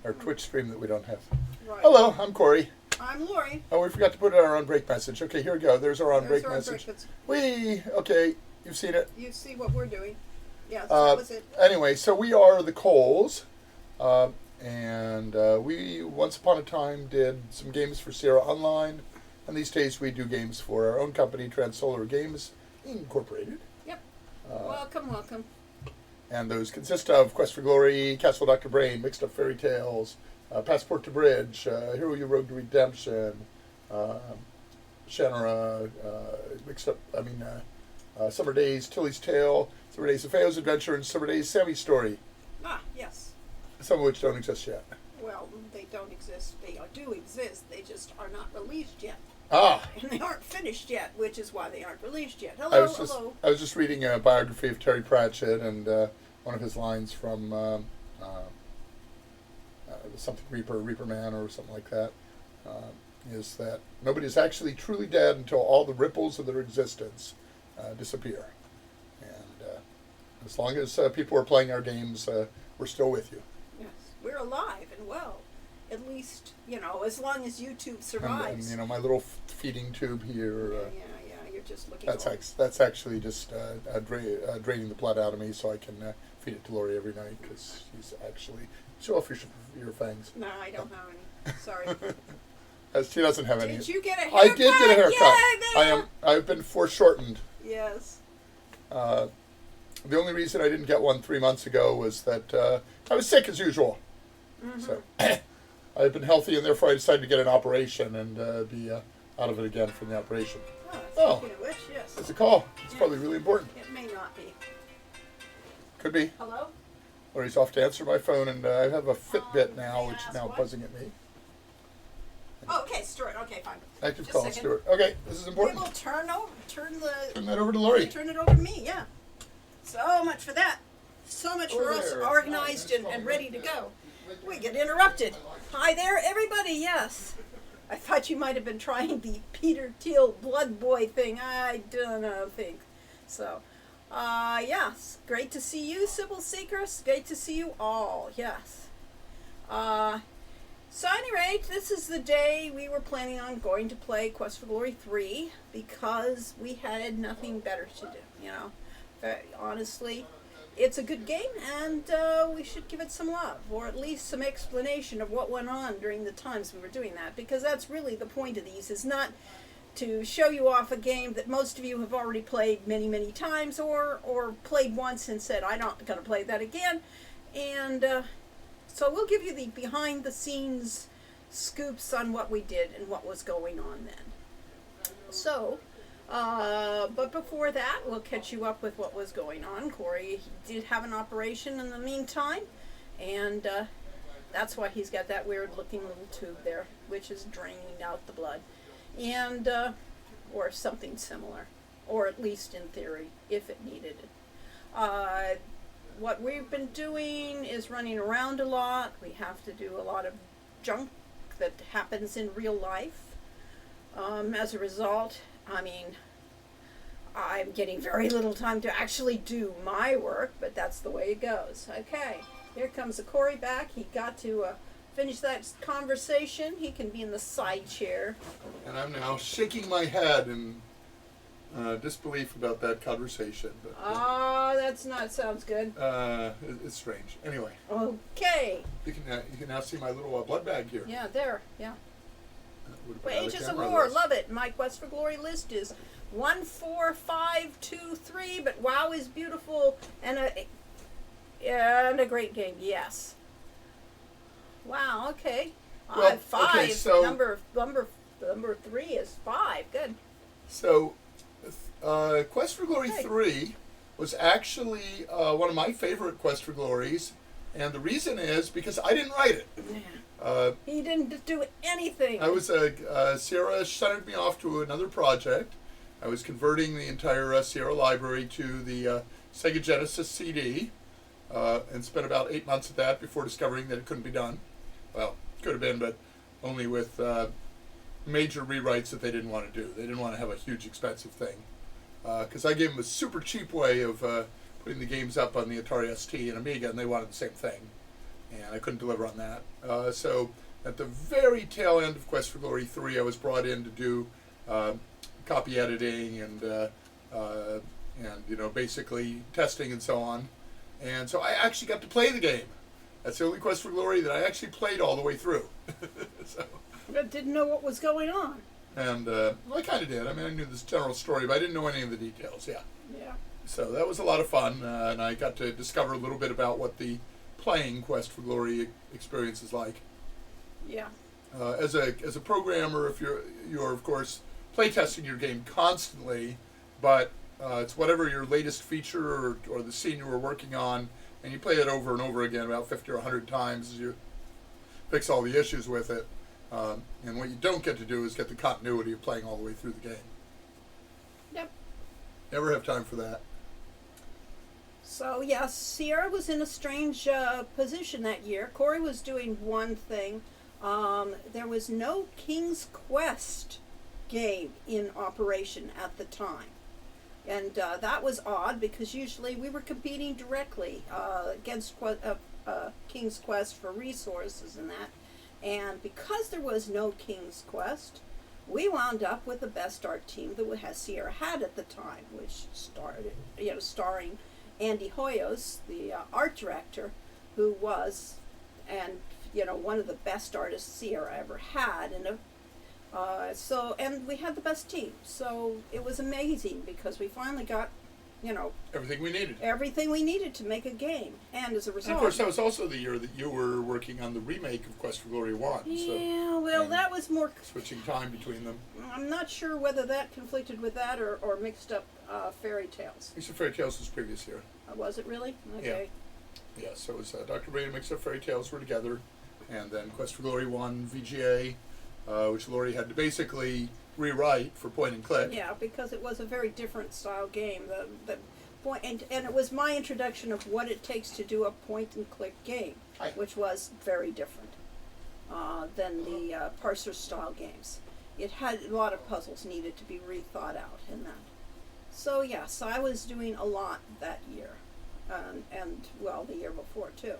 our Twitch stream that we don't have. Right. Hello, I'm Corey. I'm Lori. Oh, we forgot to put our on break message. Okay, here we go. There's our on break message. Okay, you've seen it. You see what we're doing. Yeah, that was it. Anyway, so we are the Coles, and we once upon a time did some games for Sierra Online, and these days we do games for our own company, Transsolar Games Incorporated. Yep. Welcome. And those consist of Quest for Glory, Castle Dr. Brain, Mixed Up Fairy Tales, Passport to Bridge, Hero You Rogue to Redemption, Shannara, Summer Days, Tilly's Tale, Summer Days of Feo's Adventure, and Summer Days Sammy's Story. Ah, yes. Some of which don't exist yet. Well, they don't exist. They do exist. They just are not released yet. Ah. And they aren't finished yet, which is why they aren't released yet. Hello. I was just reading a biography of Terry Pratchett, and one of his lines from something Reaper Man or something like that, is that nobody is actually truly dead until all the ripples of their existence disappear. And as long as people are playing our games, we're still with you. Yes, we're alive and well. At least, as long as YouTube survives. And my little feeding tube here. Yeah, you're just looking That's actually just draining the blood out of me so I can feed it to Lori every night, because she's actually... Show off your fangs. No, I don't have any. Sorry. She doesn't have any. Did you get a haircut? I did get a haircut. Yeah, I've been foreshortened. Yes. The only reason I didn't get one 3 months ago was that I was sick as usual. Mm-hmm. So I've been healthy, and therefore I decided to get an operation and be out of it again from the operation. Speaking of which, yes. It's a call. It's probably really important. It may not be. Could be. Hello? Lori's off to answer my phone, and I have a Fitbit now, which is now buzzing at me. Oh, okay, Stuart. Okay, fine. Active call, Stuart. Okay, this is important. We will turn that over to Lori. Turn it over to me, yeah. So much for that. So much for us organized and ready to go. We get interrupted. Hi there, everybody, yes. I thought you might have been trying the Peter Thiel Blood Boy thing. I don't think so. Yes, great to see you, Sybil Seekers. Great to see you all, yes. So at any rate, this is the day we were planning on going to play Quest for Glory 3 because we had nothing better to do, honestly, it's a good game, and we should give it some love, or at least some explanation of what went on during the times we were doing that, because that's really the point of these, is not to show you off a game that most of you have already played many, many times, or played once and said, I'm not going to play that again. And so we'll give you the behind-the-scenes scoops on what we did and what was going on then. So, but before that, we'll catch you up with what was going on. Corey did have an operation in the meantime, and that's why he's got that weird-looking little tube there, which is draining out the blood. And, or something similar, or at least in theory, if it needed it. What we've been doing is running around a lot. We have to do a lot of junk that happens in real life. As a result, I'm getting very little time to actually do my work, but that's the way it goes. Okay, here comes Corey back. He got to finish that conversation. He can be in the side chair. And I'm now shaking my head in disbelief about that conversation. That's not sounds good. It's strange. Anyway. Okay. You can now see my little blood bag here. Yeah, there. Yeah. Ages of War, love it. My Quest for Glory list is 1, 4, 5, 2, 3, but WoW is beautiful and a great game. Yes. Wow. Okay. Well, 5. Okay, so number 3 is 5. Good. So, Quest for Glory 3 was actually one of my favorite Quest for Glories, and the reason is because I didn't write it. He didn't do anything. I was Sierra shunted me off to another project. I was converting the entire Sierra library to the Sega Genesis CD, and spent about 8 months at that before discovering that it couldn't be done. Well, could have been, but only with major rewrites that they didn't want to do. They didn't want to have a huge expensive thing. Because I gave them a super cheap way of putting the games up on the Atari ST and Amiga, and they wanted the same thing. and I couldn't deliver on that. So at the very tail end of Quest for Glory 3, I was brought in to do copy editing and basically testing and so on. And so I actually got to play the game. That's the only Quest for Glory that I actually played all the way through. So, I didn't know what was going on. and I kind of did. I mean, I knew this general story, but I didn't know any of the details. Yeah. Yeah. So that was a lot of fun, and I got to discover a little bit about what the playing Quest for Glory experience is like. Yeah. As a programmer, if you're of course playtesting your game constantly, but it's whatever your latest feature or the scene you were working on, and you play it over and over again about 50 or 100 times as you fix all the issues with it. And what you don't get to do is get the continuity of playing all the way through the game. Yep. Never have time for that. So yes, Sierra was in a strange position that year. Corey was doing one thing. There was no King's Quest game in operation at the time. And that was odd because usually we were competing directly against King's Quest for resources and that. And because there was no King's Quest, we wound up with the best art team that Sierra had at the time, which starring Andy Hoyos, the art director, who was, one of the best artists Sierra ever had, and we had the best team. So it was amazing because we finally got, Everything we needed. everything we needed to make a game. And as a And result, of course, that was also the year that you were working on the remake of Quest for Glory 1. yeah, well, and that was more. switching time between them. I'm not sure whether that conflicted with that or mixed up Fairy Tales. Mix of Fairy Tales was previous year. Was it really? Okay. Yeah, so it was Dr. Brady and Mix of Fairy Tales were together, and then Quest for Glory 1 VGA, which Lori had to basically rewrite for point and click. Yeah, because it was a very different style game. The point and it was my introduction of what it takes to do a point and click game, Hi. which was very different than the parser style games. It had a lot of puzzles needed to be rethought out in that. So yes, I was doing a lot that year, and the year before too.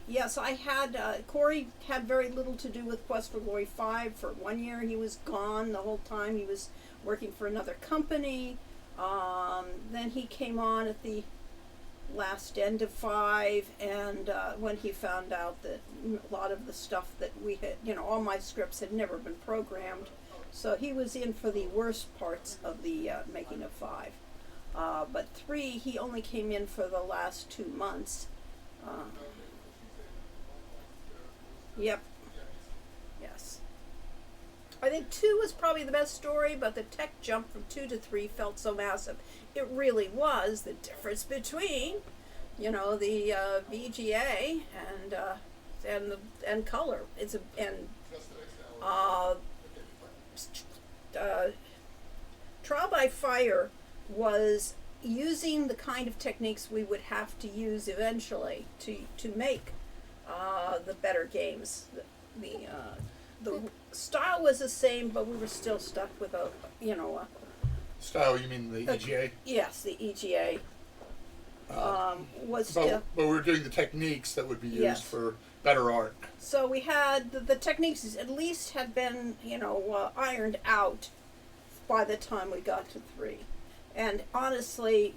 Yes, I had, Corey had very little to do with Quest for Glory 5. For 1 year he was gone the whole time. He was working for another company. Then he came on at the last end of 5, and when he found out that a lot of the stuff that we had, all my scripts had never been programmed. So he was in for the worst parts of the making of 5. But 3, he only came in for the last 2 months. Yep. Yes. I think 2 was probably the best story, but the tech jump from 2 to 3 felt so massive. It really was the difference between, the VGA and color. Trial by Fire was using the kind of techniques we would have to use eventually to make the better games. The style was the same, but we were still stuck with a Style, you mean the EGA? yes, the EGA was But, still. but we're doing the techniques that would be used Yes. for better art. So we had the techniques at least had been ironed out by the time we got to 3, and honestly,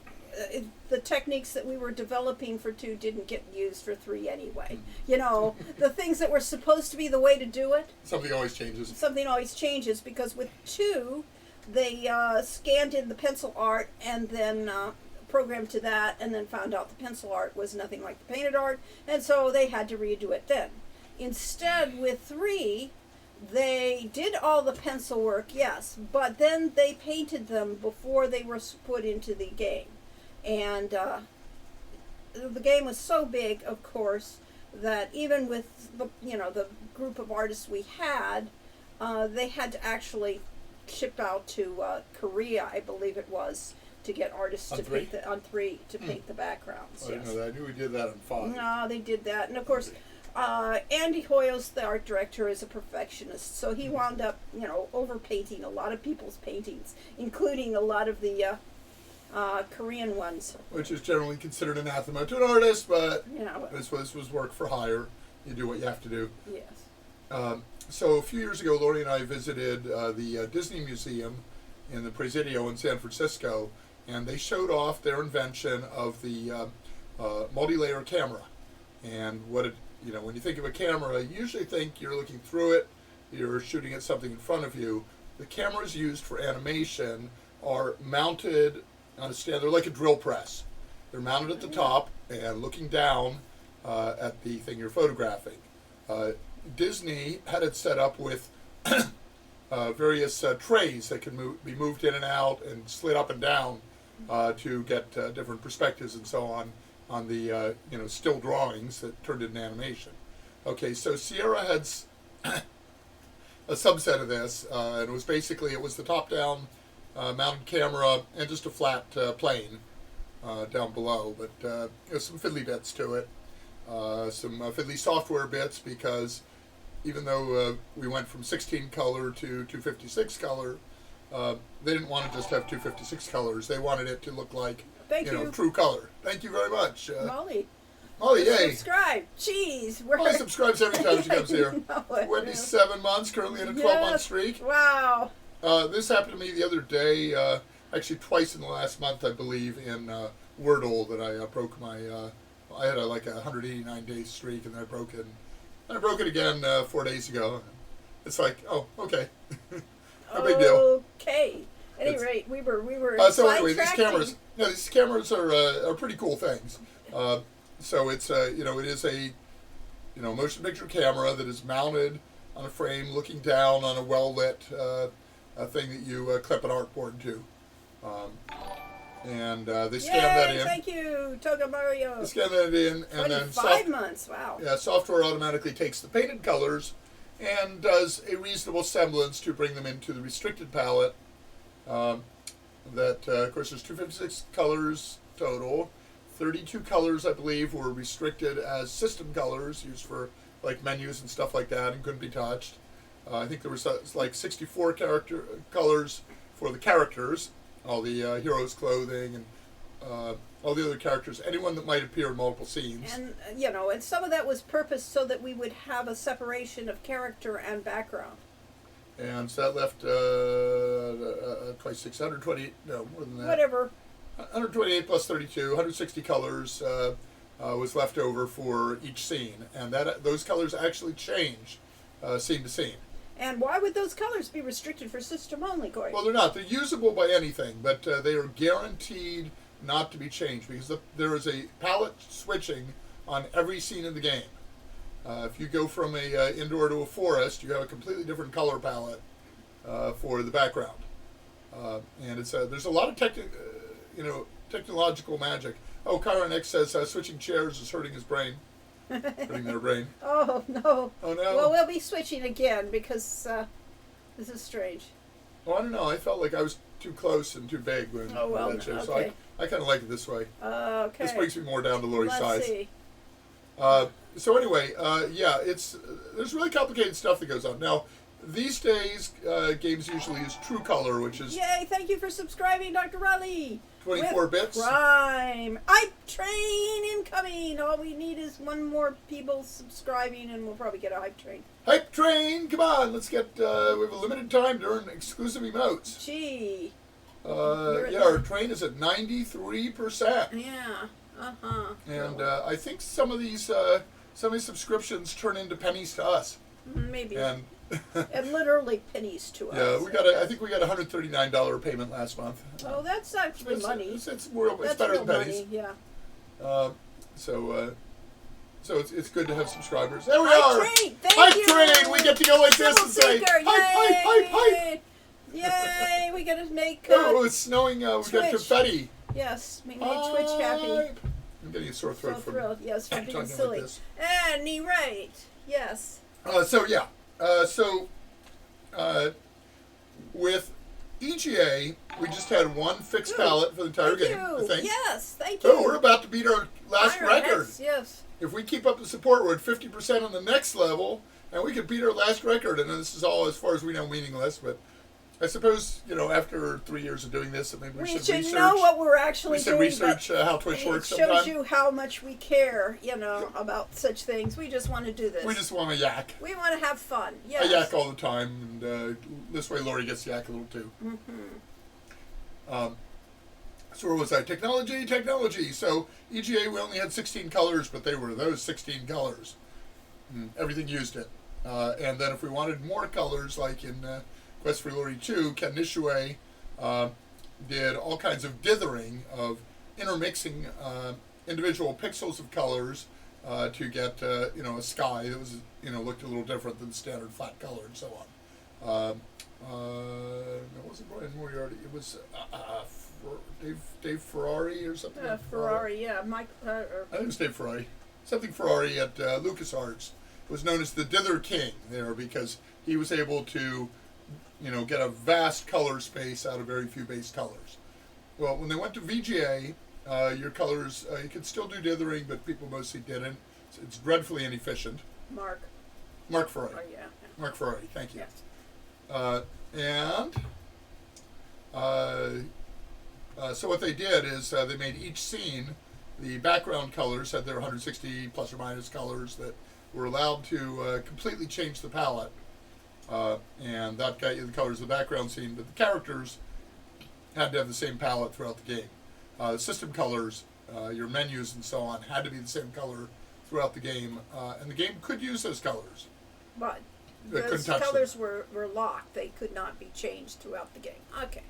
the techniques that we were developing for 2 didn't get used for 3 anyway. The things that were supposed to be the way to do it, Something always changes. something always changes, because with 2, they scanned in the pencil art and then programmed to that, and then found out the pencil art was nothing like the painted art, and so they had to redo it then. Instead, with 3, they did all the pencil work, yes, but then they painted them before they were put into the game. And the game was so big, of course, that even with the group of artists we had, they had to actually ship out to Korea, I believe it was, to get artists On to 3? paint the backgrounds. I didn't Yes. know that. I knew we did that on 5. No, they did that, and of course, Andy Hoyos, the art director, is a perfectionist, so he wound up, overpainting a lot of people's paintings, including a lot of the Korean ones. which is generally considered anathema to an artist, but Yeah. Well, this was work for hire. You do what you have to do. yes. So a few years ago, Lori and I visited the Disney Museum in the Presidio in San Francisco, and they showed off their invention of the multi-layer camera. And what it, when you think of a camera, you usually think you're looking through it, you're shooting at something in front of you. The cameras used for animation are mounted on a stand. They're like a drill press. They're mounted at the top and looking down at the thing you're photographing. Disney had it set up with various trays that can be moved in and out and slid up and down to get different perspectives and so on the still drawings that turned into animation. Okay, so Sierra had a subset of this, and it was the top-down mounted camera and just a flat plane down below, but some fiddly bits to it, some fiddly software bits, because even though we went from 16 color to 256 color, they didn't want to just have 256 colors. They wanted it to look like Thank you. true color. Thank you very much, Molly. Molly. Yay! Subscribe. Jeez. Molly subscribes every time she comes here. Wendy's 7 months, currently in a 12-month streak. Wow. This happened to me the other day, actually twice in the last month, I believe, in Wordle, that I broke my. I had a 189-day streak, and then I broke it. And I broke it again 4 days ago. It's like, oh, okay, no big deal. Okay. At any rate, we were. So anyway, these cameras are pretty cool things. So it's it is a motion picture camera that is mounted on a frame, looking down on a well lit thing that you clip an artboard to, and they scan that in. Thank you, Toga Mario. They scan that in, and then 5 months. Wow. Yeah, software automatically takes the painted colors and does a reasonable semblance to bring them into the restricted palette. Of course, there's 256 colors total. 32 colors, I believe, were restricted as system colors, used for menus and stuff like that, and couldn't be touched. I think there was 64 colors for the characters, all the heroes' clothing, and all the other characters, anyone that might appear in multiple scenes. And and some of that was purposed so that we would have a separation of character and background. And so that left 120, no, more than that. Whatever. 128 plus 32, 160 colors was left over for each scene, and those colors actually change scene to scene. And why would those colors be restricted for system only, Corey? Well, they're not. They're usable by anything, but they are guaranteed not to be changed, because there is a palette switching on every scene in the game. If you go from a indoor to a forest, you have a completely different color palette for the background, and there's a lot of technological magic. Oh, Kyron X says switching chairs is hurting his brain. Hurting their brain. Oh, no. Oh, no. Well, we'll be switching again because this is strange. Well, I don't know. I felt like I was too close and too big when that chair. So okay. I kind of like it this way. Okay. This brings me more down to Lori's size. Let's see. So anyway, there's really complicated stuff that goes on. Now, these days, games usually use True Color, which is Yay, thank you for subscribing, Dr. Raleigh. 24 With bits. Prime. Hype train incoming. All we need is one more people subscribing, and we'll probably get a hype train. Hype train, come on, let's get, we have a limited time to earn exclusive emotes. Gee. Our train is at 93%. Yeah. Uh-huh. And I think some of these subscriptions turn into pennies to us. Maybe. And And literally pennies to yeah, us. I think we got a $139 payment last month. Oh, that's actually money. It's That's better real than pennies. money, yeah. So it's good to have subscribers. There we Hype are. train, thank Hype you. train. We get to go like this Triple and say seeker, hype. Yay! We gotta make Oh, it's snowing. We got Twitch. confetti. Yes, we made Twitch happy. I'm getting a sore throat So from thrilled, yes, for being talking silly. like this. Any rate, yes. With EGA, we just had one fixed palette for the entire Thank game, you. I think. Yes, thank you. Oh, we're about to beat our last Iron record. X, yes. If we keep up the support, we're at 50% on the next level, and we could beat our last record. And this is all, as far as we know, meaningless, but I suppose, after 3 years of doing this, that maybe we We should should research. know what we're actually We should doing. research but how Twitch works it shows sometime. you how much we care, about such things. We just want to do this. We just want to yak. We want to have fun. I Yes. yak all the time, and this way Lori gets to yak a little too. So where was I? Technology. So EGA, we only had 16 colors, but they were those 16 colors. Everything used it. And then if we wanted more colors, like in Quest for Glory 2, Ken Nishue did all kinds of dithering of intermixing individual pixels of colors to get a sky that was looked a little different than standard flat color and so on. It wasn't Brian Moriarty. It was Dave Ferrari or something. Ferrari, yeah. Mike. I think it was Dave Ferrari. Something Ferrari at LucasArts. It was known as the Dither King there because he was able to, get a vast color space out of very few base colors. Well, when they went to VGA, your colors, you could still do dithering, but people mostly didn't. It's dreadfully inefficient. Mark Ferrari. Oh, yeah. Mark Ferrari, thank you. Yes. So what they did is they made each scene, the background colors had their 160 plus or minus colors that were allowed to completely change the palette. And that got you the colors of the background scene, but the characters had to have the same palette throughout the game. The system colors, your menus and so on, had to be the same color throughout the game, and the game could use those colors. But couldn't those touch colors were locked. They could not be changed throughout the game. Okay.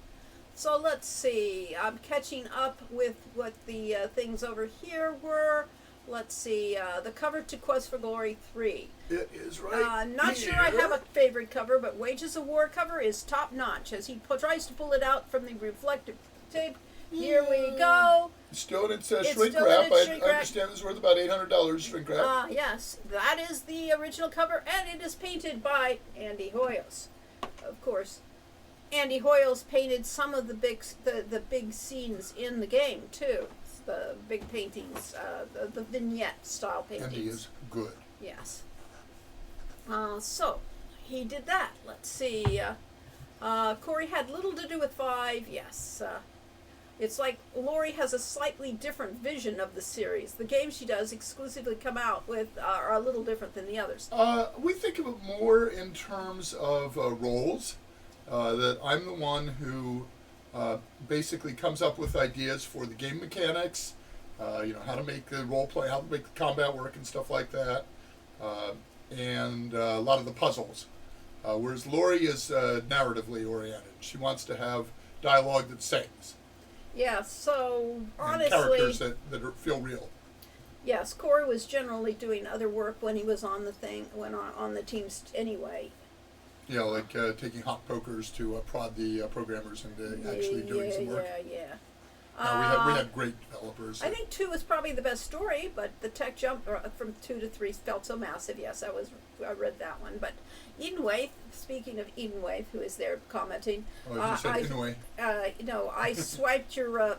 So let's see. I'm catching up with what the things over here were. Let's see. The cover to Quest for Glory 3. It is right Not sure I have a favorite cover, but Wages of War cover is top notch as he tries to pull it out from the reflective tape. Here we go. Still in its It's shrink still in wrap. its I shrink wrap. understand it's worth about $800 shrink wrap. Yes, that is the original cover, and it is painted by Andy Hoyos. Of course, Andy Hoyos painted some of the big scenes in the game too. The big paintings, the vignette style paintings. Andy is good. Yes. So he did that. Let's see. Corey had little to do with 5. Yes. It's like Lori has a slightly different vision of the series. The games she does exclusively come out with are a little different than the others. We think of it more in terms of roles. That I'm the one who basically comes up with ideas for the game mechanics, how to make the role play, how to make the combat work and stuff like that, and a lot of the puzzles. Whereas Lori is narratively oriented. She wants to have dialogue that sings. Yeah, so honestly, and characters that feel real. Yes, Corey was generally doing other work when he was on on the teams anyway. Like taking hot pokers to prod the programmers into actually doing some work. Yeah. We had great developers. I think 2 was probably the best story, but the tech jump from 2 to 3 felt so massive. Yes, I read that one. But Edenwaith, speaking of Edenwaith, who is there commenting. You said anyway. I swiped your.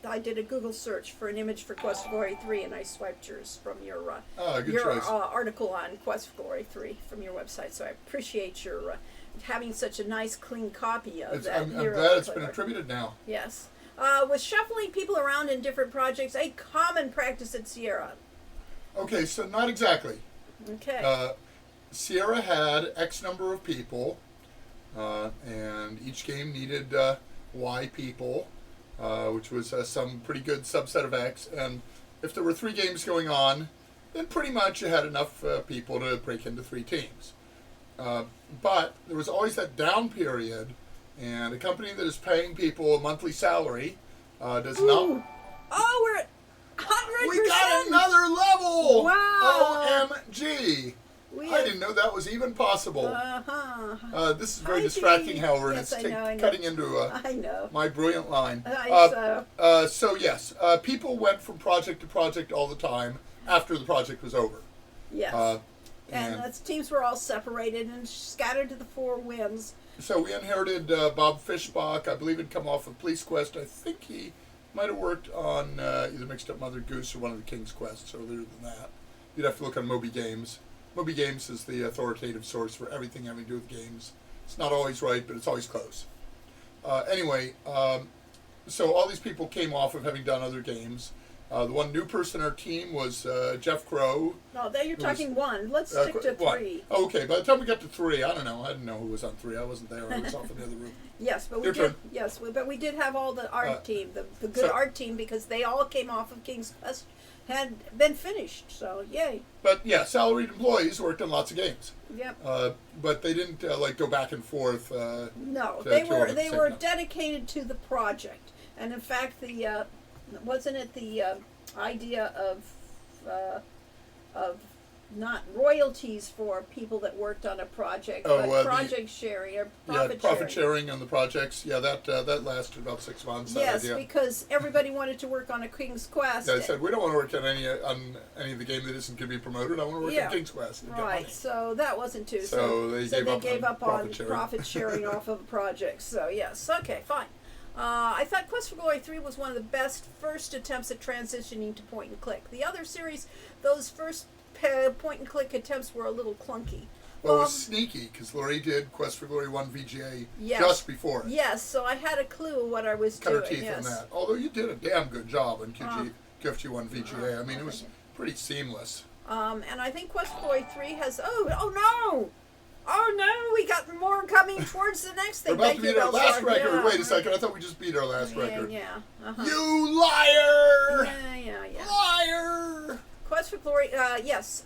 I did a Google search for an image for Quest for Glory 3, and I swiped yours from your good choice. article on Quest for Glory 3 from your website. So I appreciate your having such a nice, clean copy of that. I'm glad it's been attributed now. Yes. With shuffling people around in different projects, a common practice at Sierra. Okay, so not exactly. Okay. Sierra had X number of people, and each game needed Y people, which was some pretty good subset of X. And if there were 3 games going on, then pretty much you had enough people to break into 3 teams. But there was always that down period, and a company that is paying people a monthly salary does not. Oh, we're at 100%. We got another level! Wow. OMG! I didn't know that was even possible. This is very distracting, however, and yes, it's I know. cutting into I know. my brilliant line. So yes, people went from project to project all the time after the project was over. Yes. And the teams were all separated and scattered to the 4 winds. So we inherited Bob Fishbach. I believe he'd come off of Police Quest. I think he might have worked on either Mixed Up Mother Goose or one of the King's Quests earlier than that. You'd have to look on Moby Games. Moby Games is the authoritative source for everything having to do with games. It's not always right, but it's always close. Anyway, so all these people came off of having done other games. The one new person on our team was Jeff Crow. No, there you're who was- talking one. Let's stick to one. 3. Okay, by the time we got to 3, I don't know. I didn't know who was on 3. I wasn't there. I was off in the other room. Yes, but we Your did. turn. Yes, but we did have all the art team, the good so- art team, because they all came off of King's Quest, had been finished. So yay. But yeah, salaried employees worked on lots of games. Yep. But they didn't like go back and forth. No, to they kill were it at the they same were time. dedicated to the project, and in fact, the wasn't it the idea of not royalties for people that worked on a project, Oh, but the- project sharing or Yeah, profit profit sharing. sharing on the projects. Yeah, that lasted about 6 months. Yes, that idea. because everybody wanted to work on a King's Quest. Yeah, I said we don't want to work on any of the game that isn't going to be promoted. I want to work Yeah. on King's Quest. And get Right, money. so that wasn't too. So they gave up on on profit sharing. profit sharing off of projects. So yes, okay, fine. I thought Quest for Glory 3 was one of the best first attempts at transitioning to point and click. The other series, those first point and click attempts were a little clunky. Well, it was sneaky because Laurie did Quest for Glory 1 VGA Yes. just before it. Yes, so I had a clue what I was Cut her doing. teeth yes. on that. Although you did a damn good job on QFG1 VGA. I mean, it was pretty seamless. And I think Quest for Glory 3 has. Oh no! We got more coming towards the next We're thing. about Thank to you, beat our last Belsar. record. Yeah, Wait a second. I thought we just beat our last Yeah, record. yeah. Uh-huh. You liar! Yeah. Liar! Quest for Glory, yes.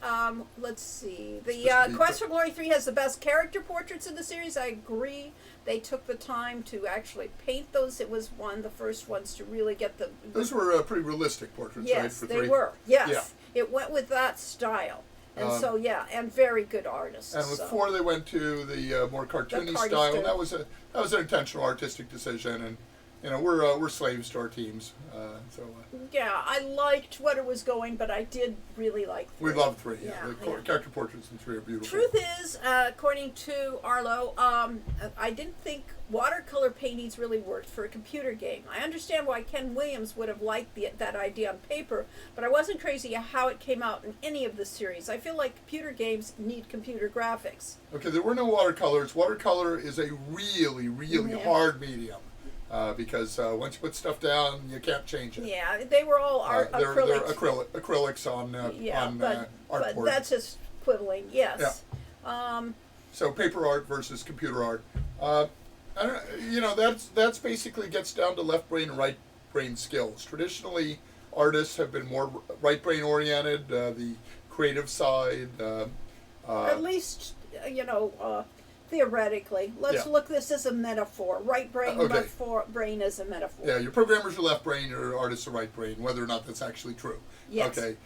Let's see. The Supposed to be Quest for Glory 3 has the best character portraits in the series. I agree. They took the time to actually paint those. It was one of the first ones to really get the. Those were pretty realistic portraits, right? Yes, For they 3. were. Yes, Yeah. it went with that style, and Um, so yeah, and very good artists. And with so. 4, they went to the more cartoony cartoon style. style. And that was an intentional artistic decision. And you know, we're slaves to our teams. Yeah, I liked what it was going, but I did really like 3. We love 3. Yeah, Yeah, the yeah. character portraits in 3 are beautiful. Truth is, according to Arlo, I didn't think watercolor paintings really worked for a computer game. I understand why Ken Williams would have liked that idea on paper, but I wasn't crazy how it came out in any of the series. I feel like computer games need computer graphics. Okay, there were no watercolors. Watercolor is a really, really Yeah. hard medium because once you put stuff down, you can't change it. Yeah, they were all They're acrylic. acrylics on but artboard. that's just quibbling. Yes. So paper art versus computer art. I don't, you know, that's basically gets down to left brain and right brain skills. Traditionally, artists have been more right brain oriented. The creative side. At least, theoretically. Let's Yeah. look this as a metaphor. Right brain, Okay. left brain as a metaphor. Yeah, your programmers are left brain, your artists are right brain, whether or not that's actually true. Yes. Okay.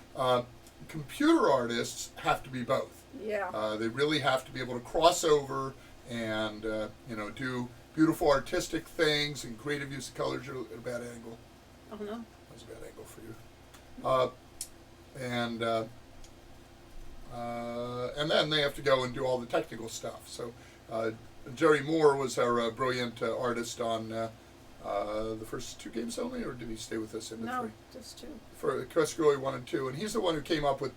Computer artists have to be both. Yeah. They really have to be able to cross over and do beautiful artistic things and creative use of colors. You're at a bad angle. Oh no. That was a bad angle for you. And then they have to go and do all the technical stuff. So Jerry Moore was our brilliant artist on the first 2 games only, or did he stay with us in the 3? No, just 2. For Quest for Glory 1 and 2, and he's the one who came up with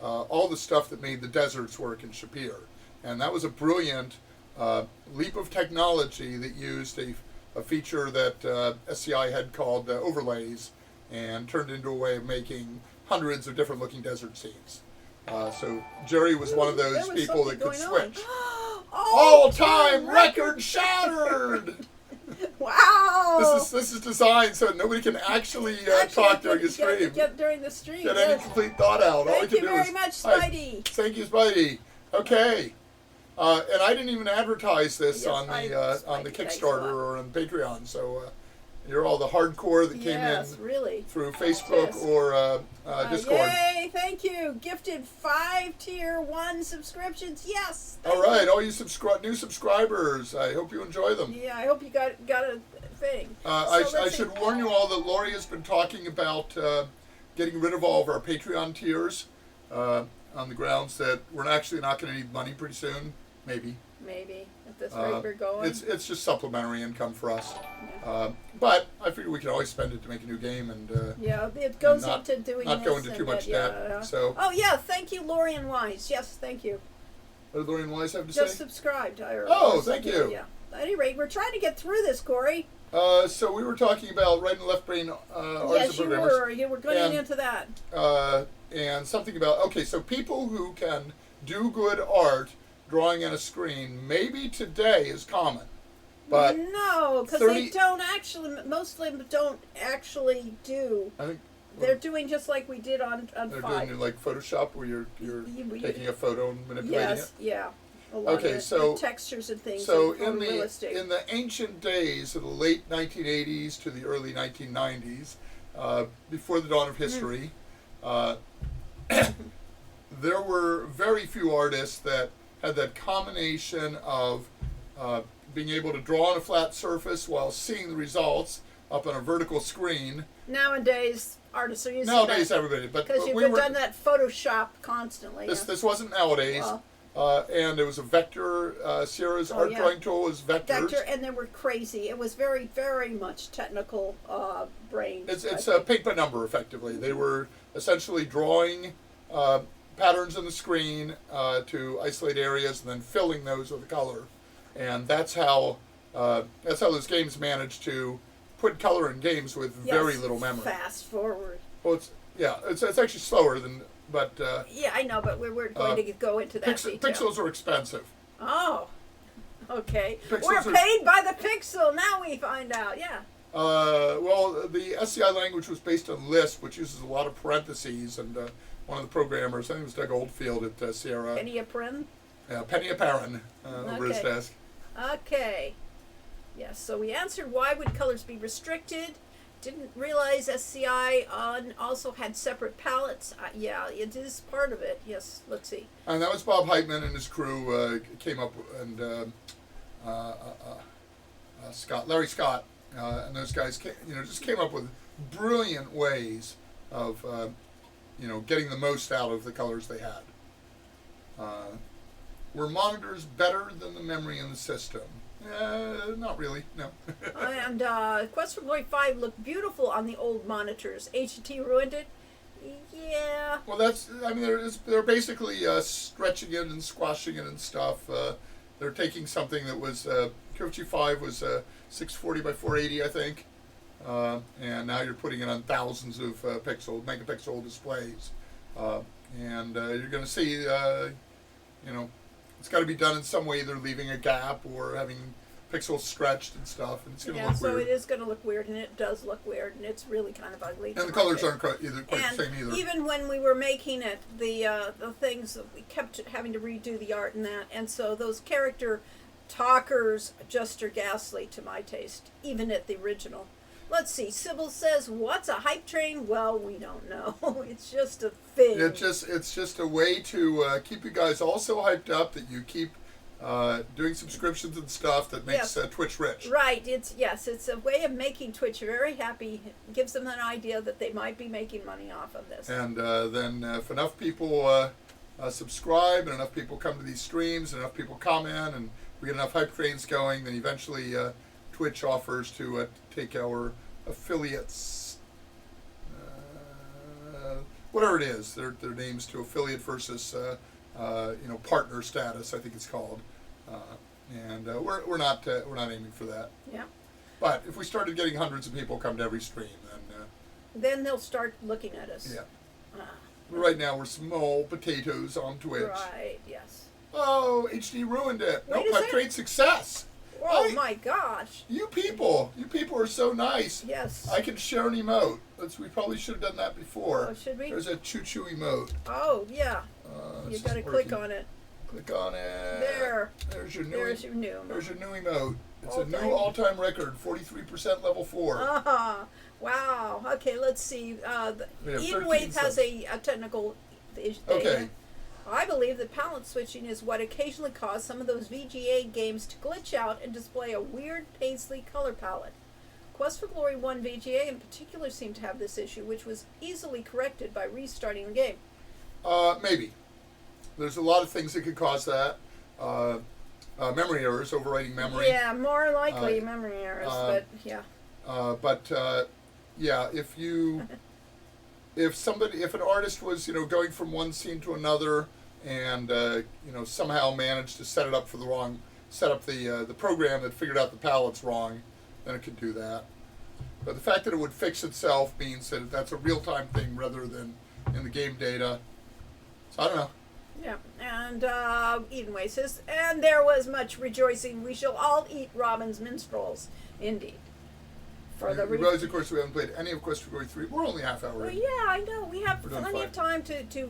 all the stuff that made the deserts work in Shapir. And that was a brilliant leap of technology that used a feature that SCI had called overlays and turned into a way of making hundreds of different looking desert scenes. So Jerry was one of those There was people that something could going on. switch. All-time All-time record shattered! Wow! This is designed so nobody can actually Actually, talk during a stream. Get during the stream. Get any yes. complete thought out. All we Thank can you do very is, much, Hi. Spidey. Thank you, Spidey. Okay. And I didn't even advertise this Yes, on the Spidey, thanks a Kickstarter lot. or on Patreon. So you're all the hardcore that came Yes, in really. through Facebook Yes. or Discord. Yay! Thank you. Gifted 5 tier 1 subscriptions. Yes. Thank All right, all you new subscribers. I hope you enjoy them. Yeah, I hope you got a thing. I So let's should see. warn you all that Laurie has been talking about getting rid of all of our Patreon tiers on the grounds that we're actually not going to need money pretty soon. Maybe. Maybe at this rate we're going. It's just supplementary income for us. But I figure we can always spend it to make a new game and yeah, it goes not- into doing not this go into and too much that, debt. So Oh yeah, thank you, Lorian Wise. Yes, thank you. What did Lori and Wise have to Just say? subscribed. Oh, thank you. Yeah. At any rate, we're trying to get through this, Corey. So we were talking about right and left brain artists Yes, and you programmers. were. You were getting And, into that. And something about, okay, so people who can do good art drawing on a screen, maybe today is common. But no, because 30 they don't actually. Most of them don't actually do. I think They're doing just like we did on they're 5. doing like Photoshop where you're taking a photo and manipulating Yes, it. yeah. A lot Okay, of the, so- the textures and things. So and in photorealistic. the ancient days of the late 1980s to the early 1990s, before the dawn of history, there were very few artists that had that combination of being able to draw on a flat surface while seeing the results up on a vertical screen. Nowadays, artists are using Nowadays, that everybody, but because you've we were, done that Photoshop constantly. this wasn't nowadays. Well, And it was a vector. Sierra's Oh, art yeah. drawing tool was vectors. vector, and they were crazy. It was very, very much technical brain. It's paint by number, effectively. They were essentially drawing patterns on the screen to isolate areas and then filling those with color. And that's how those games managed to put color in games with very little memory. Fast forward. Well, it's actually slower than, but Yeah, I know, but we're going to go into that detail. pixels are expensive. Oh, okay. Pixels We're are- paid by the pixel. Now we find out. Yeah. Well, the SCI language was based on Lisp, which uses a lot of parentheses, and one of the programmers, I think it was Doug Oldfield at Sierra, Penny a prim. Penny Apparin, over his Okay. desk. Okay. Yes. So we answered why would colors be restricted. Didn't realize SCI also had separate palettes. Yeah, it is part of it. Yes. Let's see. And that was Bob Heitman and his crew came up, and Larry Scott, and those guys just came up with brilliant ways of getting the most out of the colors they had. Were monitors better than the memory in the system? Not really, no. And Quest for Glory 5 looked beautiful on the old monitors. HT ruined it. Yeah. Well, they're basically stretching it and squashing it and stuff. They're taking something that was QFG 5 was 640 by 480, I think, and now you're putting it on thousands of megapixel displays, and you're going to see, it's got to be done in some way, either leaving a gap or having pixels stretched and stuff, and it's going to look so weird. it is going to look weird, and it does look weird, and it's really kind of ugly. And the colors aren't quite the same either. Even when we were making it, the things we kept having to redo the art and that, and so those character talkers just are ghastly to my taste, even at the original. Let's see. Sybil says, "What's a hype train?" Well, we don't know. It's just a thing. It's just a way to keep you guys all so hyped up that you keep doing subscriptions and stuff that makes Twitch rich. Right. It's a way of making Twitch very happy. It gives them an idea that they might be making money off of this. And then if enough people subscribe and enough people come to these streams and enough people comment and we get enough hype trains going, then eventually Twitch offers to take our affiliates, whatever it is, their names to affiliate versus partner status, I think it's called, and we're not aiming for that. Yeah. But if we started getting hundreds of people come to every stream, Then they'll start looking at us. yeah. Ah, Right now we're small potatoes on Twitch. right. Yes. Oh, HD ruined it. Wait Nope, a I've sec. great success. Oh I- my gosh. You people are so nice. Yes. I can share an emote. We probably should have done that before. Oh, should we? There's a choo-choo emote. Oh yeah. This You is got to click working. on it. Click on it. There. There's your new. There's your new. There's your new emote. It's a All-time. new all-time record, 43% level 4. Ah, wow. Okay, let's see. We have Even 13 Wave has subs. a technical thing. Okay. I believe that palette switching is what occasionally caused some of those VGA games to glitch out and display a weird paisley color palette. Quest for Glory 1 VGA in particular seemed to have this issue, which was easily corrected by restarting the game. Maybe. There's a lot of things that could cause that. Memory errors, overwriting memory. Yeah, more likely Uh, memory errors, uh, but yeah. Yeah, if an artist was, going from one scene to another, and somehow managed to set it up for the wrong, set up the program that figured out the palettes wrong, then it could do that. But the fact that it would fix itself means that that's a real-time thing rather than in the game data. So I don't know. Yeah, and Edenway says, and there was much rejoicing. We shall all eat Robin's minstrels, indeed. For the You realize, of course, we haven't played any of Quest for Glory 3. We're only half hour Well, in. yeah, I know. We have We're doing plenty fine. of time to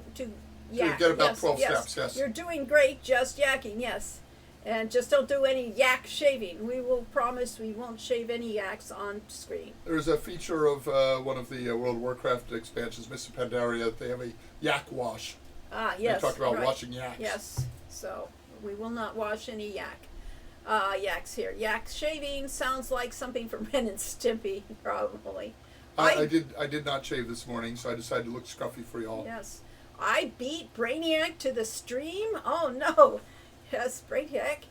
yak. get about yes, 12 yes. steps, yes. You're doing great, just yakking, yes. And just don't do any yak shaving. We will promise we won't shave any yaks on screen. There's a feature of one of the World of Warcraft expansions, Mists of Pandaria, that they have a yak wash. Ah, yes. They talk about right. washing yaks. Yes, so we will not wash any yaks here. Yak shaving sounds like something from Ren and Stimpy, probably. I did not shave this morning, so I decided to look scruffy for y'all. Yes. I beat Brainiac to the stream? Oh, no. Yes, Brainiac.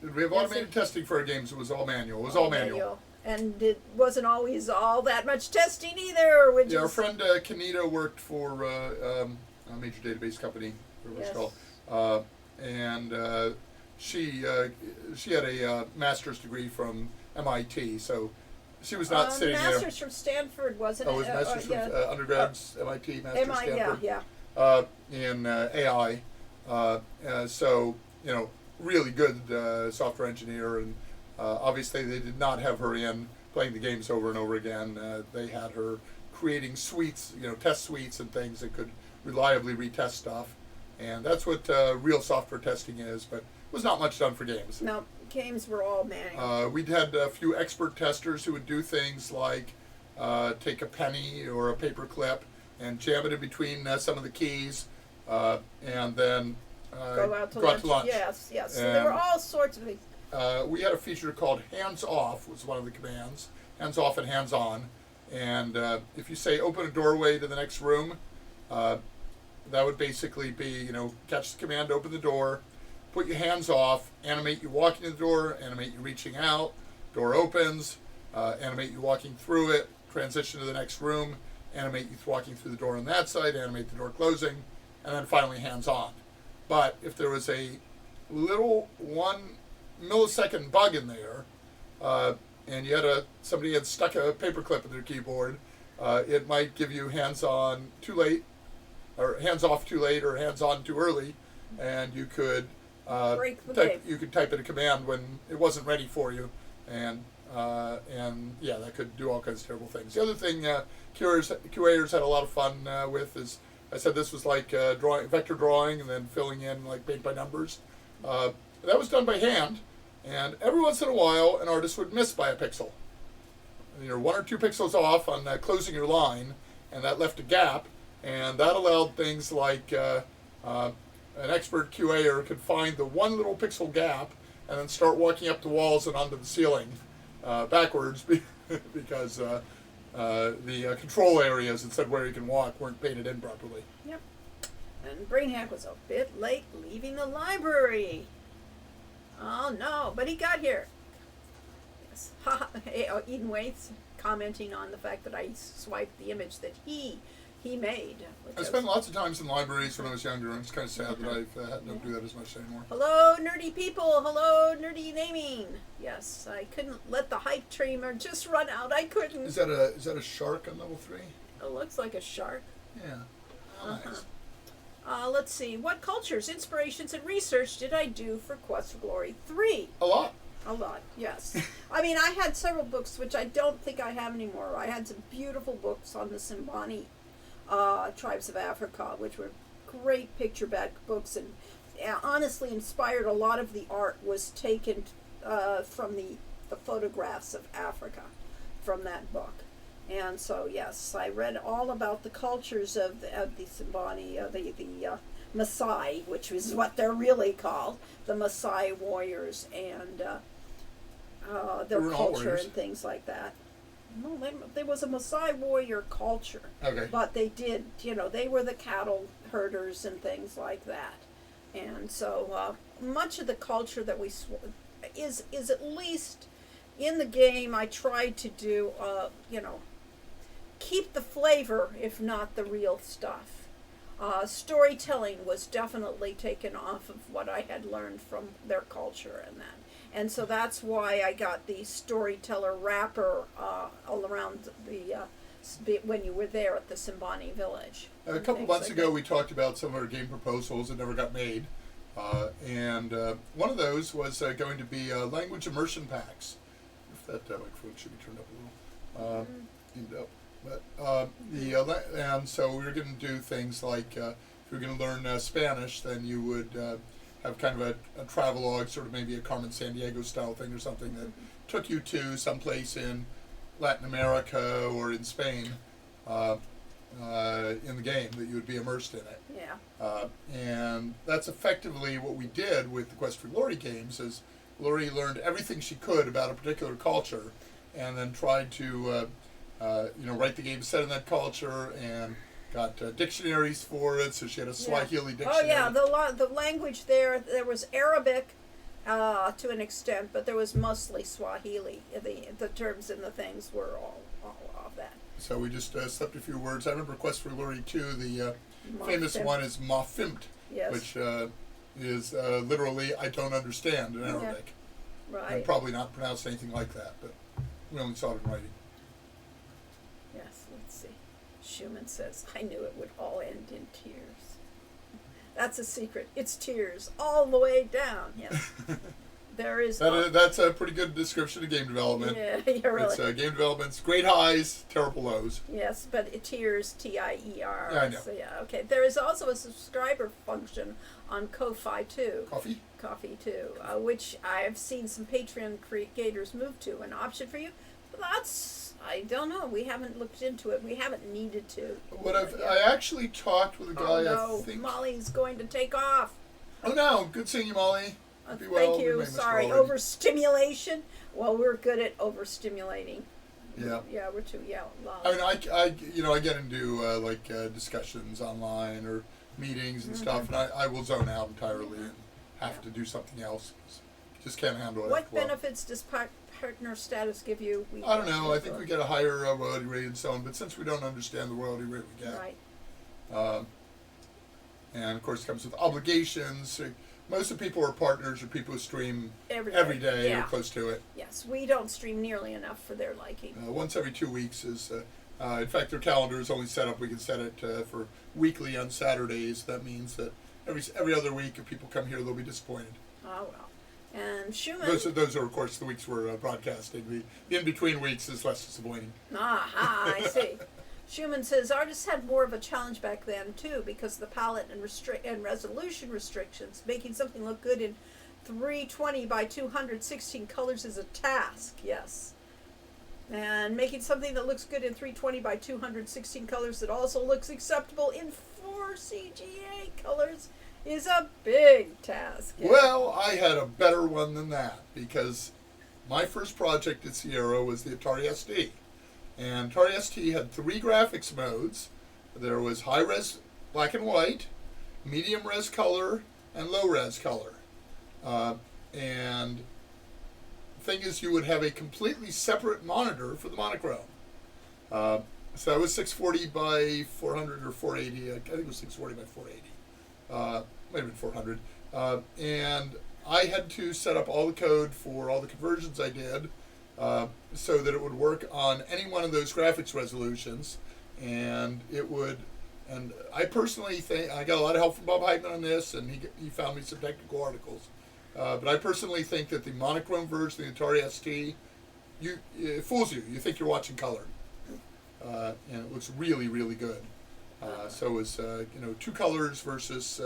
We have automated testing for our games. It was all manual. It was all manual. And it wasn't always all that much testing either, which Yeah, our is... friend Kanita worked for a major database company, whatever it's called. And she had a master's degree from MIT, so she was not sitting there. Master's from Stanford, wasn't it? Oh, it was master's from undergrads, MIT, master's Stanford. Yeah. In AI. So, really good software engineer, and obviously they did not have her in playing the games over and over again. They had her creating suites, test suites and things that could reliably retest stuff. And that's what real software testing is, but it was not much done for games. No, games were all manual. We'd had a few expert testers who would do things like take a penny or a paper clip and jam it in between some of the keys, and then Go out to lunch. Yes. So there were all sorts of things. We had a feature called hands off, was one of the commands. Hands off and hands on. And if you say open a doorway to the next room, that would basically be, catch the command, open the door, put your hands off, animate you walking to the door, animate you reaching out, door opens, animate you walking through it, transition to the next room, animate you walking through the door on that side, animate the door closing, and then finally hands on. But if there was a little 1 millisecond bug in there, and you had somebody had stuck a paperclip in their keyboard, it might give you hands on too late, or hands off too late, or hands on too early, and you could break the game. You could type in a command when it wasn't ready for you, and yeah, that could do all kinds of terrible things. The other thing QAers had a lot of fun with is, I said this was like vector drawing and then filling in like paint by numbers. That was done by hand, and every once in a while an artist would miss by a pixel. You're 1 or 2 pixels off on closing your line, and that left a gap, and that allowed things like an expert QAer could find the one little pixel gap and then start walking up the walls and onto the ceiling backwards because the control areas that said where you can walk weren't painted in properly. Yep. And Brainiac was a bit late leaving the library. Oh no, but he got here. Yes. Hey, Eden Waits commenting on the fact that I swiped the image that he made. I spent lots of times in libraries when I was younger, and it's kind of sad that I've had to do that as much anymore. Hello, nerdy people. Hello, nerdy naming. Yes, I couldn't let the hype trainer just run out. I couldn't. Is that a shark on level 3? It looks like a shark. Yeah. Oh, nice. Let's see. What cultures, inspirations, and research did I do for Quest for Glory 3? A lot. A lot, yes. I mean, I had several books, which I don't think I have anymore. I had some beautiful books on the Simbani tribes of Africa, which were great picture-back books, and honestly inspired. A lot of the art was taken from the photographs of Africa from that book. And so, yes, I read all about the cultures of the Simbani, the Maasai, which is what they're really called, the Maasai warriors, and their culture and things like that. No, there was a Maasai warrior culture. Okay. But they did, they were the cattle herders and things like that. And so much of the culture that we is at least in the game. I tried to do, keep the flavor, if not the real stuff. Storytelling was definitely taken off of what I had learned from their culture and that. And so that's why I got the storyteller wrapper all around when you were there at the Simbani Village. A couple months ago, we talked about some of our game proposals that never got made. And one of those was going to be language immersion packs. If that microphone should be turned up a little. Aimed up. But and so we were going to do things like if you were going to learn Spanish, then you would have kind of a travelogue, sort of maybe a Carmen Sandiego style thing or something that took you to someplace in Latin America or in Spain in the game that you would be immersed in it. Yeah. And that's effectively what we did with the Quest for Glory games. Is Lori learned everything she could about a particular culture, and then tried to write the game set in that culture, and got dictionaries for it. So she had a Swahili dictionary. Oh yeah, the language there was Arabic to an extent, but there was mostly Swahili. The terms and the things were all of that. So we just slipped a few words. I remember Quest for Glory 2, the famous Mafimpt. one is Mafimpt, Yes. which is literally I don't understand in Arabic. Right. And probably not pronounced anything like that, but we only saw it in writing. Yes, let's see. Schumann says, I knew it would all end in tears. That's a secret. It's tears all the way down. Yes. There is... That's a pretty good description of game development. Yeah, you're really... It's game development's great highs, terrible lows. Yes, but tears, T-I-E-R. Yeah, I know. So, yeah, okay. There is also a subscriber function on Ko-Fi too. Coffee too, which I've seen some Patreon creators move to. An option for you. But that's... I don't know. We haven't looked into it. We haven't needed to. I actually talked with a guy. Oh no, I think Molly's going to take off. Oh no, good seeing you, Molly. Be well. Thank We you. may miss Sorry, you already. overstimulation. Well, we're good at overstimulating. Yeah. Yeah, we're too loud. I mean, I get into discussions online or meetings and stuff, and I will zone out entirely and have to do something else. Just can't handle it. What after a while. benefits does partner status give you? I don't know. I think we get a higher royalty rate and so on, but since we don't understand the royalty rate we get, Right. And of course it comes with obligations. So most of the people who are partners are people who stream Every day yeah. or close to it. Yes, we don't stream nearly enough for their liking. Once every 2 weeks is. In fact, their calendar is only set up. We can set it for weekly on Saturdays. That means that every other week, if people come here, they'll be disappointed. Oh well. And Schumann. Those are of course the weeks we're broadcasting. The in between weeks is less disappointing. Aha, I see. Schumann says artists had more of a challenge back then too, because the palette and resolution restrictions. Making something look good in 320 by 216 colors is a task. Yes. And making something that looks good in 320 by 216 colors that also looks acceptable in 4 CGA colors is a big task. Yeah. Well, I had a better one than that, because my first project at Sierra was the Atari ST. And Atari ST had 3 graphics modes. There was high-res black and white, medium-res color, and low-res color. And the thing is, you would have a completely separate monitor for the monochrome. So that was 640 by 400 or 480. I think it was 640 by 480. Might have been 400. And I had to set up all the code for all the conversions I did so that it would work on any one of those graphics resolutions. And it would, and I personally think, I got a lot of help from Bob Heitman on this, and he found me some technical articles. But I personally think that the monochrome version of the Atari ST, it fools you. You think you're watching color. And it looks really, really good. So it was, 2 colors versus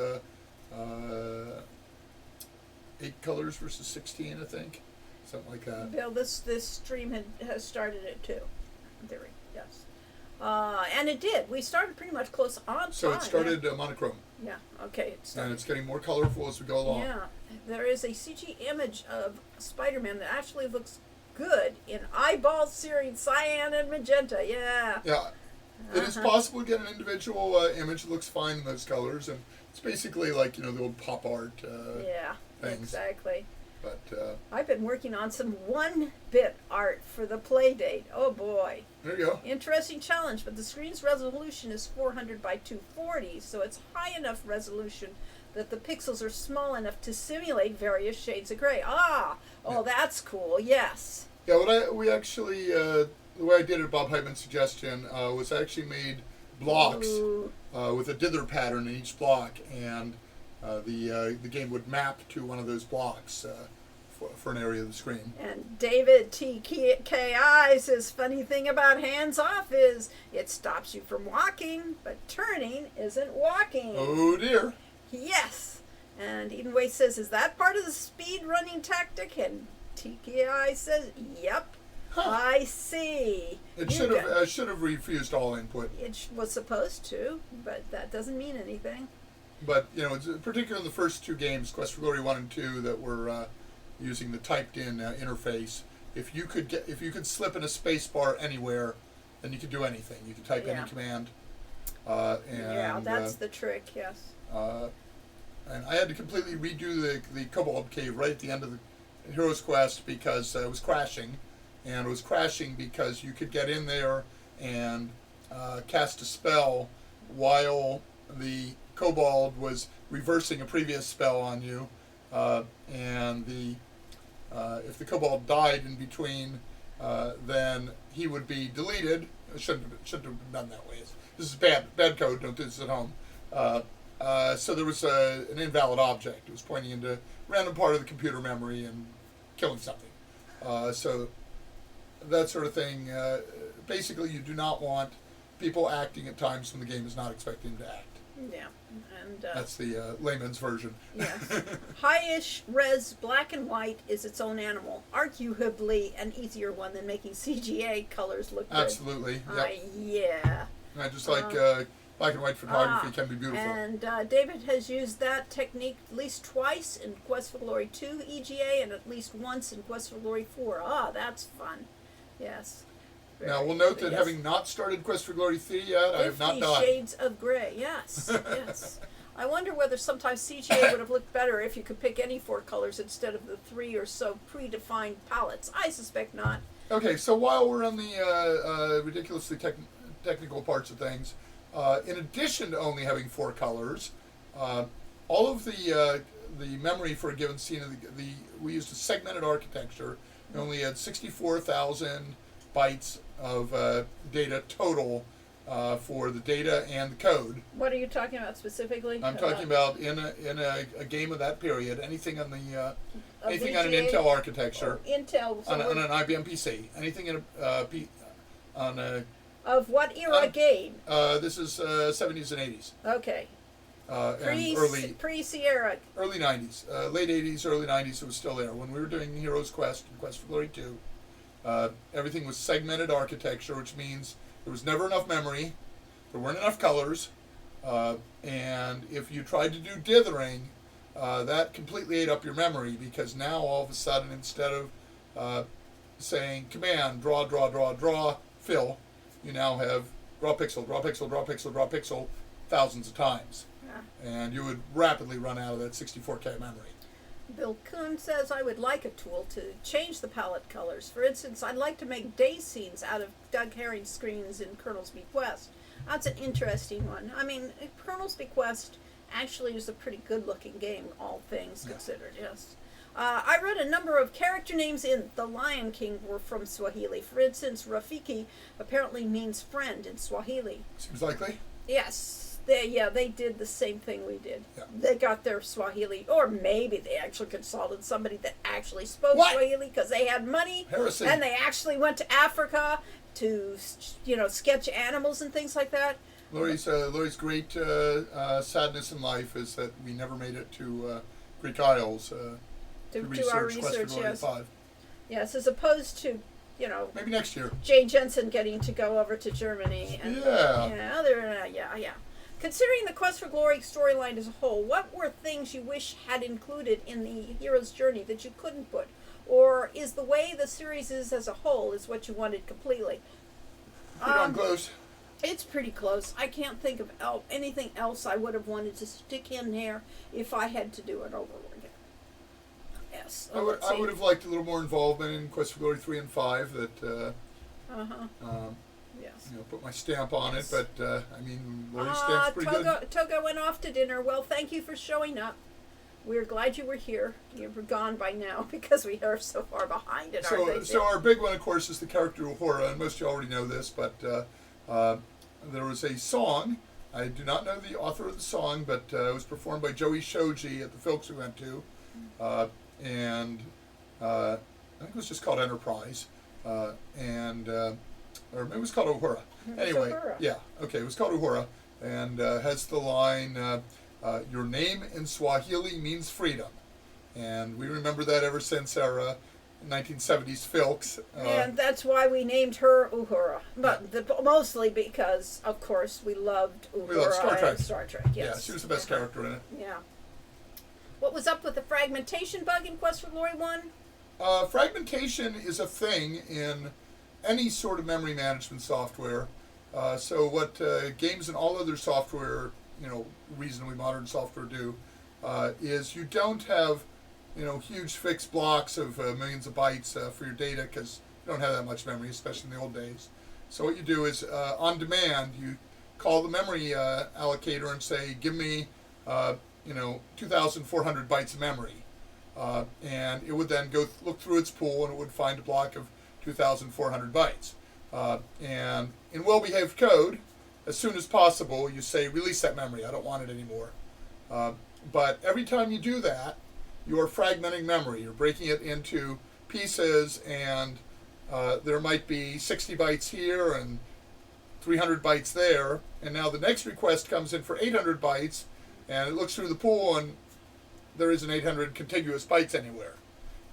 8 colors versus 16, I think. Something like that. Bill, this stream has started it too, in theory, yes. And it did. We started pretty much close on So time. it started monochrome. Yeah, okay. It started. And it's getting more colorful as we go along. Yeah, there is a CG image of Spider-Man that actually looks good in eyeball searing cyan and magenta. Yeah. Yeah. It is possible to get an individual image that looks fine in those colors, and it's basically like, the old pop art Yeah, things. exactly. But I've been working on some 1-bit art for the Playdate. Oh boy. there you go. Interesting challenge, but the screen's resolution is 400 by 240, so it's high enough resolution that the pixels are small enough to simulate various shades of gray. Oh, that's cool. Yes. Yeah, we actually, the way I did it, Bob Heitman's suggestion, was I actually made blocks Ooh. with a dither pattern in each block, and the game would map to one of those blocks for an area of the screen. And David TKI says, funny thing about hands off is it stops you from walking, but turning isn't walking. Oh dear. Yes. And Edenway says, is that part of the speed running tactic? And TKI says, yep. Huh. I see. It should have refused all input. It was supposed to, but that doesn't mean anything. But it's particularly in the first two games, Quest for Glory 1 and 2, that were using the typed-in interface. If you could slip in a space bar anywhere, then you could do anything. You could type any command. That's the trick. Yes. And I had to completely redo the Cobalt Cave right at the end of the Hero's Quest because it was crashing. And it was crashing because you could get in there and cast a spell while the Kobold was reversing a previous spell on you. And if the Kobold died in between, then he would be deleted. It shouldn't have been done that way. This is bad code. Don't do this at home. So there was an invalid object. It was pointing into a random part of the computer memory and killing something. So that sort of thing. Basically, you do not want people acting at times when the game is not expecting them to act. Yeah. And that's the layman's version. Yes. High-ish res black and white is its own animal. Arguably an easier one than making CGA colors look good. Absolutely. Yep. Yeah. Just like black and white photography can be beautiful. And David has used that technique at least twice in Quest for Glory 2 EGA and at least once in Quest for Glory 4. That's fun. Yes. Now, we'll note that having not started Quest for Glory 3 yet, I have not 50 died. Shades of Grey, yes, yes. I wonder whether sometimes CGA would have looked better if you could pick any 4 colors instead of the 3 or so predefined palettes. I suspect not. Okay, so while we're on the ridiculously technical parts of things, in addition to only having 4 colors, all of the memory for a given scene, we used a segmented architecture. We only had 64,000 bytes of data total for the data and the code. What are you talking about specifically? I'm talking about in a game of that period, anything on the anything on an VGA? Intel architecture, Intel. So on an IBM PC, anything in on a of what era game? this is 70s and 80s. Okay. And Pre-Sierra. early 90s, late 80s, early 90s. It was still there when we were doing Heroes Quest and Quest for Glory 2. Everything was segmented architecture, which means there was never enough memory, there weren't enough colors, and if you tried to do dithering, that completely ate up your memory because now all of a sudden instead of saying command, draw, fill, you now have draw pixel, draw pixel, draw pixel, draw pixel thousands of times. Yeah. And you would rapidly run out of that 64K memory. Bill Kuhn says, I would like a tool to change the palette colors. For instance, I'd like to make day scenes out of Doug Herring's screens in Colonel's Bequest. That's an interesting one. I mean, Colonel's Bequest actually is a pretty good-looking game, all things considered, yes. I read a number of character names in The Lion King were from Swahili. For instance, Rafiki apparently means friend in Swahili. Seems likely. Yes. They did the same thing we did. Yeah. They got their Swahili, or maybe they actually consulted somebody that actually spoke Swahili because they had money. Heresy. And they actually went to Africa to, sketch animals and things like that. Lori's great sadness in life is that we never made it to Greek Isles to our research Quest for research, Glory yes. 5. Yes, as opposed to, maybe next year. Jay Jensen getting to go over to Germany. And, yeah. Considering the Quest for Glory storyline as a whole, what were things you wish had included in the hero's journey that you couldn't put? Or is the way the series is as a whole is what you wanted completely? Pretty darn close. It's pretty close. I can't think of anything else I would have wanted to stick in there if I had to do it over again. Yes. I would have liked a little more involvement in Quest for Glory 3 and 5 that Yes. put my stamp on Yes. it, but I mean, Lori's stamp's pretty good. Toga went off to dinner. Well, thank you for showing up. We're glad you were here. You were gone by now because we are so far behind in our So our big one, of course, is the character Uhura, and most of you already know this, but there was a song. I do not know the author of the song, but it was performed by Joey Shoji at the Filks we went to, and I think it was just called Enterprise, or maybe it was called Uhura. Anyway, Uhura. yeah, okay, it was called Uhura, and has the line, "Your name in Swahili means freedom," and we remember that ever since our 1970s Filks. And that's why we named her Uhura. But mostly because, of course, we loved Uhura. We loved Star Trek. And Star Trek, yes. Yeah, she was the best character in it. Yeah. What was up with the fragmentation bug in Quest for Glory 1? Fragmentation is a thing in any sort of memory management software. So what games and all other software, reasonably modern software do, is you don't have huge fixed blocks of millions of bytes for your data because you don't have that much memory, especially in the old days. So what you do is, on demand, you call the memory allocator and say, give me, 2,400 bytes of memory. And it would then go look through its pool and it would find a block of 2,400 bytes. And in well-behaved code, as soon as possible, you say, release that memory. I don't want it anymore. But every time you do that, you are fragmenting memory. You're breaking it into pieces, and there might be 60 bytes here and 300 bytes there. And now the next request comes in for 800 bytes, and it looks through the pool, and there isn't 800 contiguous bytes anywhere.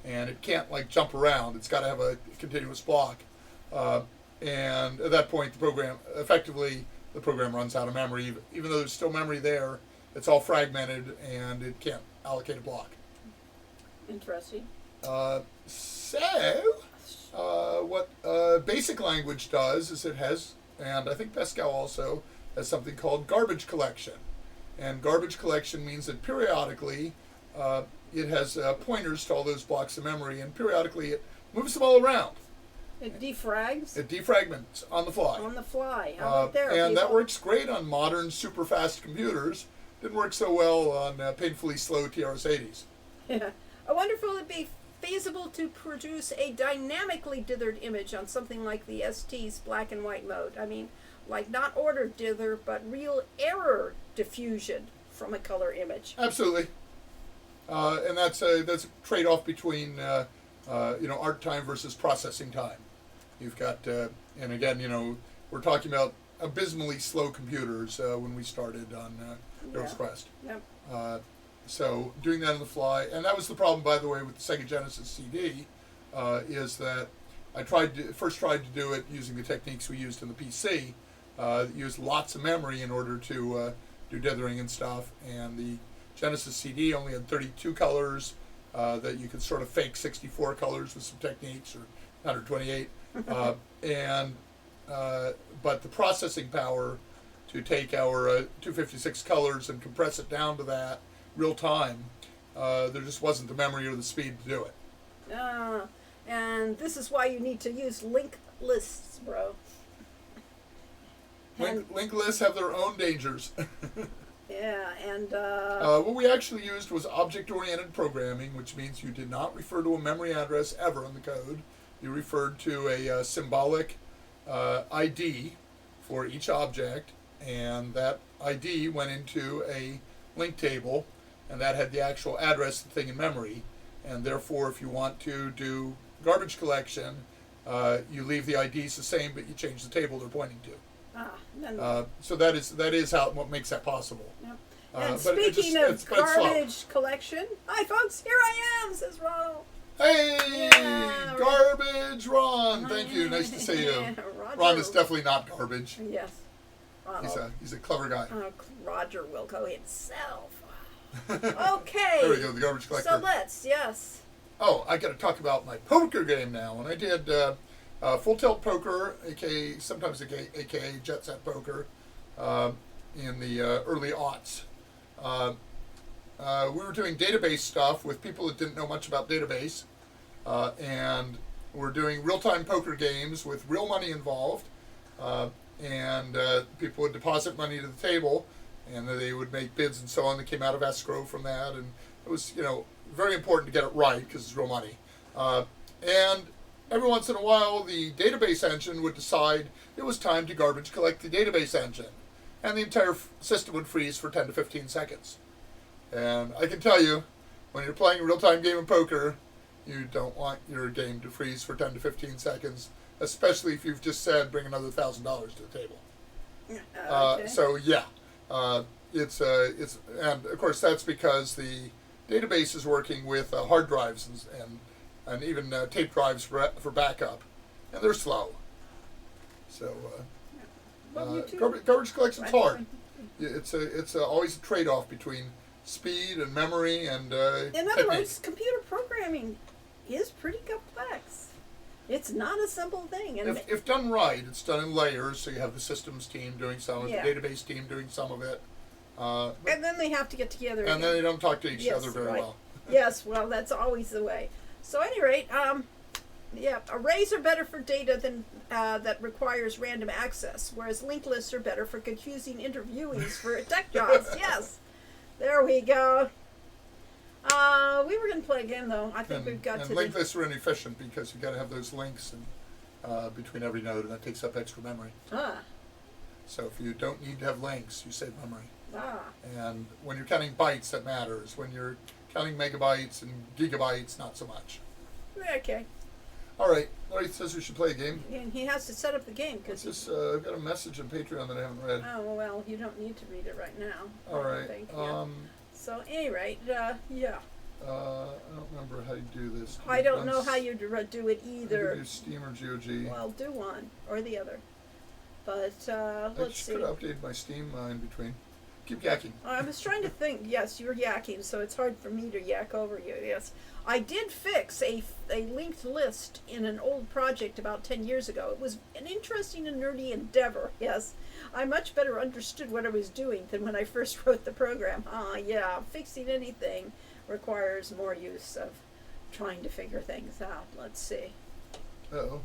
And it can't, jump around. It's got to have a continuous block. And at that point, the program runs out of memory. Even though there's still memory there, it's all fragmented, and it can't allocate a block. Interesting. What basic language does is it has, and I think Pascal also has something called garbage collection. And garbage collection means that periodically it has pointers to all those blocks of memory, and periodically it moves them all around. It defrags? It defragments on the fly. On the fly. How about there? And that works great on modern super fast computers. Didn't work so well on painfully slow TRS-80s. Yeah. I wonder if it would be feasible to produce a dynamically dithered image on something like the ST's black and white mode. I mean, not ordered dither, but real error diffusion from a color image. Absolutely. And that's a trade-off between art time versus processing time. You've got, and again, we're talking about abysmally slow computers when we started on Heroes Quest. Yep. So doing that on the fly, and that was the problem, by the way, with the Sega Genesis CD, is that I first tried to do it using the techniques we used in the PC, used lots of memory in order to do dithering and stuff, and the Genesis CD only had 32 colors that you could sort of fake 64 colors with some techniques, or 128, but the processing power to take our 256 colors and compress it down to that real time, there just wasn't the memory or the speed to do it. And this is why you need to use linked lists, bro. Linked lists have their own dangers. Yeah, and what we actually used was object-oriented programming, which means you did not refer to a memory address ever in the code. You referred to a symbolic ID for each object, and that ID went into a link table, and that had the actual address of the thing in memory. And therefore, if you want to do garbage collection, you leave the IDs the same, but you change the table they're pointing to. So that is what makes that possible. Yep. And speaking of garbage collection, hi folks, here I am, says Ronald. Hey, yeah, garbage Ron. Thank you. Nice to see you. Yeah, Ron is definitely not garbage. Yes. He's a clever guy. Roger Wilco himself. Okay. There we go, the garbage collector. So yes. Oh, I got to talk about my poker game now. When I did Full Tilt Poker, sometimes aka Jet Set Poker, in the early aughts, we were doing database stuff with people that didn't know much about database, and we're doing real-time poker games with real money involved, and people would deposit money to the table, and they would make bids and so on that came out of escrow from that, and it was, very important to get it right because it's real money. And every once in a while, the database engine would decide it was time to garbage collect the database engine, and the entire system would freeze for 10 to 15 seconds. And I can tell you, when you're playing a real-time game of poker, you don't want your game to freeze for 10 to 15 seconds, especially if you've just said bring another $1,000 to the table. Okay. So yeah, it's and of course that's because the database is working with hard drives and even tape drives for backup, and they're slow. So Well, you too. garbage collection's Right. hard. It's always a trade-off between speed and memory and In other technique. words, computer programming is pretty complex. It's not a simple thing. And If done right, it's done in layers. So you have the systems team doing some of it, Yeah. the database team doing some of it, and then they have to get together. and again. then they don't talk to each Yes, other very right. well. Yes, well, that's always the way. So, at any rate, yeah, arrays are better for data than that requires random access, whereas linked lists are better for confusing interviewees for tech jobs. Yes, there we go. We were going to play a game, though. I think we've got and to. linked lists are inefficient because you've got to have those links between every node, and that takes up extra memory. Ah, So if you don't need to have links, you save memory. ah. And when you're counting bytes, that matters. When you're counting megabytes and gigabytes, not so much. Okay. All right, Larry says we should play a game. And he has to set up the game What's because. this? I've got a message on Patreon that I haven't read. Oh well, you don't need to read it right now. All I don't right. think, yeah. So, at any rate, yeah. I don't remember how you do this. I don't know how you do it either. Do Steam or GOG. Well, do one or the other. But I let's just see. could have updated my Steam in between. Keep yakking. I was trying to think. Yes, you're yakking, so it's hard for me to yak over you. Yes, I did fix a linked list in an old project about 10 years ago. It was an interesting and nerdy endeavor. Yes, I much better understood what I was doing than when I first wrote the program. Yeah, fixing anything requires more use of trying to figure things out. Let's see. Uh-oh.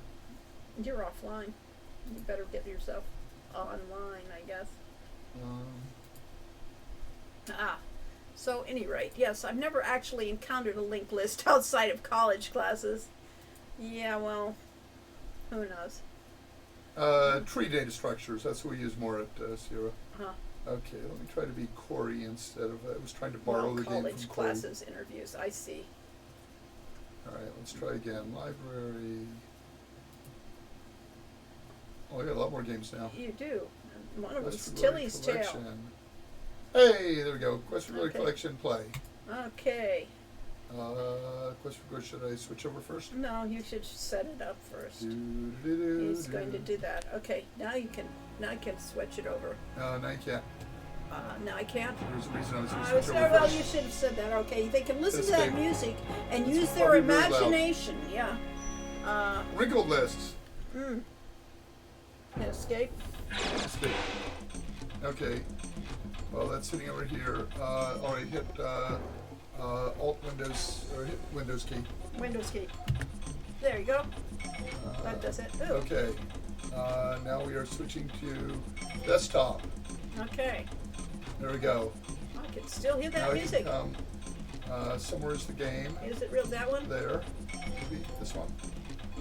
You're offline. You better get yourself online, I guess. So any rate, yes, I've never actually encountered a linked list outside of college classes. Yeah, well, who knows? Tree data structures. That's what we use more at Sierra. Huh. Okay, let me try to be Corey instead of. I was trying to borrow Well, the game college from Corey. classes interviews, I see. All right, let's try again. Library. Oh, I got a lot more games now. You do. And one of Quest them's for Glory Tilly's Tale. Collection. Hey, there we go. Quest for Glory Okay. Collection play. Okay. Quest for Glory. Should I switch over first? No, you should set it up first. Do-do-do-do-do. He's going to do that. Okay, now you can switch it over. No, you can't. No, I can't. There's a reason I was going to I was switch there. over Well, first. you should have said that. Okay, they can listen to This that thing. music and use It's their probably really loud. imagination. Yeah. Wrinkled lists. Escape. Escape. Okay. Well, that's sitting over here. All right, hit Alt Windows or hit Windows key. Windows key. There you go. That does it. Ooh. Okay. Now we are switching to desktop. Okay. There we go. I can still hear Now that we music. can come. Somewhere's the game? Is it real? That one? There. Maybe this one.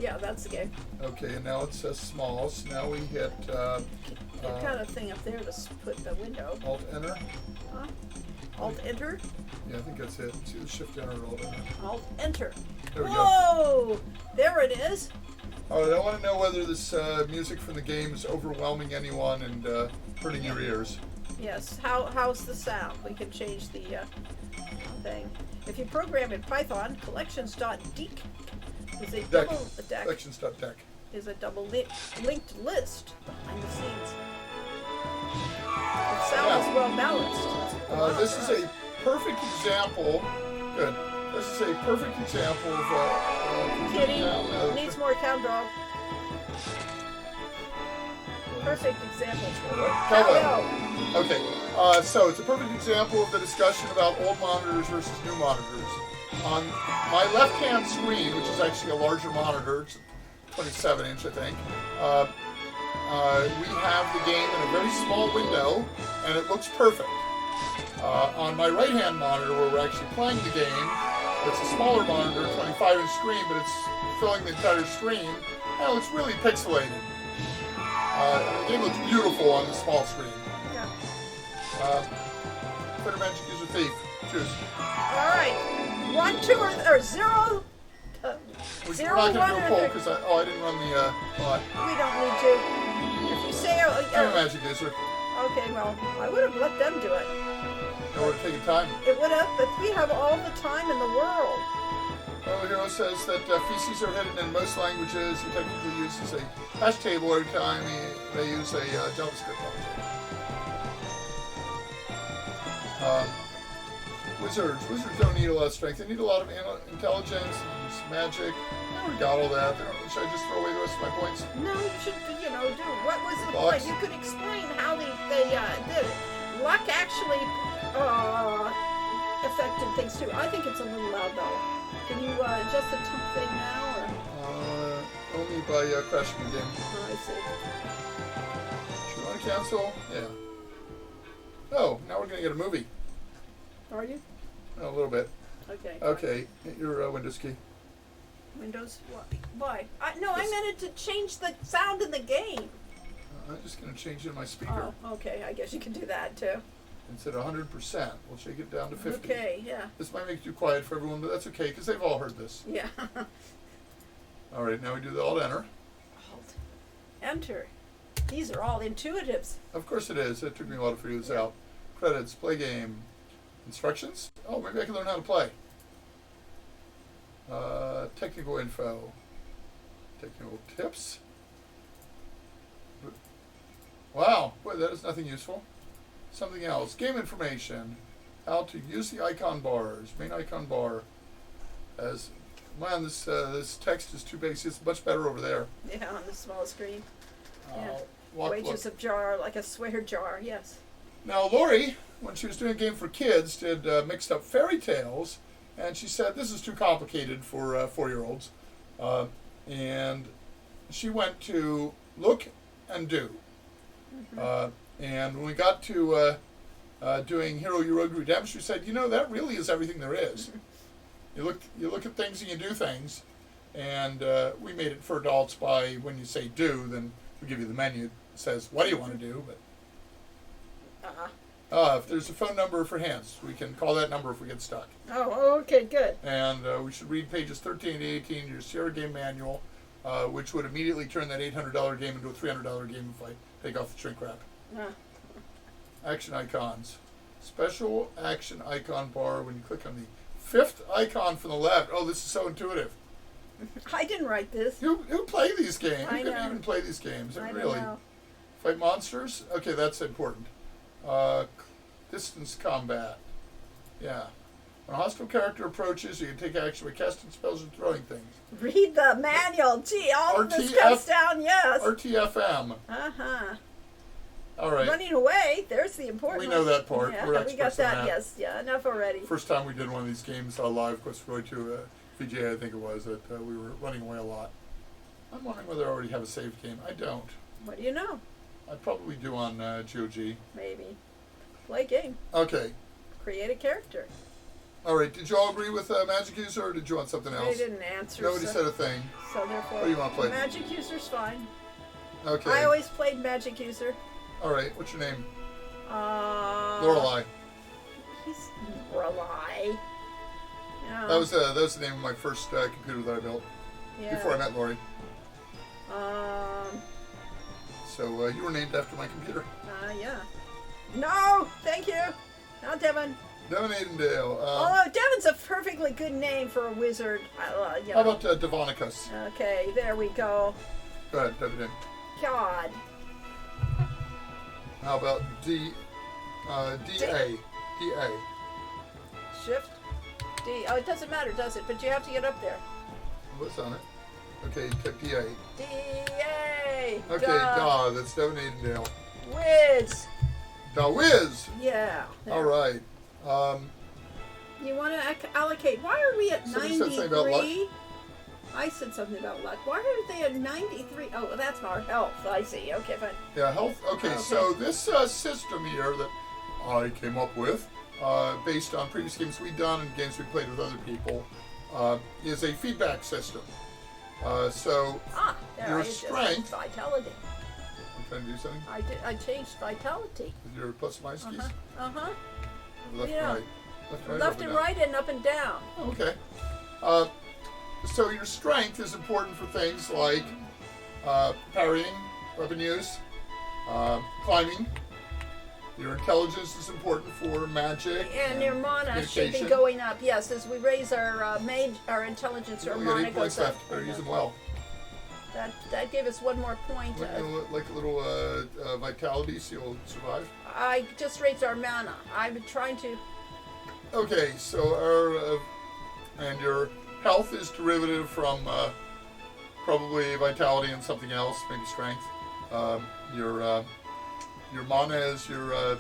Yeah, that's the game. Okay, and now it says small. So now we hit They've got a thing up there to put the window. Alt Enter. Huh? Alt Enter. Yeah, I think that's it. It's either Shift Enter or Alt Enter. Alt Enter. There we go. Whoa! There it is. All right, I want to know whether this music from the game is overwhelming anyone and hurting your ears. Yes. How's the sound? We can change the thing. If you program in Python, collections.deq is a Deck. deck Collections.deck. is a linked list behind the scenes. The sound is well balanced. This is a perfect example. Good. This is a perfect example of. Kitty needs more cow dog. Perfect example. Cowbell. Okay. So it's a perfect example of the discussion about old monitors versus new monitors. On my left-hand screen, which is actually a larger monitor, it's 27-inch, I think, we have the game in a very small window, and it looks perfect. On my right-hand monitor, where we're actually playing the game, it's a smaller monitor, 25-inch screen, but it's filling the entire screen, and it looks really pixelated. The game looks beautiful on the small screen. Yeah. Fighter Magic User Thief. Choose. All right. 1, 2, or 0. We're 0, not going to 1, do a or poll 3. because I didn't run the bot. We don't need to. If you say, Fighter Magic User. okay, well, I would have let them do it. It would have taken time. It would have, but we have all the time in the world. Well, Hero says that feces are hidden in most languages. He technically uses a hash table every time they use a JavaScript object. Wizards don't need a lot of strength. They need a lot of intelligence and some magic. I already got all that. Should I just throw away the rest of my points? No, you should, do. What was the Box. point? You could explain how they did it. Luck actually affected things too. I think it's a little loud though. Can you adjust the temp thing now, or? Only by crashing the game. Oh, I see. Should we want to cancel? Yeah. Oh, now we're going to get a movie. Are you? A little bit. Okay. Okay, hit your Windows key. Windows. Why? I meant it to change the sound in the game. I'm just going to change it in my speaker. Oh, okay. I guess you can do that too. Instead of 100%, we'll shake it down to 50. Okay. Yeah. This might make it too quiet for everyone, but that's okay because they've all heard this. Yeah. All right, now we do the Alt-Enter. Alt. Enter. These are all intuitives. Of course it is. It took me a while to figure this out. Credits, play game, instructions. Oh, maybe I can learn how to play. Technical info, technical tips. Wow, boy, that is nothing useful. Something else. Game information. How to use the icon bars. Main icon bar. As man, this text is too big. See, it's much better over there. Yeah, on the small screen. Yeah. Wages of jar, like a swear jar. Yes. Now, Lori, when she was doing a game for kids, did mixed up fairy tales, and she said this is too complicated for 4-year-olds, and she went to Look and Do. Mm-hmm. And when we got to doing Hero You Road Redemption, she said, that really is everything there is. You look at things and you do things, and we made it for adults by when you say do, then we give you the menu. It says, what do you want to do? But if there's a phone number for hands, we can call that number if we get stuck. Oh, okay, good. And we should read pages 13 to 18 of your Sierra Game Manual, which would immediately turn that $800 game into a $300 game if I take off the shrink wrap. Action icons. Special action icon bar when you click on the 5th icon from the left. Oh, this is so intuitive. I didn't write this. Who play these games? I Who know. can even play these games? I Really? don't know. Fight monsters? Okay, that's important. Distance combat. Yeah. When a hostile character approaches, you can take action by casting spells and throwing things. Read the manual. Gee, all of this RTF comes down, yes. RTFM. Uh-huh. All right. Running away, there's the important We know that part. Yeah, We're we experts got that, on that. yes. Yeah, enough already. First time we did one of these games live, of course, Roy to VGA, I think it was, that we were running away a lot. I'm wondering whether I already have a saved game. I don't. What do you know? I probably do on GOG. Maybe. Play game. Okay. Create a character. All right. Did you all agree with Magic User, or did you want something They else? didn't answer. Nobody so, said a thing. So therefore, What do you want to play? Magic User's fine. Okay. I always played Magic User. All right. What's your name? Lorelei. Lorelei. He's Lorelei. Yeah. That was the name of my first computer that I built yeah. before I met Lori. Um. So you were named after my computer. Yeah. No, thank you. Not Devin. Devin Aidendale. Although Devin's a perfectly good name for a wizard. You How know. about Devonicus? Okay, there we go. Go ahead, type it in. God. How about DA? DA. Shift. D. Oh, it doesn't matter, does it? But you have to get up there. What's on it? Okay, type DA. D-A. Okay, Duh. That's Devin Aidendale. Wiz. The Wiz. Yeah. there. All right. You want to allocate? Why are we at Somebody said something about luck. 93? I said something about luck. Why are they at 93? Oh, well, that's our health. I see. Okay, fine. Yeah, health. Okay, Okay. so this system here that I came up with, based on previous games we've done and games we played with other people, is a feedback system. So There your I adjusted strength. vitality. I'm trying to do something I changed vitality. with your plus minus keys. Uh-huh. Left, Yeah. right. Left up and down. right and up and down. Okay. So your strength is important for things like parrying, weapon use, climbing. Your intelligence is important for magic. And your mana should be communication. going up. Yes, as we raise our our intelligence, our We got mana 8 points goes up. left. Better use them well. That gave us one more point. Like a little vitality, so you'll survive. I just raised our mana. I'm trying to. Okay, so our and your health is derivative from probably vitality and something else, maybe strength. Your mana is your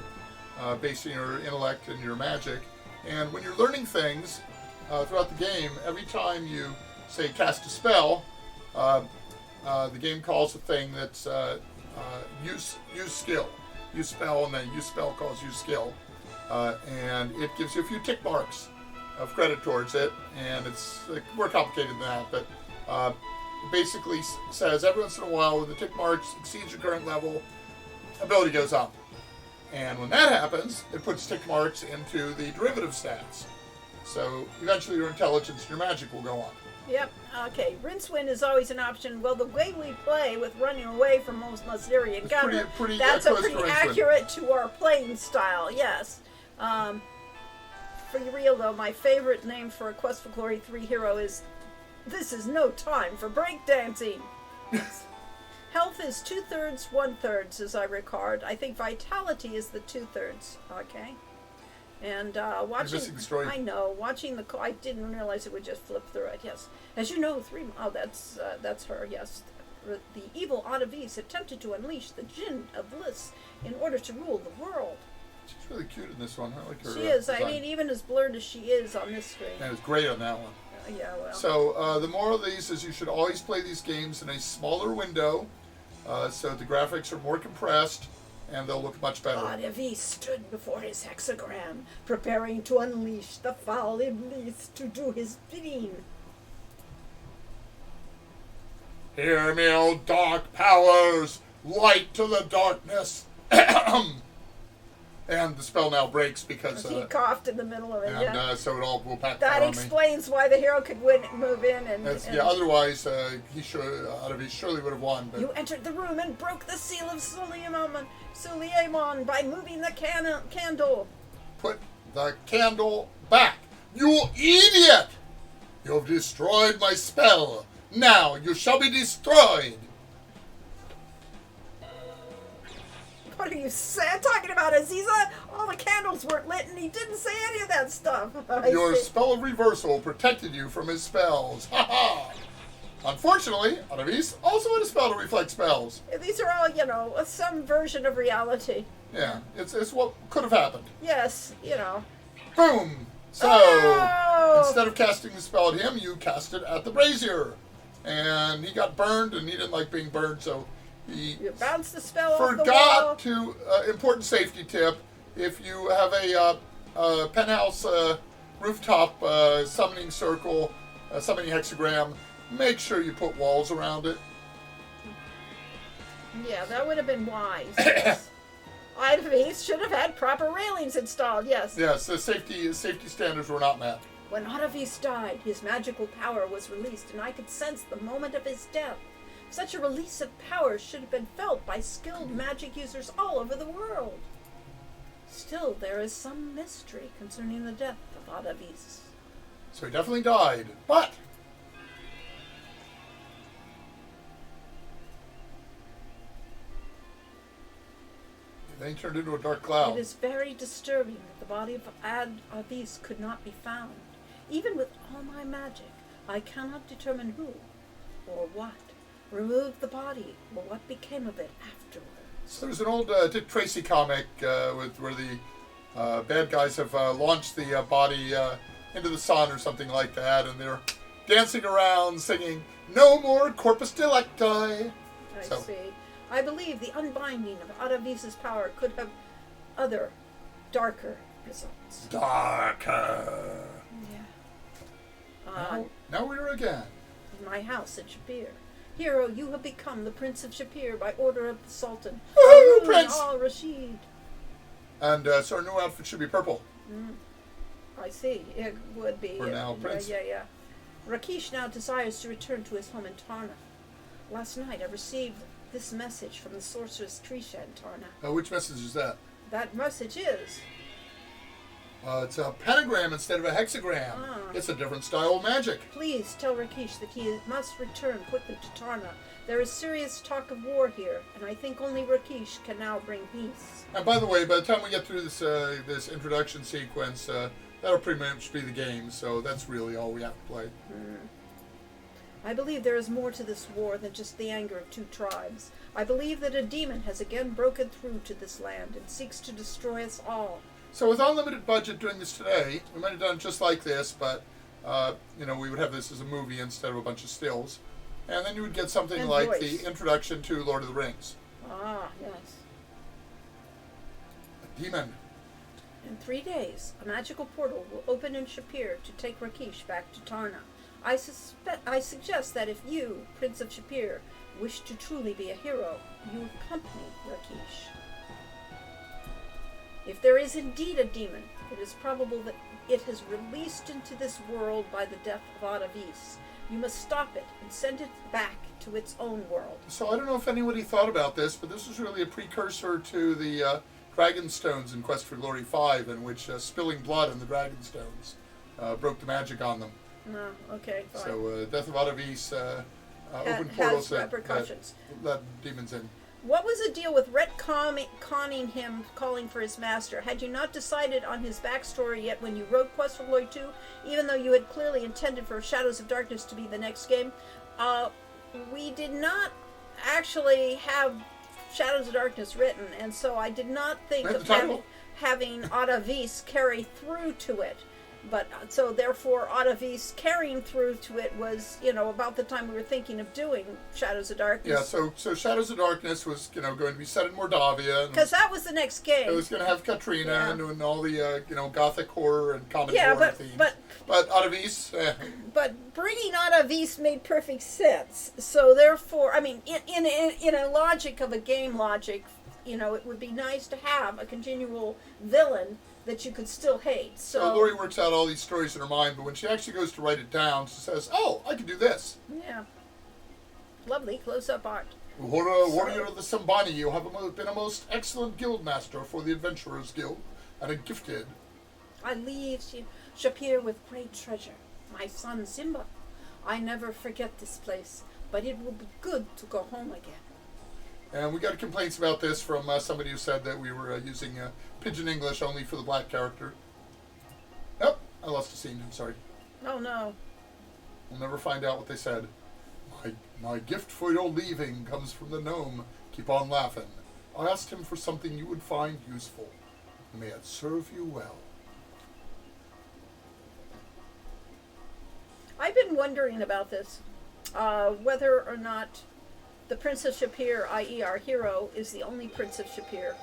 based on your intellect and your magic. And when you're learning things throughout the game, every time you say cast a spell, the game calls a thing that's use skill. Use spell, and then use spell calls use skill. And it gives you a few tick marks of credit towards it, and it's more complicated than that, but it basically says every once in a while when the tick marks exceeds your current level, ability goes up. And when that happens, it puts tick marks into the derivative stats. So eventually your intelligence and your magic will go up. Yep. Okay. Rincewind is always an option. Well, the way we play with running away from most Masterian It's Gunner, pretty that's close pretty to Rincewind. accurate to our playing style. Yes. For real though, my favorite name for a Quest for Glory 3 hero is "This is no time for breakdancing." Health is 2/3, 1/3, as I record. I think vitality is the 2/3. Okay. And watching, missing the story. I know. Watching I didn't realize it would just flip through it. Yes, as you know, that's her. Yes, the evil Ottavis attempted to unleash the Djinn of Bliss in order to rule the world. She's really cute in this one. I like her. She is. design. I mean, even as blurred as she is on this screen. And it's great on that one. Yeah. Well. So the moral of these is you should always play these games in a smaller window, so the graphics are more compressed and they'll look much better. Ottavis stood before his hexagram, preparing to unleash the foul Iblis to do his bidding. Hear me, O dark powers! Light to the darkness! And the spell now breaks because He coughed in the middle of it. Yeah. so it all will back That on me. explains why the hero could move in and. Yeah, otherwise he surely would have won. But You entered the room and broke the seal of Suleiman by moving the candle. put the candle back, you idiot! You have destroyed my spell. Now you shall be destroyed. What are you talking about, Aziza? All the candles weren't lit and he didn't say any of that stuff. Your spell of reversal protected you from his spells. Ha ha! Unfortunately, Ottavis also had a spell to reflect spells. These are all, some version of reality. Yeah, it's what could have happened. Yes, Boom! So, Oh! instead of casting the spell at him, you cast it at the brazier. And he got burned, and he didn't like being burned, so he You bounce the spell off the wall. forgot to, important safety tip, if you have a penthouse rooftop summoning circle, summoning hexagram, make sure you put walls around it. Yeah, that would have been wise. Yes. Ottavis should have had proper railings installed, yes. Yes, the safety standards were not met. When Ottavis died, his magical power was released, and I could sense the moment of his death. Such a release of power should have been felt by skilled magic users all over the world. Still, there is some mystery concerning the death of Ottavis. So he definitely died, but then he turned into a dark cloud. It is very disturbing that the body of Ottavis could not be found. Even with all my magic, I cannot determine who or what removed the body or what became of it afterwards. So there's an old Dick Tracy comic where the bad guys have launched the body into the sun or something like that, and they're dancing around singing "No More Corpus Delicti." I see. I believe the unbinding of Adavis's power could have other, darker results. Darker. Yeah. Now we're again. In my house at Shapir. Hero, you have become the Prince of Shapir by order of the Sultan. Woohoo, Prince! Al-Rashid. And so our new outfit should be purple. I see. It would be. We're now Prince. Yeah. Rakesh now desires to return to his home in Tarna. Last night I received this message from the sorceress Trisha in Tarna. Which message is that? That message is... It's a pentagram instead of a hexagram. It's a different style of magic. Please tell Rakesh that he must return quickly to Tarna. There is serious talk of war here, and I think only Rakesh can now bring peace. And by the way, by the time we get through this this introduction sequence, that'll pretty much be the game, so that's really all we have to play. I believe there is more to this war than just the anger of two tribes. I believe that a demon has again broken through to this land and seeks to destroy us all. So with unlimited budget doing this today, we might have done it just like this, but we would have this as a movie instead of a bunch of stills. And then you would get something And like voice. the introduction to Lord of the Rings. Yes. A demon. In 3 days, a magical portal will open in Shapir to take Rakesh back to Tarna. I suggest that if you, Prince of Shapir, wish to truly be a hero, you accompany Rakesh. If there is indeed a demon, it is probable that it has released into this world by the death of Adavis. You must stop it and send it back to its own world. So I don't know if anybody thought about this, but this was really a precursor to the Dragonstones in Quest for Glory 5, in which spilling blood in the Dragonstones broke the magic on them. No, okay, fine. So death of Adavis opened portals has repercussions. Let demons in. What was the deal with retconning him calling for his master? Had you not decided on his backstory yet when you wrote Quest for Glory 2, even though you had clearly intended for Shadows of Darkness to be the next game? We did not actually have Shadows of Darkness written, and so I did not think of having Adavis carry through to it. But so therefore, Adavis carrying through to it was, about the time we were thinking of doing Shadows of Darkness. Yeah, so Shadows of Darkness was, going to be set in Mordavia. Because that was the next game. It was going to have Katrina and all the, gothic horror and common horror themes. But Adavis... But bringing Adavis made perfect sense. So therefore, I mean, in a logic of a game logic, it would be nice to have a continual villain that you could still hate. So Lori works out all these stories in her mind, but when she actually goes to write it down, she says, "Oh, I can do this." Yeah. Lovely close-up art. Warrior of the Sambani, you have been a most excellent guild master for the Adventurers Guild, and a gifted. I leave Shapir with great treasure. My son Simba. I never forget this place, but it will be good to go home again. And we got complaints about this from somebody who said that we were using Pidgin English only for the black character. Nope, I lost a scene, I'm sorry. Oh no. We'll never find out what they said. My gift for your leaving comes from the gnome. Keep on laughing. I asked him for something you would find useful. May it serve you well. I've been wondering about this. Whether or not the Prince of Shapir, i.e. our hero, is the only Prince of Shapir.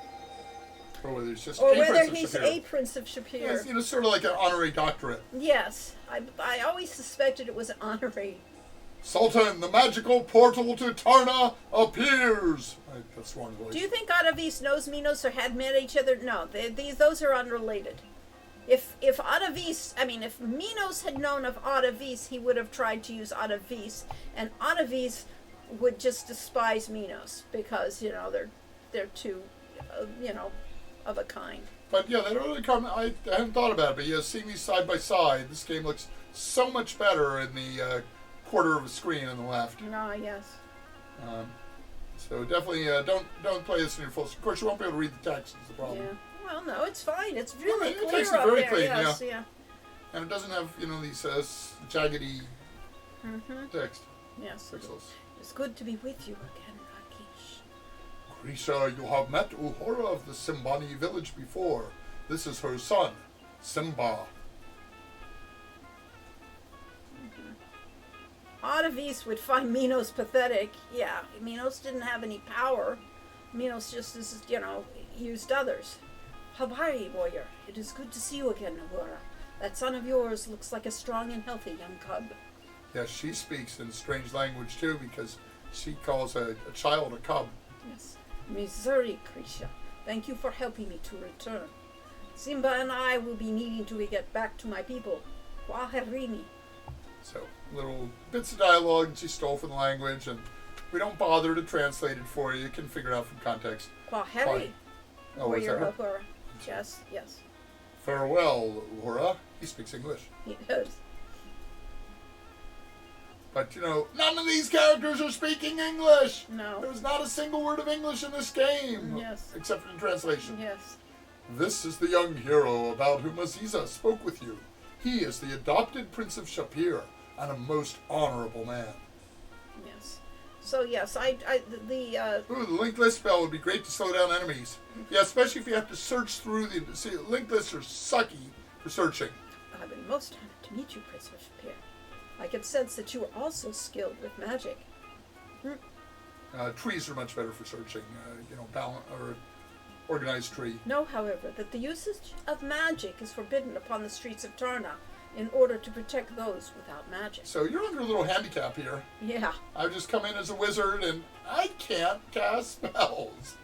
Or whether it's just or a whether Prince of he's Shapir. a Prince of Shapir. Yeah, sort of like an honorary doctorate. Yes. I always suspected it was an honorary. Sultan, the magical portal to Tarna appears! That's the wrong voice. Do you think Adavis knows Minos or had met each other? No, those are unrelated. If Minos had known of Adavis, he would have tried to use Adavis, and Adavis would just despise Minos because they're too of a kind. But yeah, they really come. I hadn't thought about it, but yeah, seeing these side by side, this game looks so much better in the quarter of a screen on the left. No, yes. So definitely don't play this in your full. Of course, you won't be able to read the text. Is the problem. Yeah. Well, no, it's fine. It's really it clear takes it up very there. clean, Yes, yeah. And it doesn't have these jaggedy text Yes. pixels. It's good to be with you again, Rakesh. Grisha, you have met Uhura of the Simbani village before. This is her son, Simba. Ottavice would find Minos pathetic. Yeah, Minos didn't have any power. Minos just, used others. Habari, warrior. It is good to see you again, Uhura. That son of yours looks like a strong and healthy young cub. Yes, she speaks in strange language too because she calls a child a cub. Yes. Missouri, Grisha. Thank you for helping me to return. Simba and I will be needing to get back to my people. Waharini. So, little bits of dialogue that she stole from the language, and we don't bother to translate it for you. You can figure it out from context. Kwaheri. Oh, was that her? Uhura. Yes, yes. Farewell, Uhura. He speaks English. He does. But, none of these characters are speaking English. No. There's not a single word of English in this game. Yes. Except for in translation. Yes. This is the young hero about whom Aziza spoke with you. He is the adopted Prince of Shapir and a most honorable man. Yes. So yes, Ooh, the linked list spell would be great to slow down enemies. Yeah, especially if you have to search through the... See, linked lists are sucky for searching. I've been most honored to meet you, Prince of Shapir. I can sense that you are also skilled with magic. Trees are much better for searching. Balance or organized tree. Know, however, that the usage of magic is forbidden upon the streets of Tarna in order to protect those without magic. So you're under a little handicap here. Yeah. I've just come in as a wizard and I can't cast spells.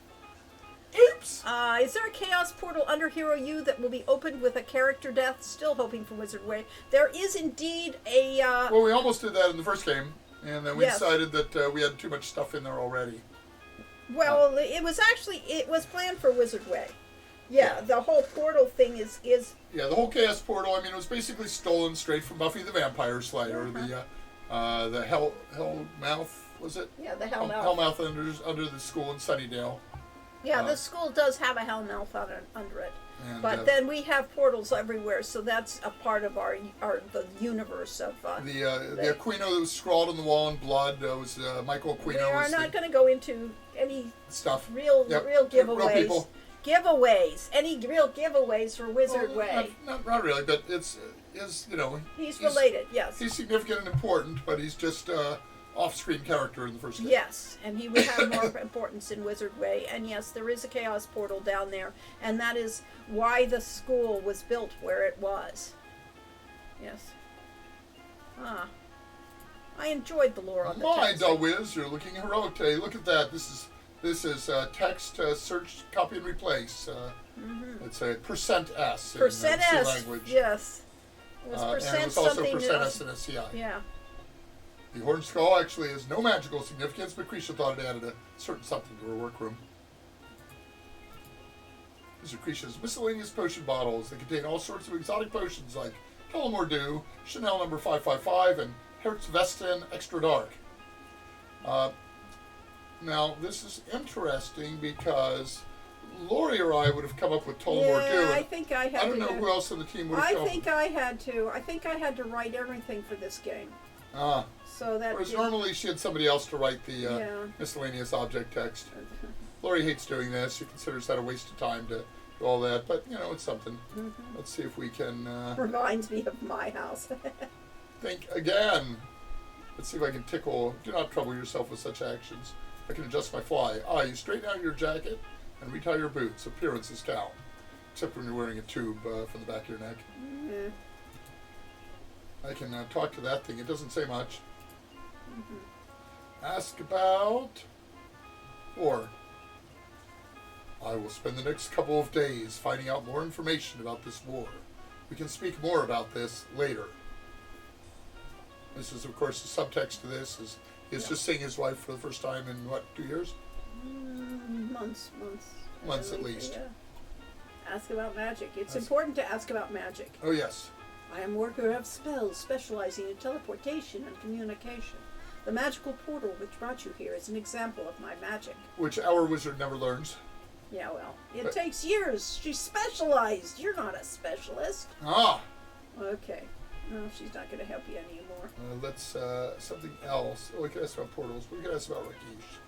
Oops! Is there a chaos portal under Hero U that will be opened with a character death? Still hoping for Wizard Way. There is indeed a... Well, we almost did that in the first game, and then we Yes. decided that we had too much stuff in there already. Well, it was planned for Wizard Way. Yeah, the whole portal thing is Yeah, the whole chaos portal, it was basically stolen straight from Buffy the Vampire Slayer. The Hellmouth, was it? Yeah, the Hellmouth. Hellmouth under the school in Sunnydale. Yeah, the school does have a Hellmouth under it. And, But then we have portals everywhere, so that's a part of the universe of. The Aquino that was scrawled on the wall in blood was Michael Aquino. We are not going to go into any stuff. Real giveaways. Real people. Giveaways. Any real giveaways for Wizard Way? Not really, but it's he's related. Yes. He's significant and important, but he's just off-screen character in the first game. Yes, and he would have more importance in Wizard Way. And yes, there is a chaos portal down there, and that is why the school was built where it was. Yes. I enjoyed the lore on the My text. Wiz, you're looking heroic today. Look at that. This is text search, copy, and replace. It's a %S in Percent C S. language. Yes. It was And percent it was also something. %S in SCI. Yeah. The Horned Skull actually has no magical significance, but Krisha thought it added a certain something to her workroom. These are Krisha's miscellaneous potion bottles. They contain all sorts of exotic potions like Tullamore Dew, Chanel number 555, and Herzvesten Extra Dark. Now, this is interesting because Lori or I would have come up with Tullamore Dew. I think I had to. I don't know who else on the team would have come up with. I had to. I think I had to write everything for this game. So that. Whereas normally she had somebody else to write the miscellaneous object text. Lori hates doing this. She considers that a waste of time to do all that. But, it's something. Let's see if we can... Reminds me of my house. think again. Let's see if I can tickle... Do not trouble yourself with such actions. I can adjust my fly. You straighten out your jacket and retie your boots. Appearances count. Except when you're wearing a tube from the back of your neck. I can talk to that thing. It doesn't say much. Ask about... Or... I will spend the next couple of days finding out more information about this war. We can speak more about this later. This is, of course, the subtext to this is he's just seeing his wife for the first time in, 2 years? Months. Months at least. Yeah. Ask about magic. It's important to ask about magic. Oh, yes. I am a worker of spells specializing in teleportation and communication. The magical portal which brought you here is an example of my magic. Which our wizard never learns. Yeah, well, it takes years. She's specialized. You're not a specialist. Okay. No, she's not going to help you anymore. Let's, something else. We could ask about portals. We could ask about Rakesh.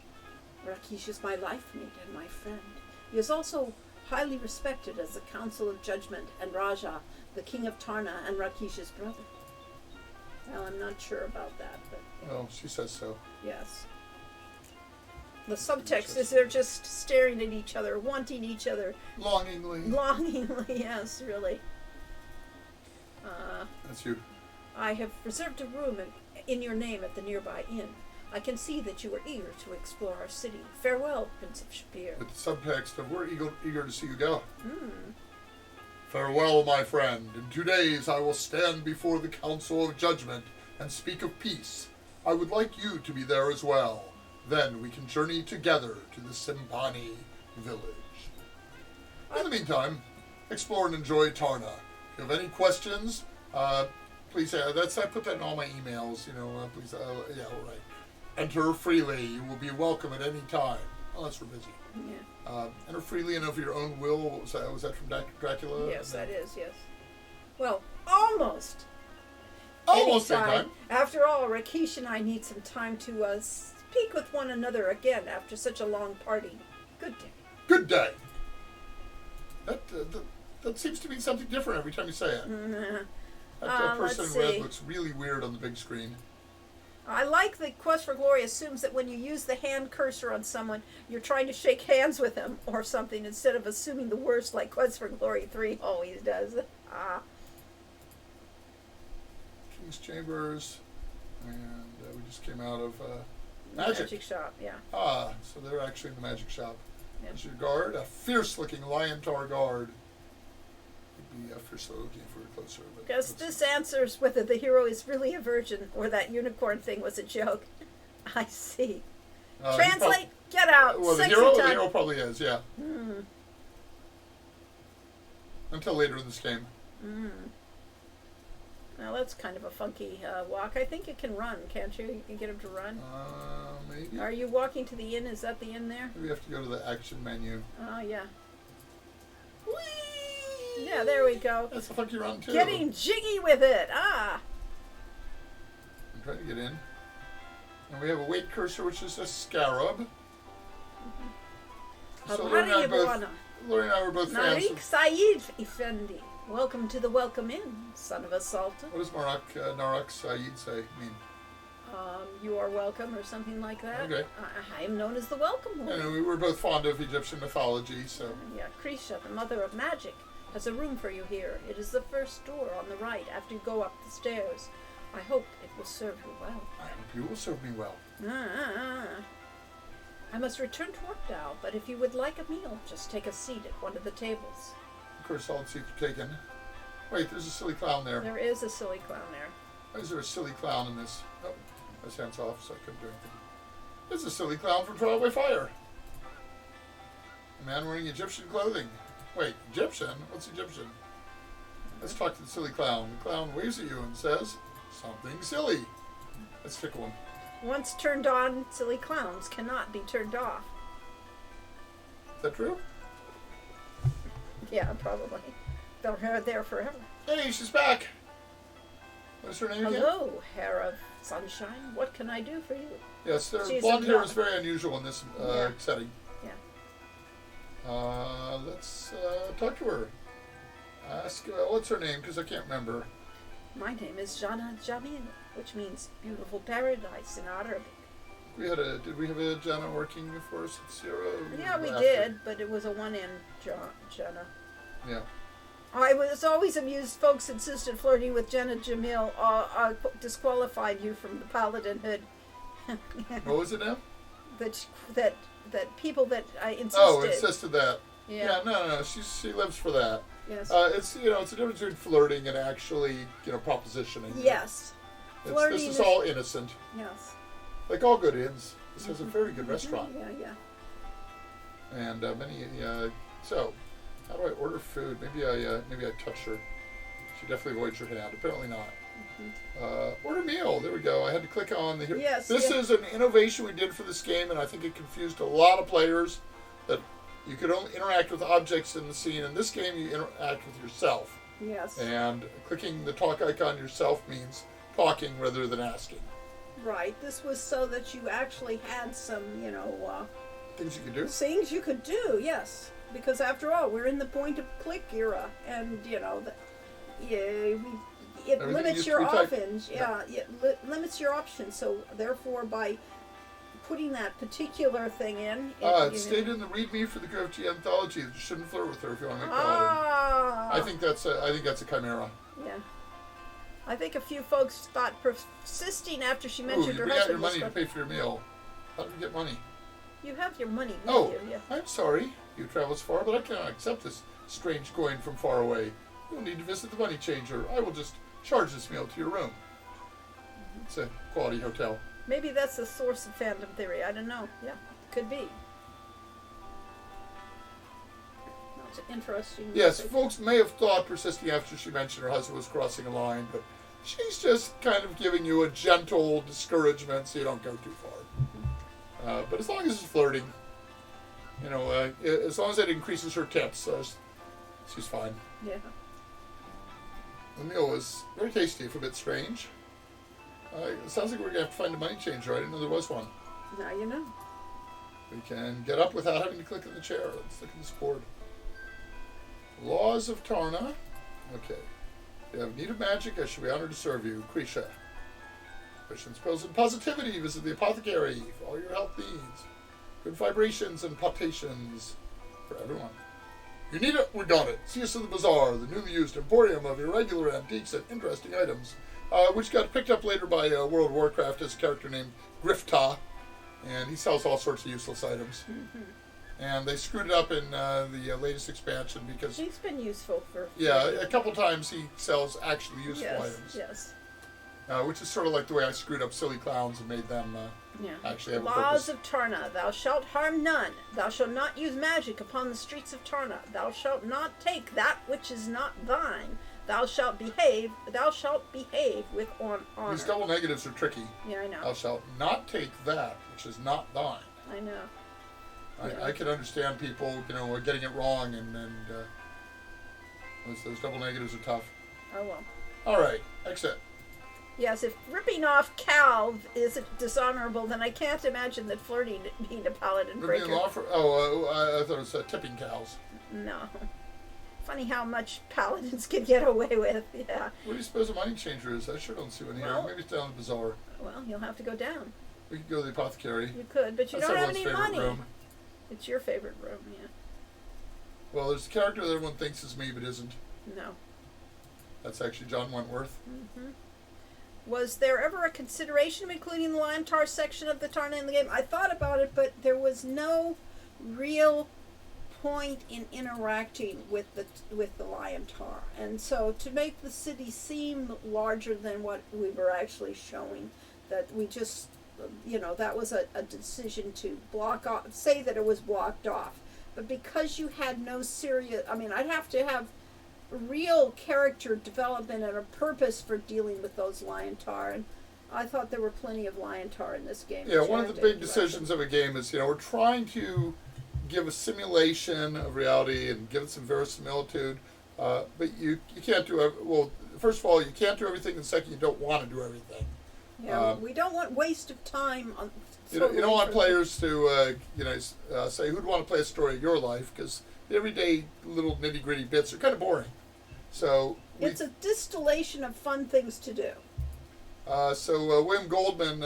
Rakesh is my life mate and my friend. He is also highly respected as the Council of Judgment and Raja, the King of Tarna and Rakesh's brother. Well, I'm not sure about that, but Well, she says so. yes. The subtext is they're just staring at each other, wanting each other, Longingly. longingly, yes, really. That's you. I have reserved a room in your name at the nearby inn. I can see that you are eager to explore our city. Farewell, Prince of Shapir. With the subtext of we're eager to see you go. Farewell, my friend. In 2 days I will stand before the Council of Judgment and speak of peace. I would like you to be there as well. Then we can journey together to the Simpani village. In the meantime, explore and enjoy Tarna. If you have any questions, please, I put that in all my emails, please, yeah, all right. Enter freely. You will be welcome at any time. Unless we're busy. Yeah. Enter freely and of your own will. What was that? Was that from Dracula? Yes, that is, yes. Well, almost. Almost Anytime. that time. After all, Rakesh and I need some time to speak with one another again after such a long party. Good day. Good day. That seems to mean something different every time you say it. That person let's in red see. looks really weird on the big screen. I like that Quest for Glory assumes that when you use the hand cursor on someone, you're trying to shake hands with them or something instead of assuming the worst like Quest for Glory 3 always does. King's Chambers. And we just came out of Magic. Shop, yeah. So they're actually in the magic shop. Yeah. There's your guard, a fierce-looking Liontar guard. He'd be fiercely looking if we were closer. But Because let's this see. answers whether the hero is really a virgin or that unicorn thing was a joke. I see. He Translate, get out. Well, the Sexy hero time. probably is, yeah. Until later in this game. Now that's kind of a funky walk. I think it can run, can't you? You can get him to run. Maybe. Are you walking to the inn? Is that the inn there? We have to go to the action menu. Oh, yeah. Whee! Yeah, there we go. That's a funky run, too. Getting jiggy with it. I'm trying to get in. And we have a weight cursor, which is a scarab. So Lori and I were both fans Narik of... Saeed Effendi. Welcome to the Welcome Inn, son of a sultan. What does Narak Saeed say mean? You are welcome, or something like that. Okay. I am known as the Welcome Woman. And we were both fond of Egyptian mythology, so... Yeah, Krisha, the mother of magic, has a room for you here. It is the first door on the right after you go up the stairs. I hope it will serve you well. I hope you will serve me well. I must return to work now, but if you would like a meal, just take a seat at one of the tables. Of course, all the seats are taken. Wait, there's a silly clown there. There is a silly clown there. Why is there a silly clown in this? Oh, my sound's off, so I couldn't do anything. There's a silly clown from Trial by Fire. A man wearing Egyptian clothing. Wait, Egyptian? What's Egyptian? Let's talk to the silly clown. The clown waves at you and says, something silly. Let's tickle him. Once turned on, silly clowns cannot be turned off. Is that true? Yeah, probably. They're there forever. Hey, she's back. What's her name again? Hello, hair of sunshine. What can I do for you? Yes, their She's blonde a hair nun. is very unusual in this Yeah. setting. Yeah. Let's talk to her. Ask, what's her name? Because I can't remember. My name is Jana Jamil, which means beautiful paradise in Arabic. Did we have a Jana working for us at Sierra? Yeah, we After? did, but it was a one-in Jana. Yeah. I was always amused folks insisted flirting with Jenna Jamil disqualified you from the paladinhood. What was it now? that people that I insisted. Oh, insisted that. Yeah. No. She lives for that. Yes. It's it's a difference between flirting and actually propositioning. Yes. Flirting This is all innocent, Yes. like all good inns. This has a very good restaurant. Yeah. And many. So, how do I order food? Maybe I touch her. She definitely avoids her hand. Apparently not. Order meal. There we go. I had to click on the. Yes, This yeah. is an innovation we did for this game, and I think it confused a lot of players. That you could only interact with objects in the scene. In this game, you interact with yourself. Yes. And clicking the talk icon yourself means talking rather than asking. Right. This was so that you actually had some, Things you can do. Things you could do, yes. Because after all, we're in the point-of-click era, and it Everything limits used to your be typed. options. It limits your options. So therefore, by putting that particular thing in, It stayed in the README for the GFG anthology. You shouldn't flirt with her if you want to make paladin. I think that's a chimera. Yeah. I think a few folks thought persisting after she Ooh, mentioned you her bring out your husband money to was pay for your meal. How do you get money? You have your money with Oh, you. Yeah. I'm sorry. You travel so far, but I cannot accept this strange coin from far away. You'll need to visit the money changer. I will just charge this meal to your room. It's a quality hotel. Maybe that's the source of fandom theory. I don't know. Yeah, could be. That's interesting. Yes, folks may have thought persisting after she mentioned her husband was crossing a line, but she's just kind of giving you a gentle discouragement so you don't go too far. But as long as it's flirting, as long as it increases her tips, she's fine. Yeah. The meal was very tasty, if a bit strange. It sounds like we're going to have to find a money changer. I didn't know there was one. Now you know. We can get up without having to click on the chair. Let's look at this board. Laws of Tarna. Okay. You have need of magic. I shall be honored to serve you. Krisha. Patience, pills, and positivity. Visit the apothecary for all your health needs. Good vibrations and potations for everyone. You need it? We got it. See us in the bazaar, the newly used emporium of irregular antiques and interesting items, which got picked up later by World of Warcraft as a character named Grifta, and he sells all sorts of useless items. Mm-hmm. And they screwed it up in the latest expansion because He's been useful for. a couple times he sells actually useful items, Yes. which is sort of like the way I screwed up silly clowns and made them actually have a Laws purpose. of Tarna. Thou shalt harm none. Thou shalt not use magic upon the streets of Tarna. Thou shalt not take that which is not thine. Thou shalt behave. Thou shalt behave with honor. These double negatives are tricky. Yeah, I know. Thou shalt not take that which is not thine. I know. I can understand people, getting it wrong, and those double negatives are tough. Oh well. All right, exit. Yes, if ripping off Calv isn't dishonorable, then I can't imagine that flirting being a paladin breaker. I thought it was tipping cows. No. Funny how much paladins can get away with. Yeah. What do you suppose a money changer is? I sure don't see one here. Well- Maybe it's down in the bazaar. Well, you'll have to go down. We could go to the apothecary. You could, but you That's don't have everyone's any favorite money. room. It's your favorite room, yeah. Well, there's a character that everyone thinks is me but isn't. No. That's actually John Wentworth. Mm-hmm. Was there ever a consideration of including the Lion Tar section of the Tarna in the game? I thought about it, but there was no real point in interacting with the Lion Tar. And so to make the city seem larger than what we were actually showing, that we just, that was a decision to block off, say that it was blocked off. But because you had no serious, I'd have to have real character development and a purpose for dealing with those Lion Tar, and I thought there were plenty of Lion Tar in this game. Yeah, one of the big decisions of a game is, we're trying to give a simulation of reality and give it some verisimilitude, but you can't do first of all, you can't do everything, and second, you don't want to do everything. Yeah, we don't want waste of time on. You don't want players to, say, who'd want to play a story of your life, because the everyday little nitty-gritty bits are kind of boring. So it's a distillation of fun things to do. William Goldman,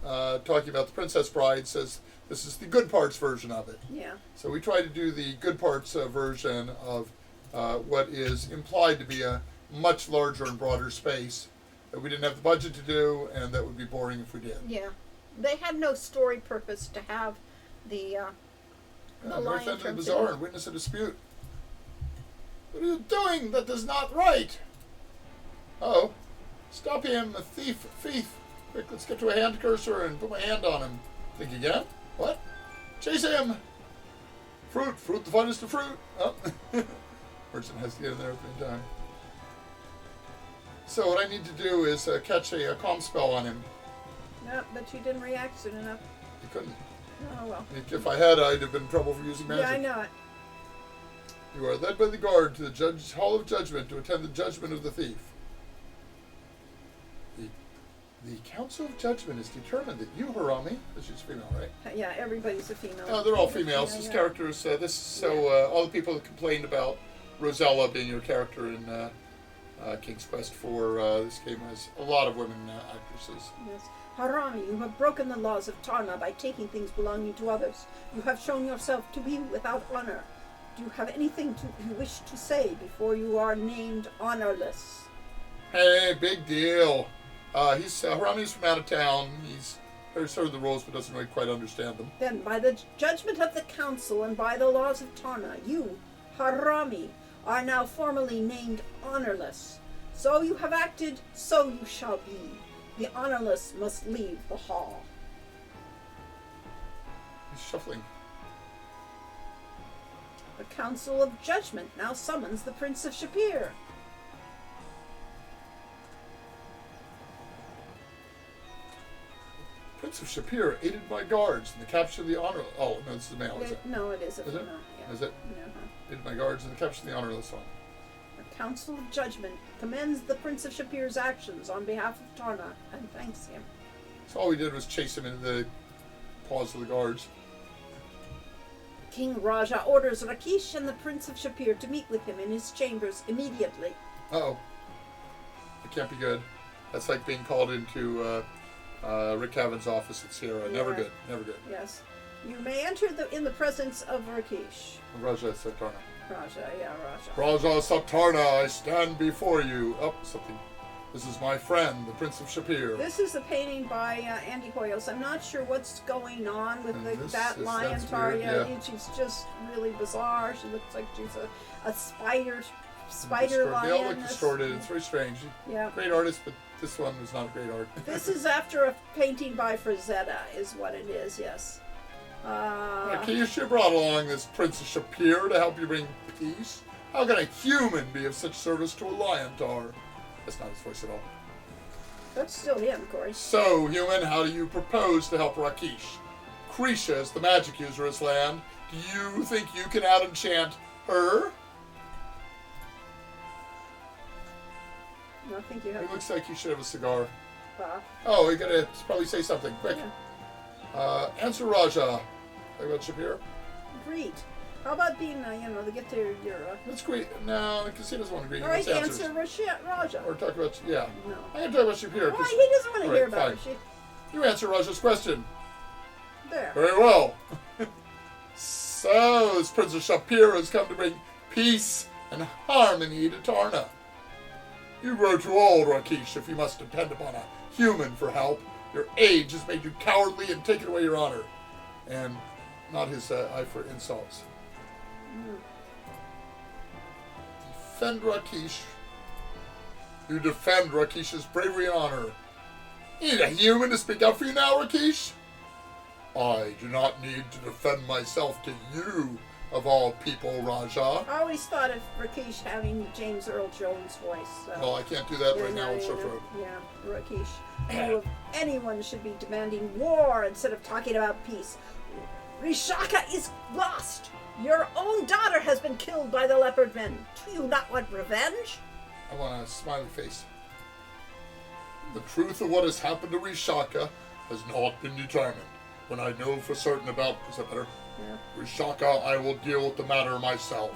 talking about The Princess Bride, says this is the good parts version of it. Yeah. So we try to do the good parts version of what is implied to be a much larger and broader space that we didn't have the budget to do, and that would be boring if we did. Yeah. They had no story purpose to have the North lion end of the turns bazaar in. and witness a dispute. What are you doing? That is not right. Oh, stop him, a thief. Quick, let's get to a hand cursor and put my hand on him. Think again? What? Chase him! Fruit, the finest of fruit. Oh, person has to get in there at the same time. So what I need to do is catch a calm spell on him. No, but you didn't react soon enough. You couldn't. Oh well. If I had, I'd have been in trouble for using magic. Yeah, I know it. You are led by the guard to the Hall of Judgment to attend the judgment of the thief. The Council of Judgment is determined that you, Harami, she's female, right? Yeah, everybody's a female. Oh, they're all females. Yeah, This yeah. characters, all the people that complained about Rosella being your character in King's Quest 4, this game has a lot of women actresses. Yes. Harami, you have broken the laws of Tarna by taking things belonging to others. You have shown yourself to be without honor. Do you have anything you wish to say before you are named honorless? Hey, big deal. Harami's from out of town. He's heard the rules but doesn't really quite understand them. Then, by the judgment of the council and by the laws of Tarna, you, Harami, are now formally named honorless. So you have acted, so you shall be. The honorless must leave the hall. He's shuffling. The council of judgment now summons the Prince of Shapir. Prince of Shapir aided my guards in the capture of the honor. Oh, no, this is the male, is it? No, it isn't. Is it? No, yeah. Is it? Uh-huh. Aided my guards in the capture of the honorless one. The Council of Judgment commends the Prince of Shapir's actions on behalf of Tarna and thanks him. So all we did was chase him into the paws of the guards. King Raja orders Rakesh and the Prince of Shapir to meet with him in his chambers immediately. Uh-oh. It can't be good. That's like being called into Rick Cavan's office at Sierra. Yeah. Never good. Never good. Yes. You may enter in the presence of Rakesh. Raja Satarna. Raja, yeah, Raja. Raja Satarna, I stand before you. Oh, something. This is my friend, the Prince of Shapir. This is a painting by Andy Hoyos. I'm not sure what's going on with that that's lion weird, Tarja. yeah. She's just really bizarre. She looks like she's a spider lion. They all look distorted. It's very strange. Yeah. Great artist, but this one was not a great art. This is after a painting by Frazetta, is what it is, yes. You brought along this Prince of Shapir to help you bring peace. How can a human be of such service to a lion tar? That's not his voice at all. That's still him, Corey. So, human, how do you propose to help Rakesh? Krisha is the magic user of this land. Do you think you can out-enchant her? I think you have. It looks like you should have a cigar. Uh, Oh, you gotta probably say something. Quick. yeah. Answer Raja. Talk about Shapir. Agreed. How about being, to get to your. Let's greet. No, because he doesn't want to greet you. All right, Let's answer Raja. Or talk about, yeah. No. I'm going to talk about Shapir. Why? He doesn't want to All hear right, about fine. it. You answer Raja's question. There. Very well. So, this Prince of Shapir has come to bring peace and harmony to Tarna. You grow too old, Rakesh, if you must depend upon a human for help. Your age has made you cowardly and taken away your honor. And not his eye for insults. Defend Rakesh. You defend Rakesh's bravery and honor. You need a human to speak up for you now, Rakesh? I do not need to defend myself to you, of all people, Raja. I always thought of Rakesh having James Earl Jones' voice. So. Well, I can't do that Yeah, right now. no, It's yeah, so throat. yeah, Rakesh. Who of anyone should be demanding war instead of talking about peace. Rishaka is lost. Your own daughter has been killed by the leopard men. Do you not want revenge? I want a smiley face. The truth of what has happened to Rishaka has not been determined. When I know for certain about, is that better? Yeah. Rishaka, I will deal with the matter myself.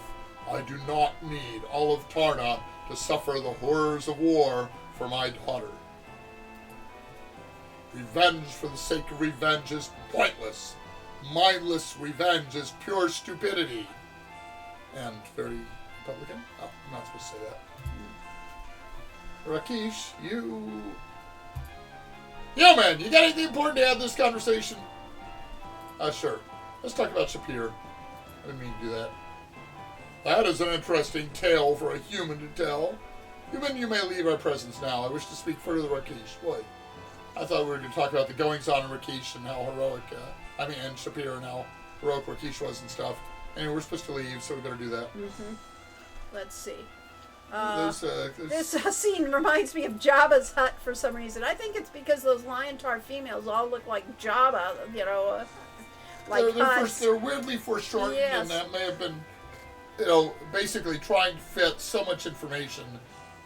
I do not need all of Tarna to suffer the horrors of war for my daughter. Revenge for the sake of revenge is pointless. Mindless revenge is pure stupidity. And very Republican? Oh, I'm not supposed to say that. Rakesh, you... Yeah, man, you got anything important to add to this conversation? Sure. Let's talk about Shapir. I didn't mean to do that. That is an interesting tale for a human to tell. Human, you may leave our presence now. I wish to speak further to Rakesh. Boy, I thought we were going to talk about the goings-on in Rakesh and how heroic, and Shapir and how heroic Rakesh was and stuff. Anyway, we're supposed to leave, so we better do that. Mm-hmm. Let's see. There's This scene reminds me of Jabba's hut for some reason. I think it's because those lion tar females all look like Jabba, like huts. they're weirdly foreshortened, Yes. and that may have been, basically trying to fit so much information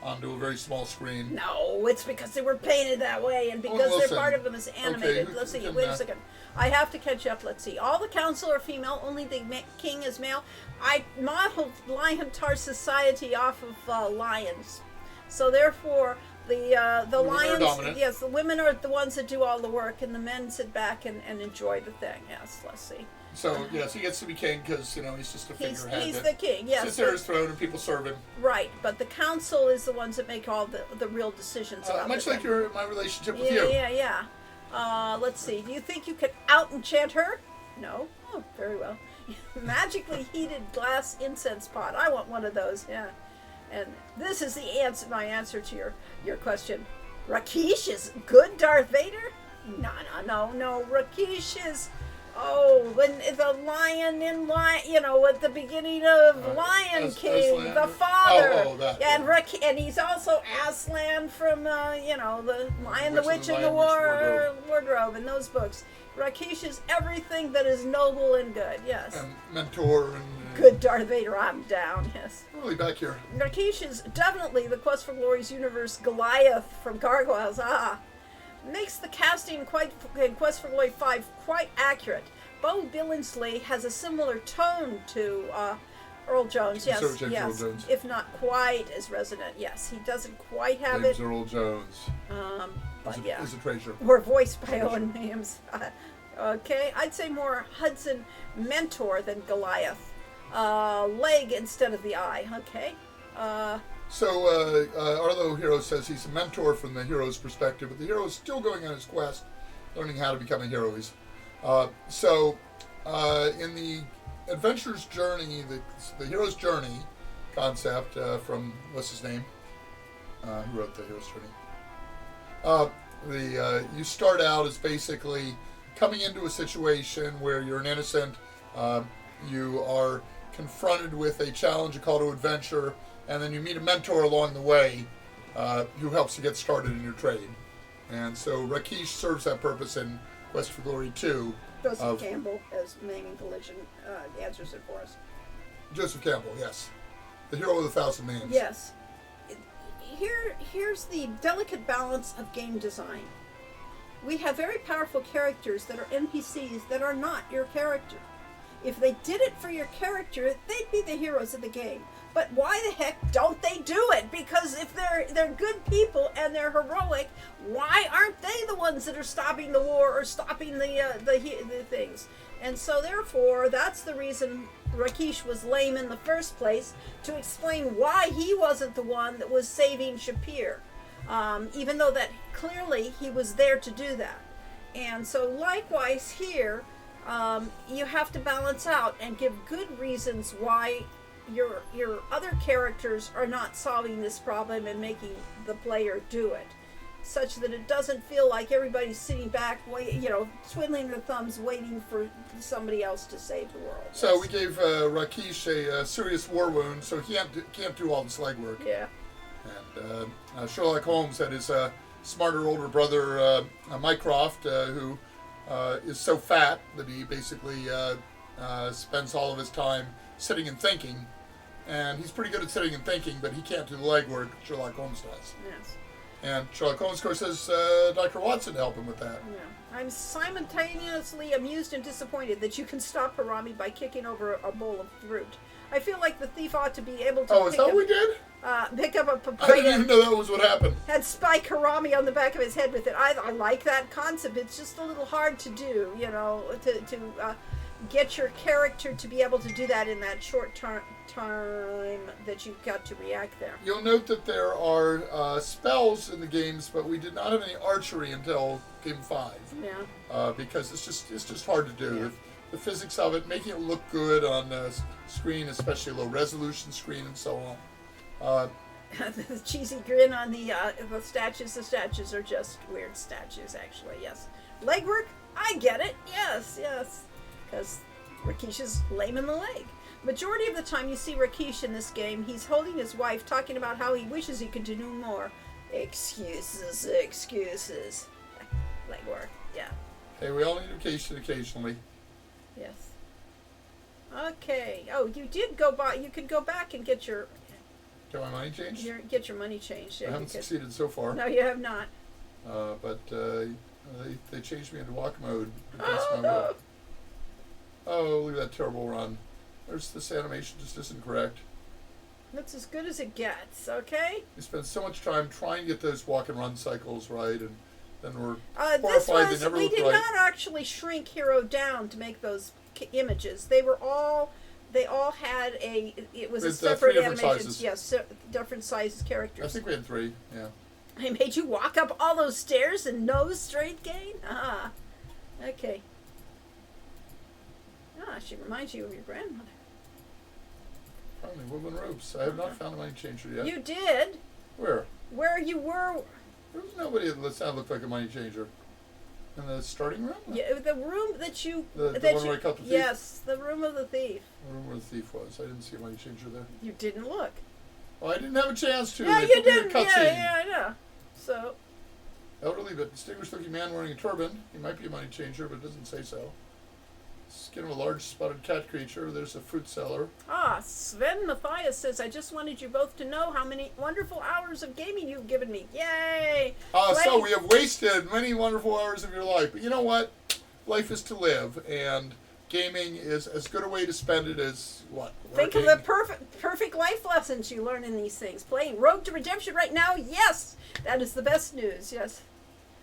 onto a very small screen. No, it's because they were painted that way and because Wilson. they're part of them is animated. Okay, Let's see. can, Wait a second. I have to catch up. Let's see. All the council are female. Only the king is male. I modeled Lion Tar Society off of lions, so therefore the women are lions. dominant. Yes, the women are the ones that do all the work, and the men sit back and enjoy the thing. Yes. Let's see. So yes, he gets to be king because he's just a figurehead. He's that the king. Yes. sits there his throne and people serve him. Right, but the council is the ones that make all the real decisions about Much the like thing. my relationship with Yeah, you. yeah. Let's see. Do you think you could out-enchant her? No. Oh, very well. Magically heated glass incense pot. I want one of those. Yeah. And this is the answer. My answer to your question. Rakish is good Darth Vader? No. Rakish is. Oh, when the lion in at the beginning of Lion King, Aslan. the father, Oh, that, and and he's also Aslan from the Lion, the Witch, and the Wardrobe, and those books. Rakish is everything that is noble and good. Yes. And mentor and Good Darth Vader, I'm down. Yes. really back here. Rakish is definitely the Quest for Glory's universe Goliath from Gargoyles. Makes the casting in Quest for Glory 5 quite accurate. Bo Billingsley has a similar tone to Earl Jones, yes, Sir James yes, Earl Jones. if not quite as resonant. Yes, he doesn't quite have James it, Earl Jones. but yeah, Is a treasure. or voiced by Owen Williams. Okay, I'd say more Hudson Mentor than Goliath. Leg instead of the eye. Okay. So Arlo Hero says he's a mentor from the hero's perspective, but the hero is still going on his quest, learning how to become a hero. In the adventurer's journey, the hero's journey concept from what's his name? Who wrote the hero's journey? You start out as basically coming into a situation where you're an innocent. You are confronted with a challenge, a call to adventure, and then you meet a mentor along the way who helps you get started in your trade. And so Rakish serves that purpose in Quest for Glory 2. Joseph Campbell, as naming the legend, answers it for us. Joseph Campbell, yes. The hero with 1,000 names. Yes. Here's the delicate balance of game design. We have very powerful characters that are NPCs that are not your character. If they did it for your character, they'd be the heroes of the game. But why the heck don't they do it? Because if they're good people and they're heroic, why aren't they the ones that are stopping the war or stopping the things? And so therefore, that's the reason Rakish was lame in the first place, to explain why he wasn't the one that was saving Shapir, even though that clearly he was there to do that. And so likewise here, you have to balance out and give good reasons why your other characters are not solving this problem and making the player do it, such that it doesn't feel like everybody's sitting back, twiddling their thumbs, waiting for somebody else to save the world. So we gave Rakish a serious war wound, so he can't do all this legwork. Yeah. And Sherlock Holmes had his smarter older brother, Mycroft, who is so fat that he basically spends all of his time sitting and thinking. And he's pretty good at sitting and thinking, but he can't do the legwork Sherlock Holmes does. Yes. And Sherlock Holmes, of course, has Dr. Watson to help him with that. Yeah. I'm simultaneously amused and disappointed that you can stop Harami by kicking over a bowl of fruit. I feel like the thief ought to be able to Oh, is that what we did? pick up a I didn't papaya even know that was what happened. and spike Harami on the back of his head with it. I like that concept. It's just a little hard to do, to get your character to be able to do that in that short time that you've got to react there. You'll note that there are spells in the games, but we did not have any archery until Game 5. Yeah. Because it's just hard to do. Yeah. The physics of it, making it look good on the screen, especially low resolution screen and so on. The cheesy grin on the statues. The statues are just weird statues, actually. Yes. Legwork. I get it. Yes. Because Rakish is lame in the leg. Majority of the time you see Rakish in this game, he's holding his wife, talking about how he wishes he could do more. Excuses. Legwork. Yeah. Hey, we all need occasionally. Yes. Okay. Oh, you did go by. You could go back and get your Get my money changed? Get your money changed. I Yeah, haven't succeeded so far. No, you have not. But they changed me into walk mode against my will. Oh, look at that terrible run. This animation just isn't correct. That's as good as it gets, okay? We spend so much time trying to get those walk and run cycles right, and then we're This horrified was, they never we look did right. not actually shrink Hero down to make those images. They all had it was a With, separate 3 different animation. sizes. Yes, different sizes characters. I think we had 3, yeah. I made you walk up all those stairs and no straight gain? Ah, okay. Ah, she reminds you of your grandmother. Finally, woven ropes. I have not found a money changer yet. You did? Where? Where you were? There was nobody that looked like a money changer. In the starting room? Yeah, the room that you... The that one you, where I caught the thief? Yes, the room of the thief. The room where the thief was. I didn't see a money changer there. You didn't look. Oh, I didn't have a chance to. Yeah, They you put me in a didn't. cutscene. Yeah, I know. So, Elderly but distinguished looking man wearing a turban. He might be a money changer, but it doesn't say so. Skin of a large spotted cat creature. There's a fruit seller. Sven Matthias says, I just wanted you both to know how many wonderful hours of gaming you've given me. Yay! So we have wasted many wonderful hours of your life. But you know what? Life is to live, and gaming is as good a way to spend it as what? Think of Working. the perfect life lessons you learn in these things. Playing Road to Redemption right now, yes! That is the best news, yes.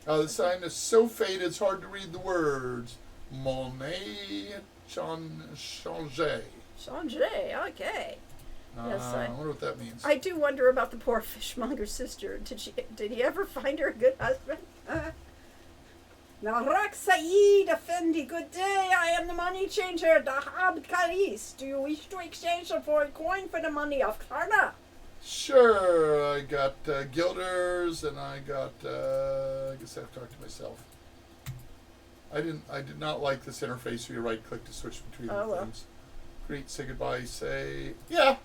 The sign is so faded it's hard to read the words. Monet changer. Changer, okay. Yes, I wonder what that means. I do wonder about the poor fishmonger's sister. Did he ever find her a good husband? Narak Saeed Effendi, good day. I am the money changer, Dahab Karis. Do you wish to exchange them for a coin for the money of Karna? Sure, I got guilders, and I got. I guess I have to talk to myself. I did not like this interface where you right click to switch between the things. Greet, say goodbye, say yeah.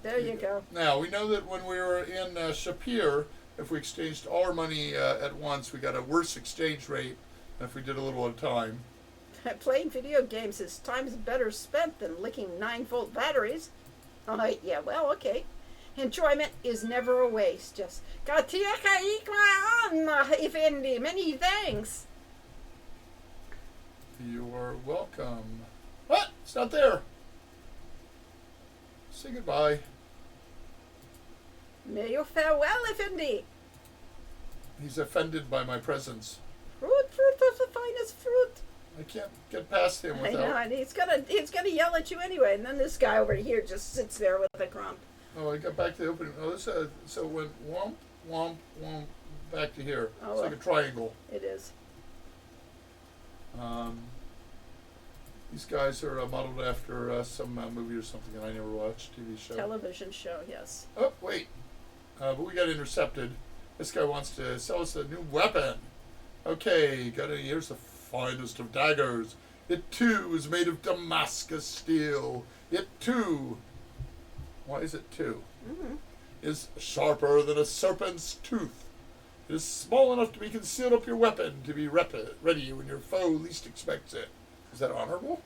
There you go. Now we know that when we were in Shapir, if we exchanged all our money at once, we got a worse exchange rate than if we did a little at a time. Playing video games is times better spent than licking 9-volt batteries. Yeah, well, okay. Enjoyment is never a waste. Just Effendi, many thanks. You are welcome. What? It's not there. Say goodbye. May you farewell, Effendi. He's offended by my presence. Fruit was the finest fruit. I can't get past him I know, without. and he's gonna yell at you anyway. And then this guy over here just sits there with a grump. Oh, I got back to the opening. Oh, this so it went womp, womp, womp, back to here. Oh, It's like a triangle. It is. These guys are modeled after some movie or something that I never watched, TV show. Television show, yes. Oh, wait. But we got intercepted. This guy wants to sell us a new weapon. Okay, here's the finest of daggers. It too is made of Damascus steel. It too, why is it two? Mm-hmm. Is sharper than a serpent's tooth. It is small enough to be concealed up your weapon to be ready when your foe least expects it. Is that honorable?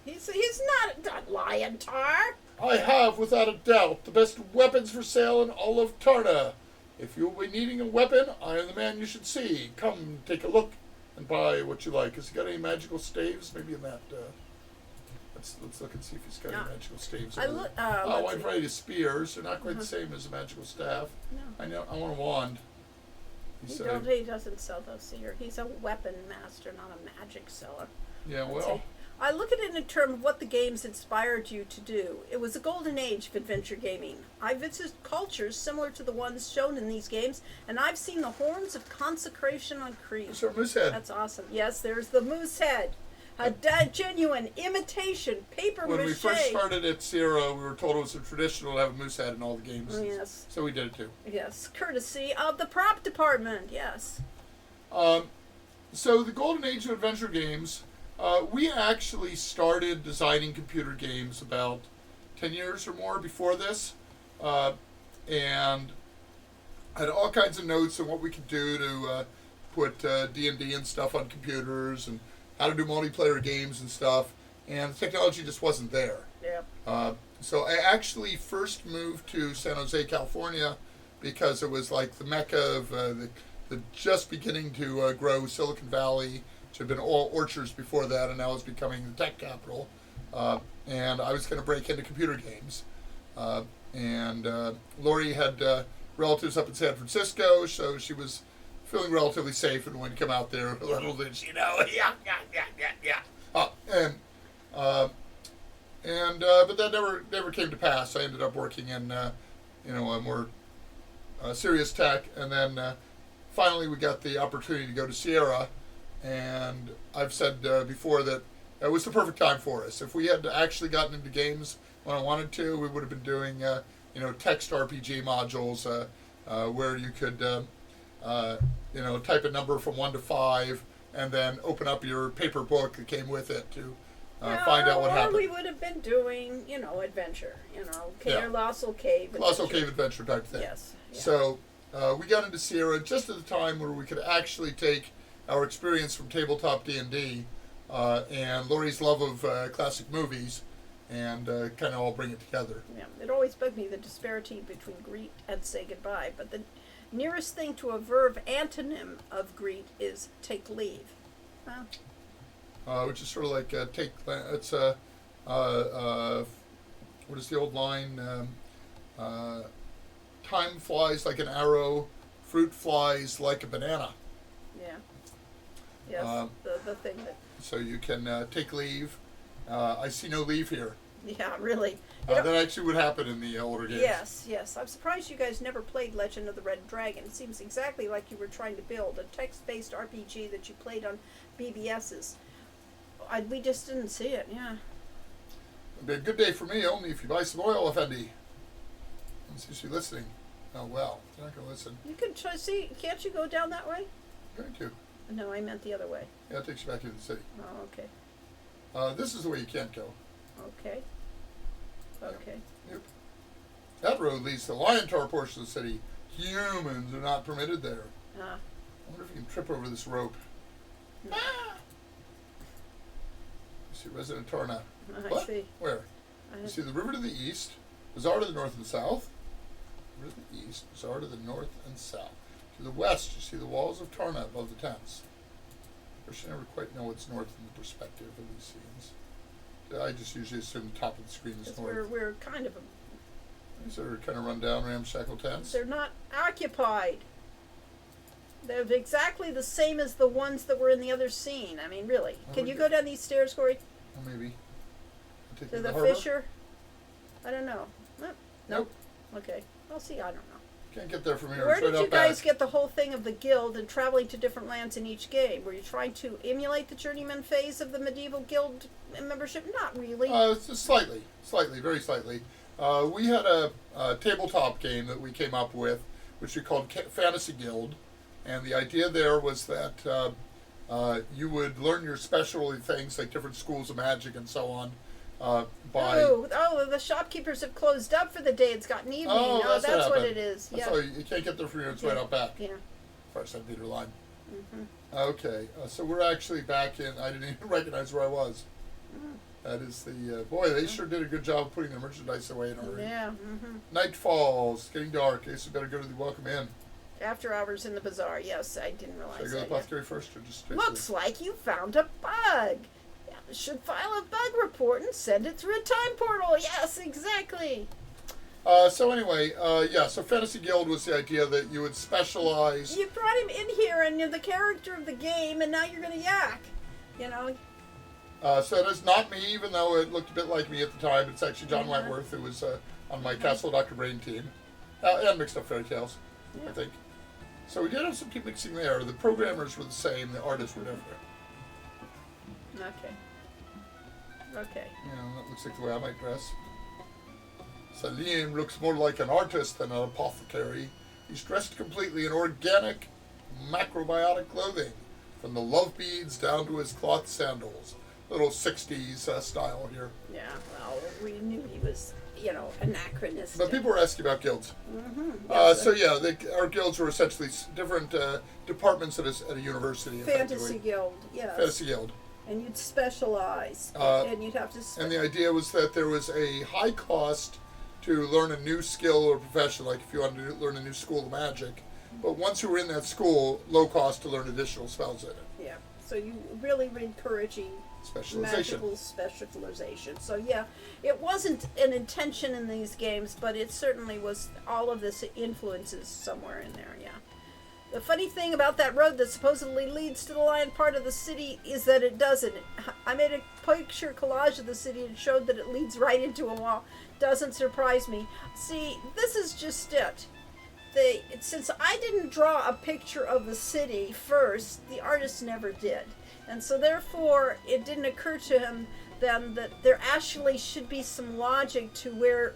He's not a lion, Tar. I have, without a doubt, the best weapons for sale in all of Tarna. If you will be needing a weapon, I am the man you should see. Come, take a look, and buy what you like. Has he got any magical staves? Maybe in that. Let's look and see if he's got any magical staves. I look. let's wide see. variety of spears. They're not quite the same as a magical staff. No. I know. I want a wand. He doesn't sell those here. He's a weapon master, not a magic seller. Yeah, well. I look at it in terms of what the games inspired you to do. It was a golden age of adventure gaming. I visited cultures similar to the ones shown in these games, and I've seen the horns of consecration on Krieg. There's our moose head. That's awesome. Yes, there's the moose head. A genuine imitation paper mache. When we first started at Sierra, we were told it was a traditional to have a moose head in all the games. Yes. So we did it too. Yes, courtesy of the prop department. Yes. So the golden age of adventure games, we actually started designing computer games about 10 years or more before this, and had all kinds of notes on what we could do to put D&D and stuff on computers and how to do multiplayer games and stuff, and the technology just wasn't there. Yep. So I actually first moved to San Jose, California, because it was like the mecca of the just beginning to grow Silicon Valley, which had been all orchards before that, and now is becoming the tech capital. And I was going to break into computer games. And Lori had relatives up in San Francisco, so she was feeling relatively safe and would come out there. Little did she know, yeah. But that never came to pass. I ended up working in a more serious tech, and then finally we got the opportunity to go to Sierra, and I've said before that it was the perfect time for us. If we had actually gotten into games when I wanted to, we would have been doing text RPG modules where you could type a number from 1 to 5 and then open up your paper book that came with it to find out what happened. Or we would have been doing, adventure, Colossal Cave. Colossal Cave Adventure type thing. Yes. Yeah. So we got into Sierra just at the time where we could actually take our experience from tabletop D&D and Lori's love of classic movies and kind of all bring it together. Yeah, it always bugged me, the disparity between greet and say goodbye, but the nearest thing to a verb antonym of greet is take leave. Which is sort of like take. It's what is the old line? Time flies like an arrow, fruit flies like a banana. Yeah. Yes. The thing that. So you can take leave. I see no leave here. Yeah, really. That actually would happen in the older games. Yes. I'm surprised you guys never played Legend of the Red Dragon. It seems exactly like you were trying to build a text-based RPG that you played on BBSs. We just didn't see it, yeah. It'd be a good day for me only if you buy some oil, Effendi. Let's see if she's listening. Oh, well, you're not going to listen. You could try, see, can't you go down that way? I'm going to. No, I meant the other way. Yeah, it takes you back into the city. Oh, okay. This is the way you can't go. Okay. Okay. Yep. That road leads to the Lion Tower portion of the city. Humans are not permitted there. I wonder if you can trip over this rope. No. Ah! You see Resident Tarna. I What? see. Where? You see the river to the east, Bazaar to the north and south. River to the east, Bazaar to the north and south. To the west, you see the walls of Tarna above the tents. Of course, you never quite know what's north in the perspective of these scenes. I just usually assume the top of the screen is north. We're kind of These are kind of run down, ramshackle tents. they're not occupied. They're exactly the same as the ones that were in the other scene. I mean, really. Can you go down these stairs, Corey? Oh, maybe. Take To you the harbor? Fisher? I don't know. Nope. Okay. I'll see. I don't know. Can't get there from here. Where It's right did you out back. guys get the whole thing of the guild and traveling to different lands in each game? Were you trying to emulate the journeyman phase of the medieval guild membership? Not really. Just slightly, very slightly. We had a tabletop game that we came up with, which we called Fantasy Guild, and the idea there was that you would learn your specialty things like different schools of magic and so on by. Oh, the shopkeepers have closed up for the day. It's gotten evening. Oh, that's what it is. That's Yeah. why you can't get there from here. It's right out back. Yeah. First side meter line. Mm-hmm. Okay, so we're actually back in. I didn't even recognize where I was. That is the boy. They sure did a good job of putting their merchandise away in a hurry. Yeah. Mm-hmm. Night falls, getting dark. I guess we better go to the welcome inn. After hours in the bazaar. Yes, I didn't Should I realize go to the that. apothecary first, or just straight Looks like you found a bug. Should file a bug report and send it through a time portal. Yes, exactly. So anyway, so Fantasy Guild was the idea that you would specialize. You brought him in here and you're the character of the game, and now you're going to yak. So it is not me, even though it looked a bit like me at the time. It's actually John Wentworth, who was on my Castle Dr. Brain team. And Mixed Up Fairy Tales, I think. So we did have some keep mixing there. The programmers were the same, the artists were different. Okay. That looks like the way I might dress. Salim looks more like an artist than an apothecary. He's dressed completely in organic, macrobiotic clothing, from the love beads down to his cloth sandals. Little 60s style here. Yeah, well, we knew he was, anachronistic. But people were asking about guilds. Mm-hmm. Our guilds were essentially different departments at a university. Fantasy Guild, yes. Fantasy Guild. And you'd specialize, and you'd have to. And the idea was that there was a high cost to learn a new skill or profession, like if you wanted to learn a new school of magic. But once you were in that school, low cost to learn additional spells in it. Yeah. So you really were encouraging Specialization. magical specialization. So yeah, it wasn't an intention in these games, but it certainly was. All of this influences somewhere in there. Yeah. The funny thing about that road that supposedly leads to the lion part of the city is that it doesn't. I made a picture collage of the city and showed that it leads right into a wall. Doesn't surprise me. See, this is just it. Since I didn't draw a picture of the city first, the artist never did. And so therefore, it didn't occur to him then that there actually should be some logic to where,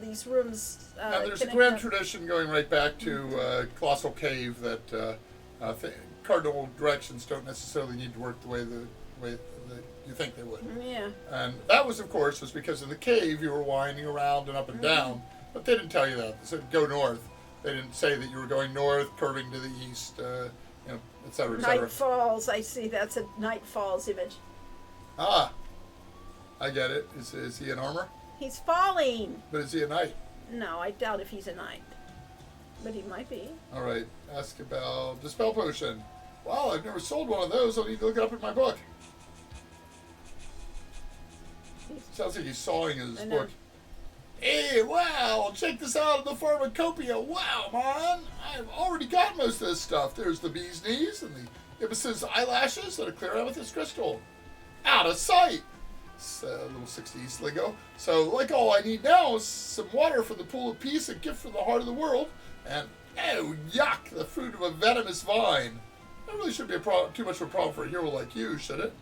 these rooms Now, there's a connect grand up. tradition going right back to Colossal Cave that cardinal directions don't necessarily need to work the way that you think they would. Yeah. And that was because in the cave you were winding around and up and down, but they didn't tell you that. They said go north. They didn't say that you were going north, curving to the east, et cetera, et cetera. Night Falls, I see. That's a Night Falls image. Ah, I get it. Is he in armor? He's falling. But is he a knight? No, I doubt if he's a knight. But he might be. All right. Ask about Dispel Potion. Wow, I've never sold one of those. I'll need to look it up in my book. Sounds like he's sawing his book. Hey, wow, check this out in the pharmacopoeia. Wow, man, I've already got most of this stuff. There's the bee's knees and the ibis's eyelashes and a clear amethyst crystal. Out of sight. It's a little 60s lingo. So, like, all I need now is some water from the pool of peace, a gift from the heart of the world, and, oh, yuck, the fruit of a venomous vine. That really shouldn't be too much of a problem for a hero like you, should it?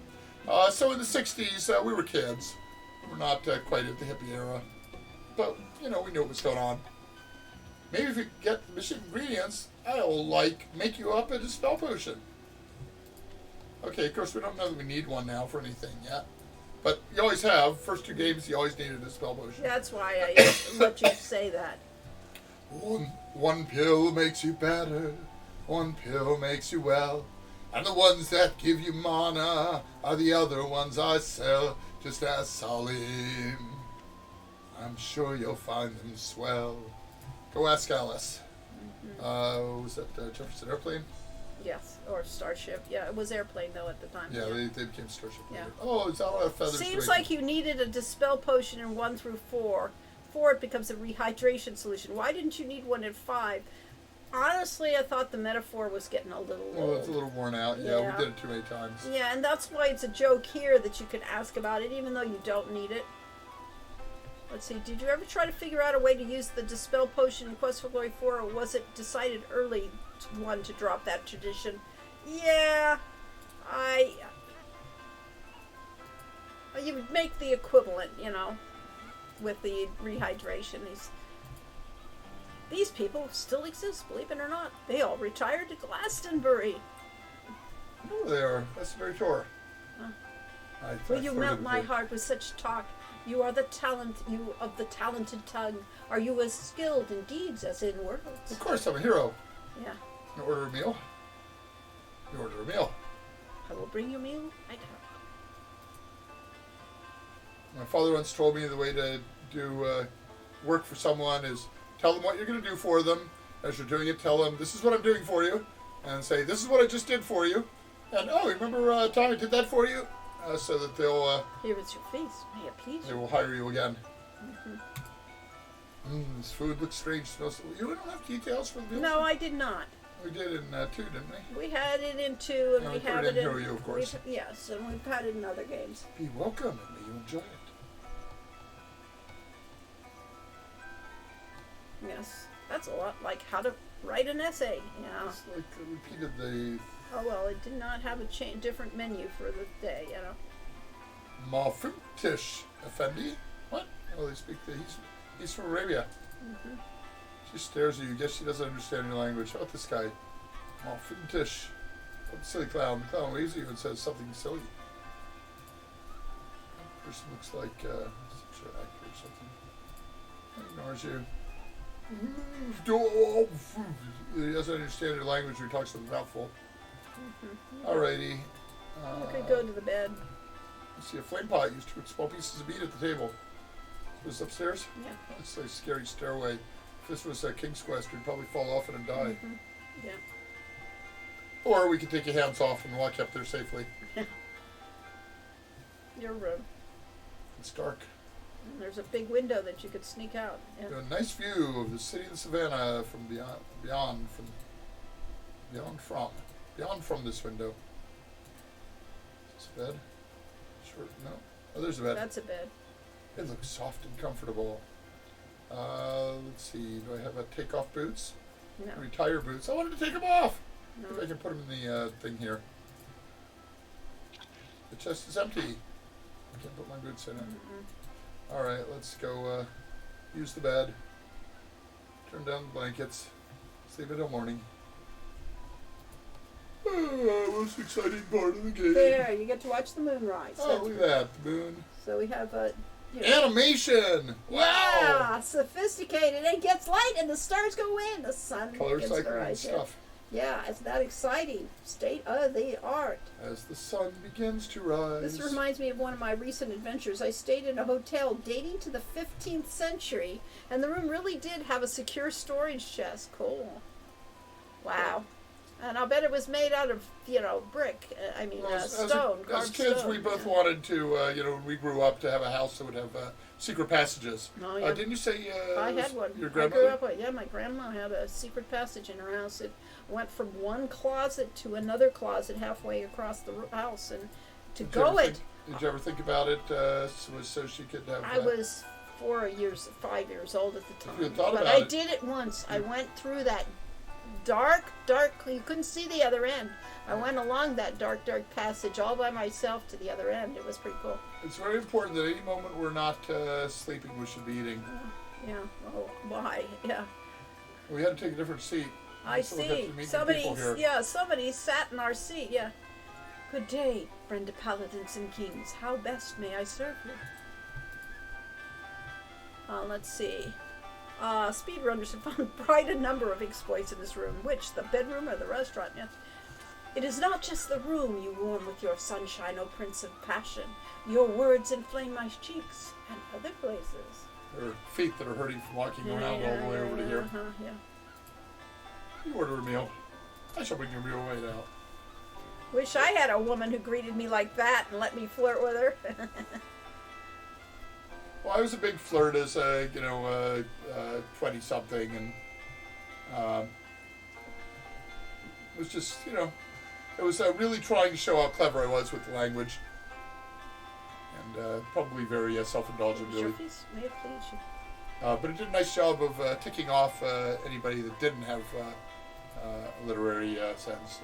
So in the 60s, we were kids. We're not quite at the hippie era. But, we knew what was going on. Maybe if you get the missing ingredients, I'll, make you up a Dispel Potion. Okay, of course, we don't know that we need one now for anything yet. But you always have. First two games, you always needed a Dispel Potion. That's why I let you say that. One pill makes you better. One pill makes you well. And the ones that give you mana are the other ones I sell. Just ask Salim. I'm sure you'll find them swell. Go ask Alice. Was that Jefferson Airplane? Yes, or Starship. Yeah, it was Airplane, though, at the time. Yeah, they became Starship later. Yeah. Oh, it's all out of feathers. Seems like you needed a Dispel Potion in 1 through 4. 4, it becomes a rehydration solution. Why didn't you need one in 5? Honestly, I thought the metaphor was getting a little old. Well, it's a little worn out. Yeah, we did it too many times. Yeah, and that's why it's a joke here that you could ask about it, even though you don't need it. Let's see, did you ever try to figure out a way to use the Dispel Potion in Quest for Glory 4, or was it decided early to drop that tradition? Yeah, you would make the equivalent, with the rehydration. These people still exist, believe it or not. They all retired to Glastonbury. Oh, they are. That's very true. Will you melt my heart with such talk? You are the of the talented tongue. Are you as skilled in deeds as in words? Of course, I'm a hero. Yeah. You order a meal? You order a meal. I will bring you a meal. I doubt. My father once told me the way to do work for someone is tell them what you're going to do for them. As you're doing it, tell them, this is what I'm doing for you. And say, this is what I just did for you. And, oh, remember Tom, I did that for you? So that they'll... Here is your face. May it please they you. will hire you again. This food looks strange. Smells... You don't have details for the meal? No, I did not. We did in 2, didn't we? We had it in 2, and No, we we put have it it in in... Hero, of course. Yes, and we've had it in other games. Be welcome, and may you enjoy it. Yes. That's a lot like how to write an essay, It's like repeated the... Oh, well, it did not have a different menu for the day, Mafutish Effendi? What? Oh, they speak he's from Arabia. She stares at you. Guess she doesn't understand your language. How about this guy? Mafutish. What silly clown. The clown waves at you and says something silly. That person looks like such an actor or something. He ignores you. He doesn't understand your language or he talks with a mouthful. Alrighty. Okay, could go to the bed. You see, a flame pot used to put small pieces of meat at the table. Was this upstairs? Yeah. It's a scary stairway. If this was King's Quest, we'd probably fall off it and die. Mm-hmm. Yeah. Or we could take your hands off and walk up there safely. Your room. It's dark. And there's a big window that you could sneak out. Yeah. A nice view of the city of Savannah from beyond from this window. Is this a bed? Sure. No. Oh, there's a bed. That's a bed. It looks soft and comfortable. Let's see. Do I have takeoff boots? No. Retire boots. I wanted to take them off. No. If I can put them in the thing here. The chest is empty. I can't put my boots in it. Mm-mm. All right, let's go use the bed. Turn down the blankets. Sleep until morning. Most exciting part of the game. There, you get to watch the moon rise. Oh, look at that. The moon. So we have a... Animation! Wow! Yeah, sophisticated. It gets light and the stars go in. The sun Color gets the cycling rise. stuff. Yeah, it's that exciting. State of the art. As the sun begins to rise. This reminds me of one of my recent adventures. I stayed in a hotel dating to the 15th century, and the room really did have a secure storage chest. Cool. Wow. And I'll bet it was made out of, brick. Stone. As carved kids, stone. we both wanted to, when we grew up, to have a house that would have secret passages. Oh, yeah. Didn't you say I had one. your I grandmother? grew up with, my grandma had a secret passage in her house. It went from one closet to another closet halfway across the house, and Did you ever think about it so she could have... I was 5 years old at the time. You had thought but about I it. did it once. I went through that dark, you couldn't see the other end. I went along that dark passage all by myself to the other end. It was pretty cool. It's very important that any moment we're not sleeping, we should be eating. Yeah. Oh, why? Yeah. We had to take a different seat. I So we'll get see. to meet the people here. Somebody sat in our seat. Yeah. Good day, friend of paladins and kings. How best may I serve you? Let's see. Speedrunners have found quite a number of exploits in this room. Which, the bedroom or the restaurant? Yes. It is not just the room you warm with your sunshine, O Prince of Passion. Your words inflame my cheeks and other places. There are feet that are hurting from walking around all the way over to here. Yeah. You order a meal. I shall bring your meal right out. Wish I had a woman who greeted me like that and let me flirt with her. Well, I was a big flirt as a, 20-something, and it was just, it was really trying to show how clever I was with the language, and probably very self-indulgent, really. May it please you. But it did a nice job of ticking off anybody that didn't have a literary sense.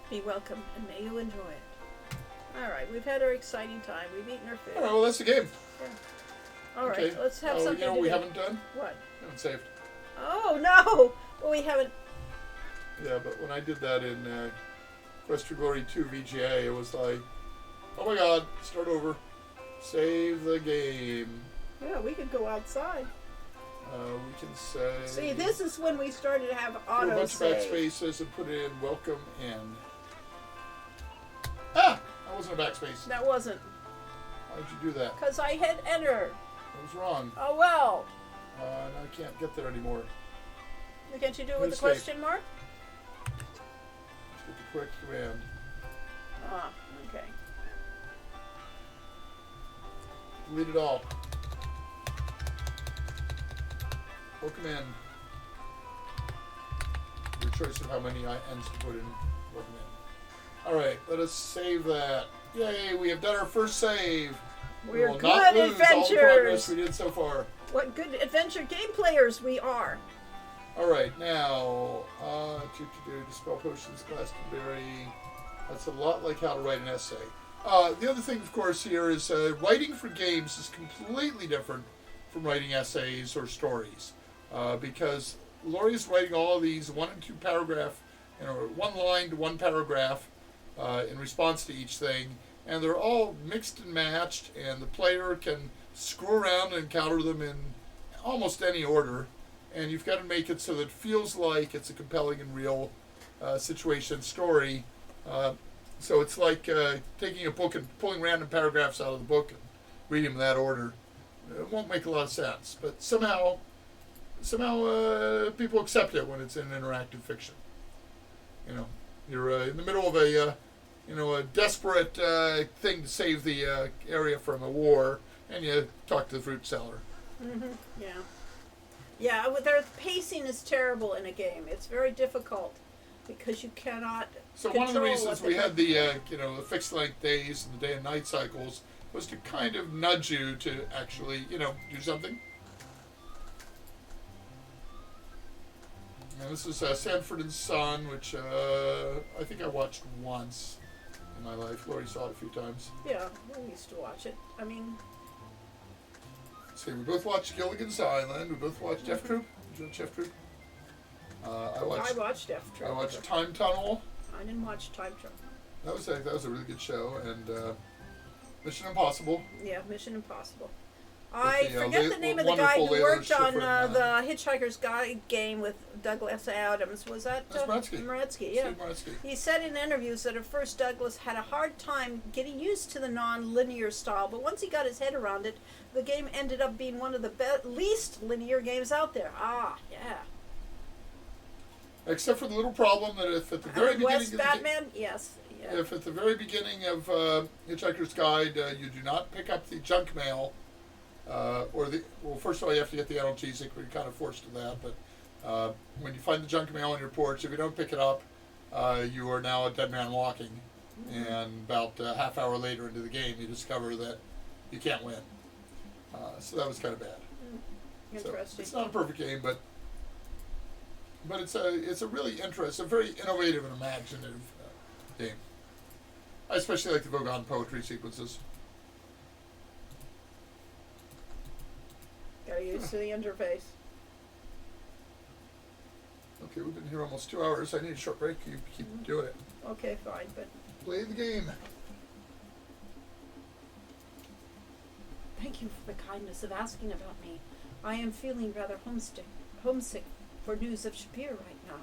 Be welcome, and may you enjoy it. All right, we've had our exciting time. We've eaten our food. All right, well, that's the game. All right, Okay. let's have something You know to what we do. haven't done? What? We haven't saved. Oh, no! Well, we haven't... Yeah, but when I did that in Quest for Glory 2 VGA, it was like, oh my god, start over. Save the game. Yeah, we could go outside. We can say... See, this is when we started to have do a bunch of auto-save. backspaces and put in welcome in. Ah! That wasn't a backspace. That wasn't. Why did you do that? Because I had enter. That was wrong. Oh, well. Now I can't get there anymore. Can't you do it with the Escape. question mark? Let's get the quick command. Ah, okay. Delete it all. Welcome in. Your choice of how many ends to put in. Welcome in. Alright, let us save that. Yay, we have done our first save. We We're will not good lose all the progress adventurers. we did so far. What good adventure game players we are. Alright, now, dispel potions, Glastonbury. That's a lot like how to write an essay. The other thing, of course, here is writing for games is completely different from writing essays or stories. Because Laurie's writing all of these 1 and 2 paragraph, one line to one paragraph in response to each thing. And they're all mixed and matched, and the player can screw around and counter them in almost any order. And you've got to make it so that it feels like it's a compelling and real situation story. So it's like taking a book and pulling random paragraphs out of the book and reading them in that order. It won't make a lot of sense, but somehow people accept it when it's in interactive fiction. You know, you're in the middle of a desperate thing to save the area from a war, and you talk to the fruit seller. Mm-hmm. Yeah. Yeah, their pacing is terrible in a game. It's very difficult because you cannot. So one of the reasons we had the the fixed length days and the day and night cycles was to kind of nudge you to actually do something. And this is Sanford and Son, which I think I watched once in my life. Lori saw it a few times. Yeah, we used to watch it. I mean. See, we both watched Gilligan's Island. We both watched F Troop. Did you watch F Troop? I watched F Troop. I watched Time Tunnel. I didn't watch Time Tunnel. That was a really good show, and Mission Impossible. Yeah, Mission Impossible. I the, forget the name of the guy who wonderful worked on Shipwreck the Hitchhiker's Guide game with Douglas Adams. Was that That's Maretsky. Maretsky, yeah. Steve Maretsky. He said in interviews that at first Douglas had a hard time getting used to the non-linear style, but once he got his head around it, the game ended up being one of the least linear games out there. Ah, yeah. Except for the little problem that if at the very beginning West Batman, yes. Yeah. If at the very beginning of Hitchhiker's Guide you do not pick up the junk mail, first of all you have to get the analgesic, but you're kind of forced to that. But when you find the junk mail on your porch, if you don't pick it up, you are now a dead man walking. Mm-hmm. And about a half hour later into the game, you discover that you can't win. So that was kind of bad. Interesting. So it's not a perfect game, but it's a really interesting, a very innovative and imaginative game. I especially like the Vogon poetry sequences. Got used to the interface. Okay, we've been here almost 2 hours. I need a short break. You keep doing it. Okay, fine, but Play the game. thank you for the kindness of asking about me. I am feeling rather homesick for news of Shapir right now.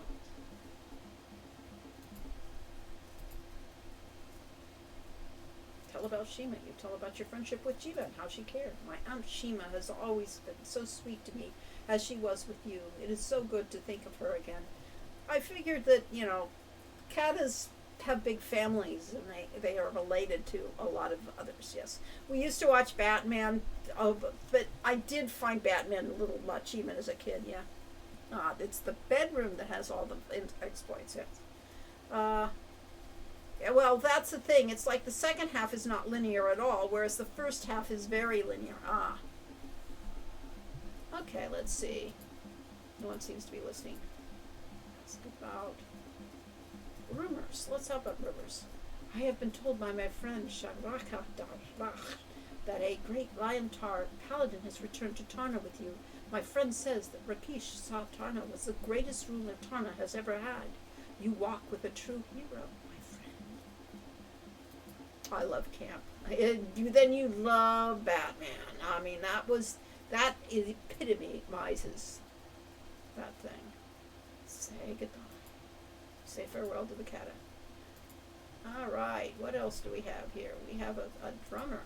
Tell about Shima. You tell about your friendship with Jiva and how she cared. My Aunt Shima has always been so sweet to me, as she was with you. It is so good to think of her again. I figured that, Katas have big families and they are related to a lot of others, yes. We used to watch Batman, but I did find Batman a little much even as a kid, yeah. It's the bedroom that has all the exploits, yes. Well, that's the thing. It's like the second half is not linear at all, whereas the first half is very linear. Okay, let's see. No one seems to be listening. Ask about rumors. Let's talk about rumors. I have been told by my friend Shagraka Darbach that a great Liontar paladin has returned to Tarna with you. My friend says that Rakesh saw Tarna was the greatest ruler Tarna has ever had. You walk with a true hero, my friend. I love camp. Then you love Batman. I mean, that epitomizes that thing. Say goodbye. Say farewell to the cat. All right, what else do we have here? We have a drummer.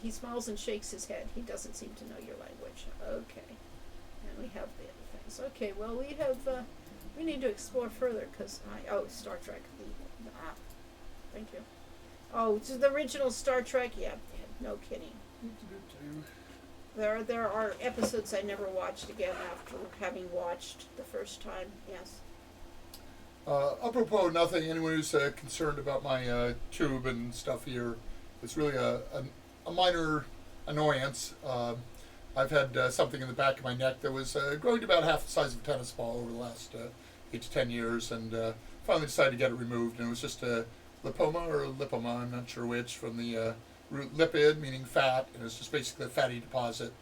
He smiles and shakes his head. He doesn't seem to know your language. Okay. And we have the other things. Okay, well, we need to explore further because Star Trek. Thank you. Oh, it's the original Star Trek? Yeah, no kidding. There are episodes I never watched again after having watched the first time, yes. Apropos nothing, anyone who's concerned about my tube and stuff here, it's really a minor annoyance. I've had something in the back of my neck that was growing to about half the size of a tennis ball over the last 8 to 10 years, and finally decided to get it removed. And it was just a lipoma or lipoma, I'm not sure which, from the root lipid, meaning fat, and it's just basically a fatty deposit.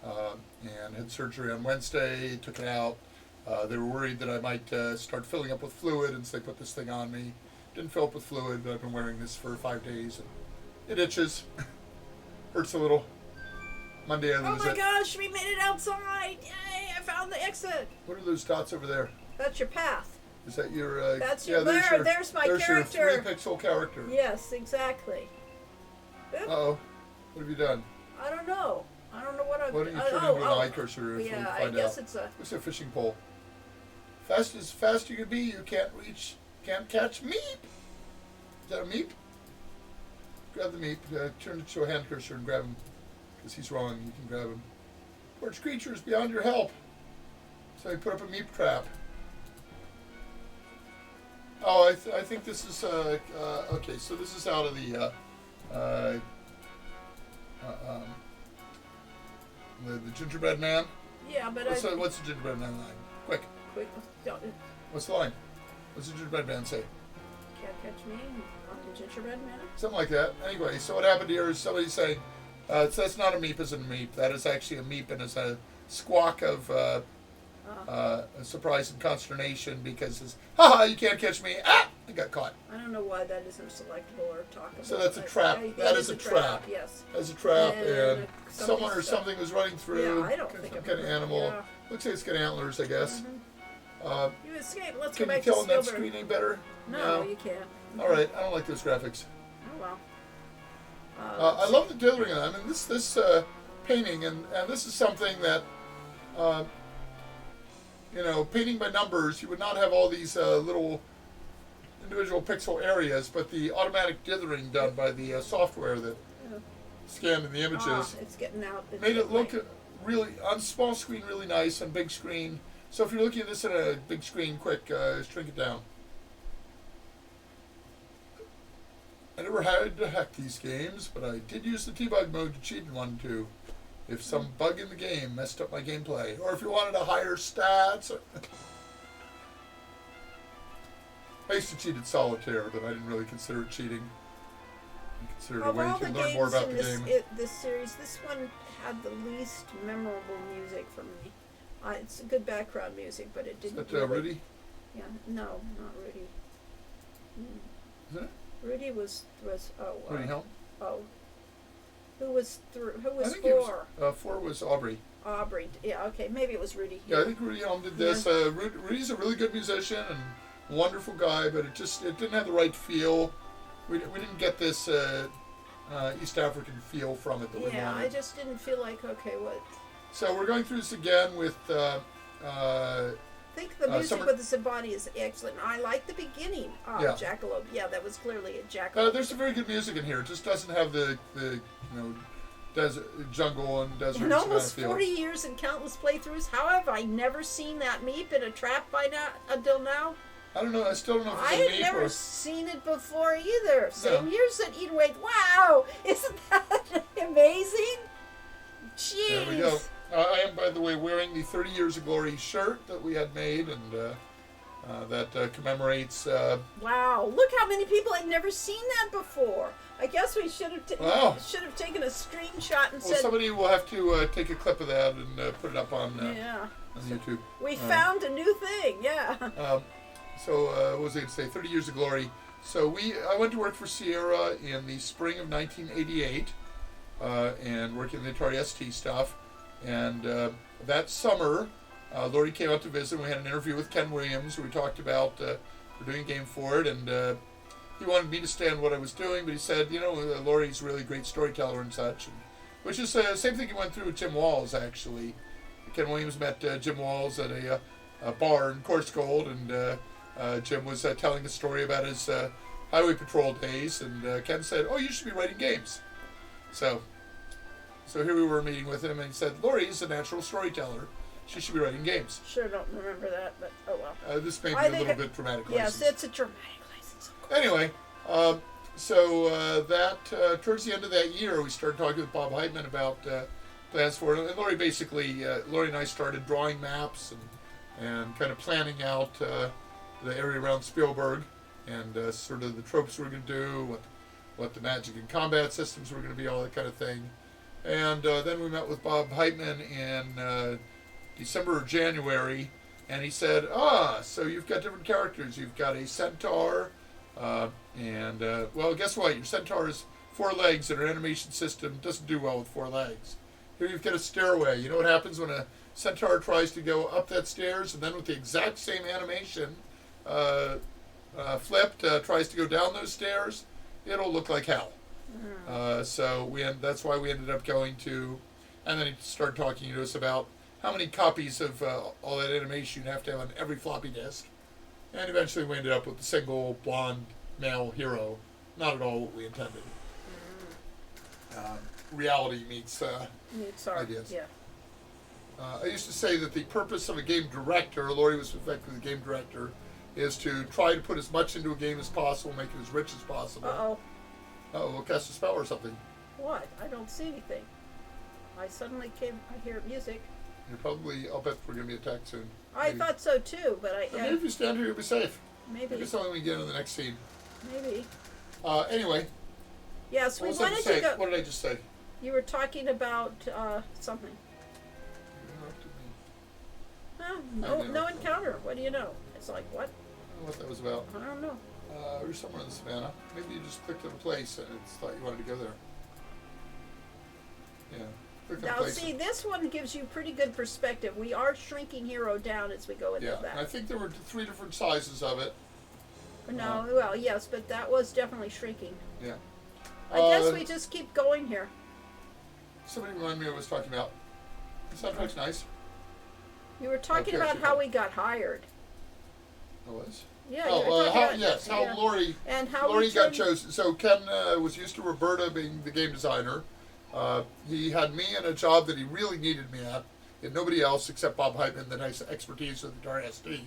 And had surgery on Wednesday, took it out. They were worried that I might start filling up with fluid, and so they put this thing on me. Didn't fill up with fluid, but I've been wearing this for 5 days, and it itches. Hurts a little. Monday I lose it. Oh my gosh, we made it outside! Yay, I found the exit! What are those dots over there? That's your path. Is that your? That's yeah, your, there's my there's character. your 3-pixel character. Yes, exactly. Oop, Uh-oh. What have you done? I don't know. I don't know what I've Why don't you done. turn into an eye cursor if Yeah, we I find guess out? it's a. What's a fishing pole? Fast as fast you can be, you can't catch meep. Is that a meep? Grab the meep, turn it to a hand cursor and grab him. Because he's wrong, you can grab him. Torch creatures beyond your help. So he put up a meep trap. Oh, I think this is, okay, so this is out of the, the gingerbread man. Yeah, but What's the gingerbread man line? Quick. Don't, What's the line? What's the gingerbread man say? can't catch me. I'm the gingerbread man. Something like that. Anyway, so what happened here is somebody saying, so that's not a meep as in a meep. That is actually a meep and it's a squawk of surprise and consternation because it's, haha, you can't catch me. Ah, I got caught. I don't know why that isn't selectable or talkable. So that's a trap. That is a trap. Yes. That's a trap, and somebody's someone or something was running through. Yeah, I don't think some I've kind of heard- animal. yeah. Looks like it's got antlers, I guess. You escape. Let's Can go you back tell to on that Spielberg. screen any better? No, you can't. All right, I don't like those graphics. Oh well. I love the dithering of them. I mean, this painting, and this is something that, painting by numbers, you would not have all these little individual pixel areas, but the automatic dithering done by the software that scanned in the images It's getting out. It's made it getting look late. really, on small screen, really nice, on big screen. So if you're looking at this at a big screen, quick, shrink it down. I never had to hack these games, but I did use the debug mode to cheat in one too. If some bug in the game messed up my gameplay, or if you wanted a higher stats. I used to cheat at Solitaire, but I didn't really consider it cheating. I considered it a Of way all to the learn more games about in the this, game. this series, this one had the least memorable music for me. It's good background music, but it Is didn't. that Rudy? Yeah, no, not Rudy. Is it? Rudy was Rudy Helm? who was I think four? it was, 4 was Aubrey. Aubrey. Yeah, okay, maybe it was Rudy. Yeah, I think Rudy Helm did this. Rudy's a really good musician and wonderful guy, but it didn't have the right feel. We didn't get this East African feel from it that we Yeah, wanted. I just didn't feel like what. So we're going through this again with I think the music Summer- with the Sabati is excellent. I like the beginning of Yeah. Jackalope. Yeah, that was clearly a Jackalope. there's some very good music in here. It just doesn't have the desert, jungle and desert In almost savannah 40 feel. years and countless playthroughs, how have I never seen that meep in a trap by now until now? I don't know. I still don't know if it's I a had meep never or seen it before either. Same No. years that Eden Wade. Wow, isn't that amazing? Jeez. there we go. I am, by the way, wearing the 30 Years of Glory shirt that we had made, and that commemorates. Wow, look how many people had never seen that before. I guess we should have Wow. taken a screenshot and Well, said, somebody will have to take a clip of that and put it up on yeah, YouTube. we found a new thing. Yeah. What was I going to say? 30 Years of Glory. So I went to work for Sierra in the spring of 1988, and working the Atari ST stuff. And that summer, Lori came out to visit. And we had an interview with Ken Williams, where we talked about we're doing a game for it, and he wanted me to stay on what I was doing, but he said, Lori's a really great storyteller and such, which is the same thing he went through with Jim Walls, actually. Ken Williams met Jim Walls at a bar in Corscold, and Jim was telling a story about his highway patrol days, and Ken said, "Oh, you should be writing games." So here we were meeting with him, and he said, "Lori's a natural storyteller. She should be writing games." Sure don't remember that, but oh well. This may be I a think little bit dramatic Yes, license. it's a dramatic license. Of course. Anyway, that towards the end of that year, we started talking with Bob Heitman about plans for it. And Lori Lori and I started drawing maps and kind of planning out the area around Spielberg and sort of the tropes we were going to do, what the magic and combat systems were going to be, all that kind of thing. And then we met with Bob Heitman in December or January, and he said, so you've got different characters. You've got a centaur, well, guess what? Your centaur has 4 legs, and our animation system doesn't do well with 4 legs. Here you've got a stairway. You know what happens when a centaur tries to go up that stairs, and then with the exact same animation, flipped, tries to go down those stairs, it'll look like hell. That's why we ended up going to, and then he started talking to us about how many copies of all that animation you have to have on every floppy disk. And eventually we ended up with the single blonde male hero. Not at all what we intended. Reality meets It's our, ideas. yeah. I used to say that the purpose of a game director, Laurie was effectively the game director, is to try to put as much into a game as possible, make it as rich as possible. Uh-oh. We'll cast a spell or something. What? I don't see anything. I hear music. You're probably, I'll bet we're going to be attacked soon. I thought so too, but Maybe if you stand here, you'll be safe. maybe, Maybe something we get in the next scene. maybe. Anyway, Yes, we what was I wanted to say? to go. What did I just say? You were talking about something. You interrupted me. Huh? I No, know. no encounter. What do you know? It's like what? I don't know what that was about. I don't know. We were somewhere in the savannah. Maybe you just clicked on a place and it's thought you wanted to go there. Yeah. Click on a Now, place. see, this one gives you pretty good perspective. We are shrinking Hero down as we go into Yeah, and I that. think there were 3 different sizes of it. No, well, yes, but that was definitely shrinking. Yeah. I guess we just keep going here. Somebody remind me what I was talking about. The soundtrack's nice. You were talking Okay, about so how go. we got hired. I was. Yeah, you were talking about, how yeah. Laurie And how Laurie we got turned- chosen. So Ken was used to Roberta being the game designer. He had me in a job that he really needed me at. He had nobody else except Bob Heitman that has expertise with the RSD.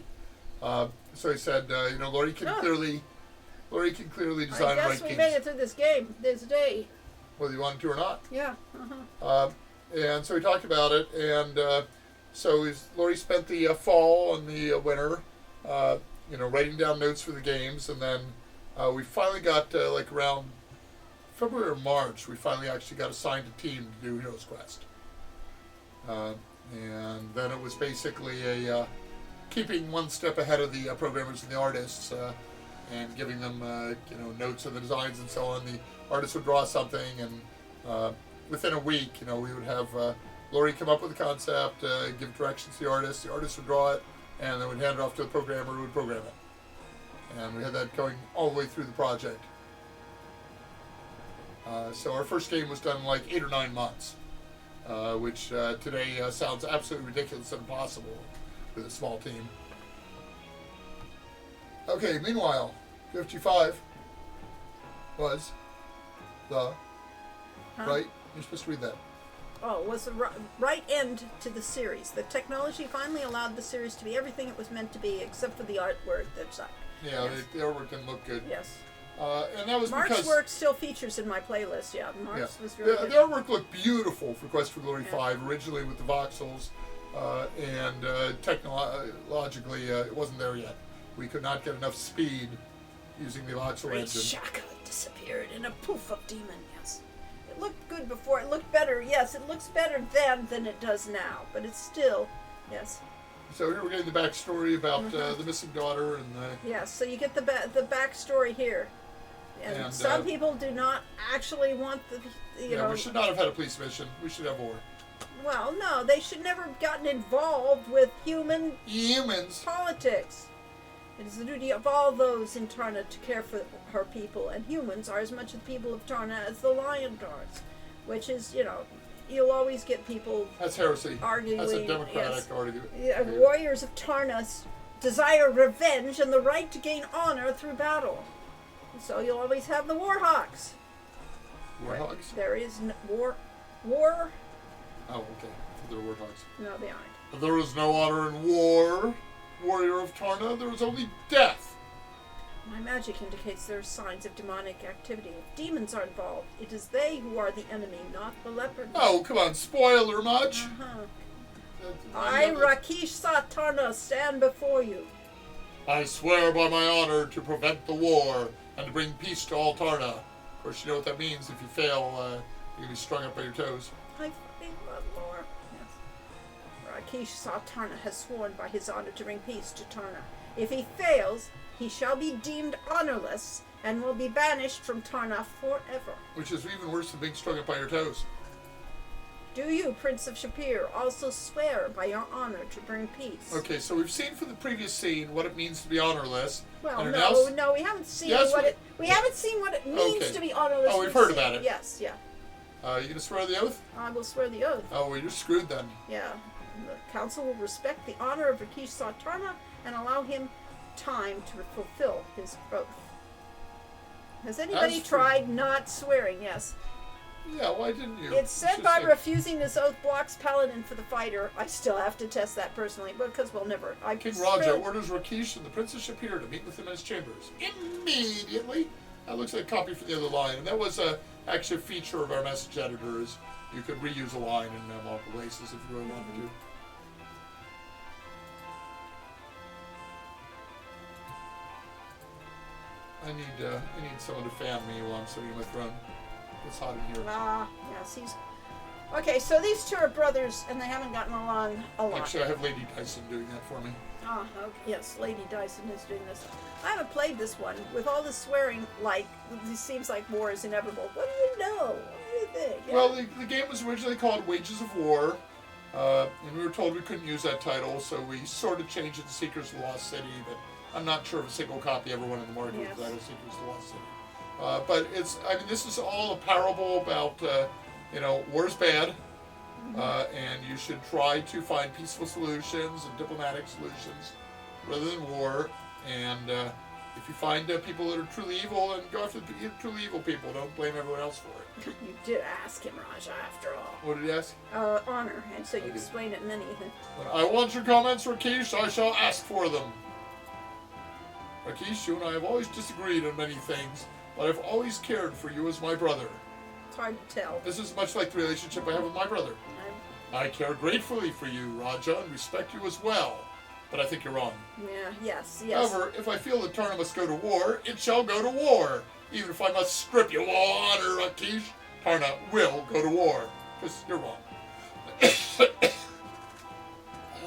So he said, Laurie can Oh. clearly I design guess right we games, made it through this game, this day. whether you wanted to or not. Yeah. Uh-huh. And so we talked about it, and Laurie spent the fall and the winter, writing down notes for the games, and then we finally got around February or March. We finally actually got assigned a team to do Heroes Quest, and then it was basically a keeping one step ahead of the programmers and the artists, and giving them notes of the designs and so on. The artists would draw something, and within a week, we would have Laurie come up with a concept, give directions to the artist would draw it, and then we'd hand it off to the programmer who would program it. And we had that going all the way through the project. So our first game was done in like 8 or 9 months, which today sounds absolutely ridiculous and impossible with a small team. Okay, meanwhile, 55 was the right. You're supposed to read that. Oh, it was the right end to the series. The technology finally allowed the series to be everything it was meant to be, except for the artwork that sucked. Yeah, Yes. the artwork didn't look good. Yes. And that was Mark's because work still features in my playlist. Yeah, Mark's was really the good. artwork looked beautiful for Quest for Glory Yeah. 5, originally with the voxels, and technologically it wasn't there yet. We could not get enough speed using the voxel Great engine. Shaka disappeared in a poof of demon. Yes, it looked good before. It looked better. Yes, it looks better then than it does now. But it's still, yes, So here we're getting the backstory about the missing daughter and yes. So you get the backstory here, and some people do not actually want the, we should not have had a police mission. We should have war. Well, no, they should never have gotten involved with human Humans. politics. It is the duty of all those in Tarna to care for her people, and humans are as much the people of Tarna as the Lion Guards, which is, you'll always get people That's heresy. arguing. That's a democratic yes. argument. Warriors of Tarna desire revenge and the right to gain honor through battle. So you'll always have the Warhawks. Warhogs? There is war. Oh, okay. They're warhogs. No, they aren't. There is no honor in war, warrior of Tarna. There is only death. My magic indicates there are signs of demonic activity. If demons are involved, it is they who are the enemy, not the leopard. Oh, come on. Spoiler much? Uh-huh. I, Rakesh Satarna, stand before you. I swear by my honor to prevent the war and to bring peace to all Tarna. Of course, you know what that means. If you fail, you're going to be strung up by your toes. I fucking love lore. Yes. Rakesh Satarna has sworn by his honor to bring peace to Tarna. If he fails, he shall be deemed honorless and will be banished from Tarna forever. Which is even worse than being strung up by your toes. Do you, Prince of Shapir, also swear by your honor to bring peace? Okay, so we've seen from the previous scene what it means to be honorless. Well, and no, we haven't seen Yes, we haven't seen what it means Okay. to be honorless. Oh, we've heard seen- about it. Yes, yeah. You gonna swear the oath? I will swear the oath. Oh, well, you're screwed then. Yeah. The council will respect the honor of Rakesh Sartarna and allow him time to fulfill his oath. Has anybody As for- tried not swearing? Yes. Yeah, why didn't you? It's said just by say- refusing this oath blocks Paladin for the fighter. I still have to test that personally because we'll never. King Raja orders Rakesh and the Prince of Shapir to meet with him in his chambers immediately. That looks like a copy for the other line, and that was actually a feature of our message editor. Is you could reuse a line in multiple places if you really wanted to. I need someone to fan me while I'm sitting in my throne. It's hot in here. Yes, he's. Okay, so these two are brothers, and they haven't gotten along a lot. Actually, I have Lady Dyson doing that for me. Okay. Yes, Lady Dyson is doing this. I haven't played this one. With all the swearing, like, it seems like war is inevitable. What do you know? What do you think? Yeah. Well, the game was originally called Wages of War, and we were told we couldn't use that title, so we sort of changed it to Seekers of the Lost City, but I'm not sure if a single copy ever went in the market with the title Seekers of the Lost City. But this is all a parable about, war's bad, and you should try to find peaceful solutions and diplomatic solutions rather than war. And if you find people that are truly evil, then go after the truly evil people. Don't blame everyone else for it. You did ask him, Raja, after all. What did he ask? Honor, and so you Okay. explained it in many things. When I want your comments, Rakesh, I shall ask for them. Rakesh, you and I have always disagreed on many things, but I've always cared for you as my brother. It's hard to tell. This is much like the relationship I have with my brother. I care gratefully for you, Raja, and respect you as well. But I think you're wrong. Yes. However, if I feel that Tarna must go to war, it shall go to war. Even if I must strip you of all honor, Rakesh, Tarna will go to war. Because you're wrong. I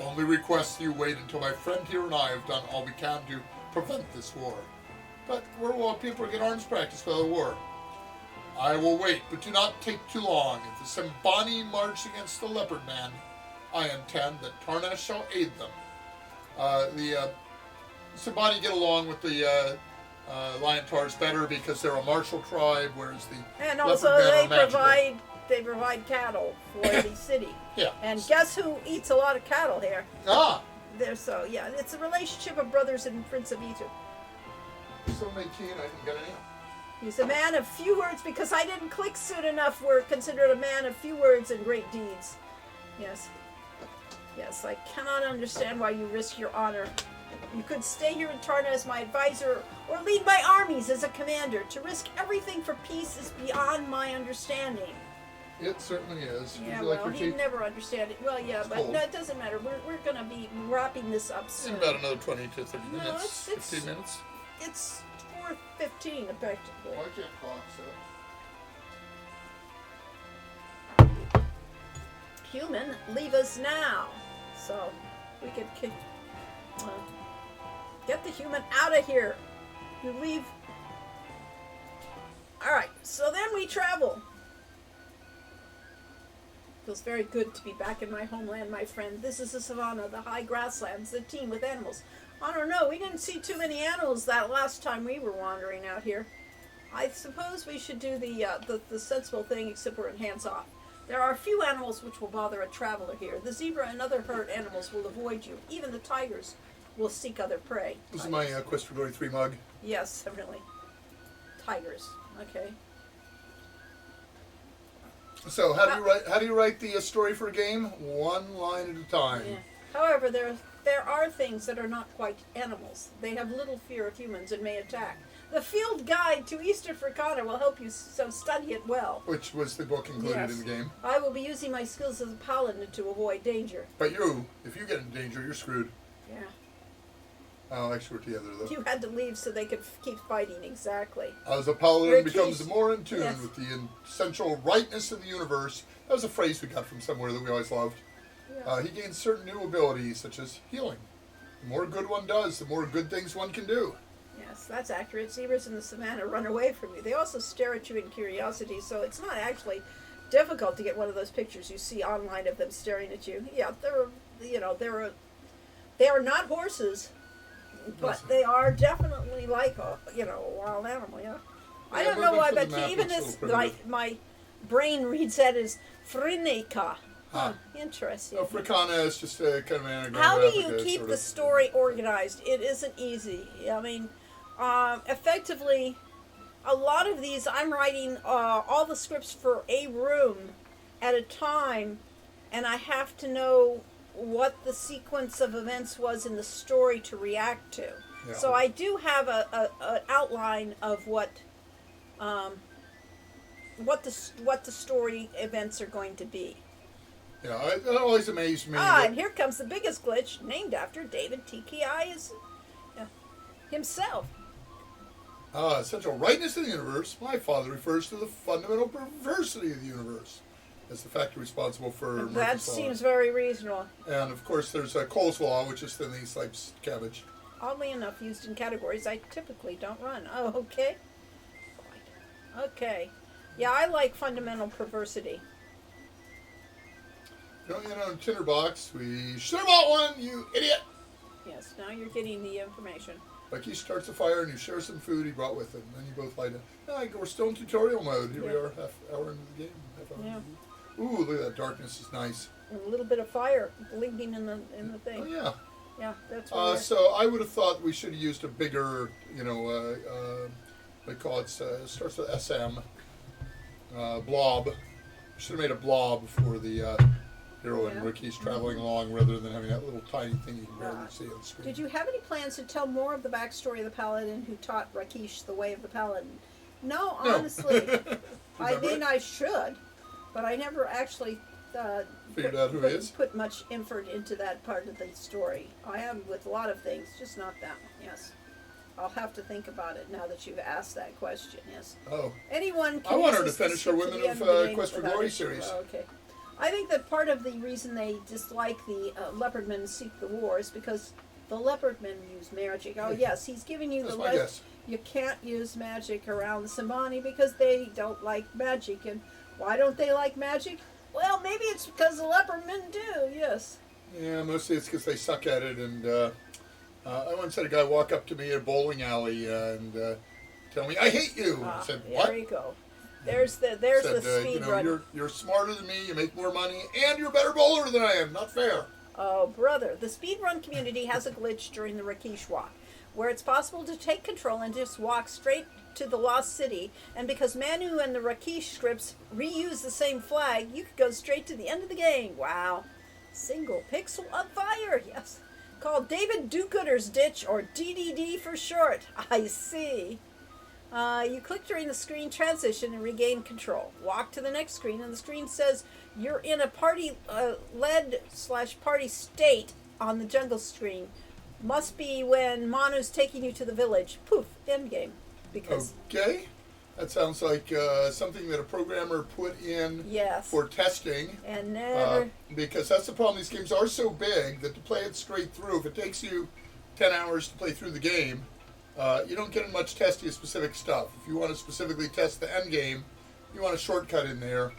only request you wait until my friend here and I have done all we can to prevent this war. But we're all people to get arms practice for the war. I will wait, but do not take too long. If the Sembani march against the Leopard Man, I intend that Tarna shall aid them. The Sembani get along with the Lion Tars better because they're a martial tribe, whereas the And Leopard also Men are magical. they provide cattle for the city. Yeah. And guess who eats a lot of cattle here? It's a relationship of brothers in Prince of Egypt. So 18, I didn't get any. He's a man of few words because I didn't click soon enough. We're considered a man of few words and great deeds. Yes. Yes, I cannot understand why you risk your honor. You could stay here in Tarna as my advisor or lead my armies as a commander. To risk everything for peace is beyond my understanding. It certainly is. Yeah, Would you like well, your he'd tea? never understand it. Well, yeah, It's but cold. no, it doesn't matter. We're going to be wrapping this up soon. In about another 20 to 30 No, minutes. it's- 15 minutes. It's 4:15, effectively. Well, I can't clock, so. Human, leave us now. So we could get the human out of here. You leave. All right. So then we travel. Feels very good to be back in my homeland, my friend. This is the savannah, the high grasslands, the teem with animals. I don't know. We didn't see too many animals that last time we were wandering out here. I suppose we should do the sensible thing, except we're hands off. There are few animals which will bother a traveler here. The zebra and other herd animals will avoid you. Even the tigers will seek other prey. This is my Quest for Glory 3 mug. Yes, really. Tigers. Okay. So how do you write the story for a game? One line at a time. Yeah. However, there are things that are not quite animals. They have little fear of humans and may attack. The Field Guide to Eastern Fricana will help you, so study it well. Which was the book included Yes. in the game. I will be using my skills as a paladin to avoid danger. But if you get in danger, you're screwed. Yeah. Oh, actually we're together though. You had to leave so they could keep fighting, exactly. As a paladin Rakesh. becomes more in tune Yes. with the essential rightness of the universe. That was a phrase we got from somewhere that we always loved. Yeah. He gains certain new abilities, such as healing. The more good one does, the more good things one can do. Yes, that's accurate. Zebras in the savannah run away from you. They also stare at you in curiosity, so it's not actually difficult to get one of those pictures you see online of them staring at you. Yeah, they are not horses, but they are definitely like a wild animal. Yeah, I don't know why, but even this my brain reads that as Frinica. Huh, interesting. Africana is just a kind of an anagram. How of do Africa, you keep sort the of. story organized? It isn't easy. I mean, effectively, a lot of these I'm writing all the scripts for a room at a time, and I have to know what the sequence of events was in the story to react to. Yeah. So I do have an outline of what the story events are going to be. Yeah, it always amazed me. And here comes the biggest glitch, named after David T.K.I. Himself. Essential rightness of the universe. My father refers to the fundamental perversity of the universe as the factor responsible for That Murphy's Law. seems very reasonable. And of course, there's Cole's Law, which is thinly sliced cabbage. Oddly enough, used in categories I typically don't run. Oh, okay. Okay. Yeah, I like fundamental perversity. Tinderbox. We should have bought one, you idiot! Yes, now you're getting the information. Like he starts a fire and you share some food he brought with him, and then you both light it. We're still in tutorial mode. Here we are, half hour into the game. Ooh, look at that darkness is nice. And a little bit of fire blinking in the thing. Oh yeah. Yeah, that's what So I would have thought we should have used a bigger, they call it, starts with SM, blob. We should have made a blob for the hero and Ricky's traveling along rather than having that little tiny thing you can barely see on the screen. Did you have any plans to tell more of the backstory of the paladin who taught Rakesh the way of the paladin? No, honestly. I mean, I should, but I never actually Figured out who he is? put much effort into that part of the story. I am with a lot of things, just not that one, yes. I'll have to think about it now that you've asked that question, yes. Oh. Anyone can I want her to resist the finish her skip to Women the of end the game Quest for without Glory issue. series. Oh, okay. I think that part of the reason they dislike the Leopardmen Seek the War is because the Leopardmen use magic. Oh, yes, he's giving you That's the my list. guess. You can't use magic around the Simbani because they don't like magic. And why don't they like magic? Well, maybe it's because the Leopardmen do, yes. Yeah, mostly it's because they suck at it. And I once had a guy walk up to me at a bowling alley and tell me, "I hate you." I said, "What?" There you go. There's the speed run. You're smarter than me, you make more money, and you're a better bowler than I am. Not fair. Oh, brother. The speedrun community has a glitch during the Rakesh walk, where it's possible to take control and just walk straight to the Lost City, and because Manu and the Rakesh scripts reuse the same flag, you could go straight to the end of the game. Wow. Single pixel of fire, yes. Called David Do-Gooder's Ditch, or DDD for short. I see. You click during the screen transition and regain control. Walk to the next screen and the screen says you're in a party led/party state on the jungle screen. Must be when Manu's taking you to the village. Poof, end game. Because Okay. That sounds like something that a programmer put in yes, for testing. and never. Because that's the problem. These games are so big that to play it straight through, if it takes you 10 hours to play through the game, you don't get much testing of specific stuff. If you want to specifically test the end game, you want a shortcut in there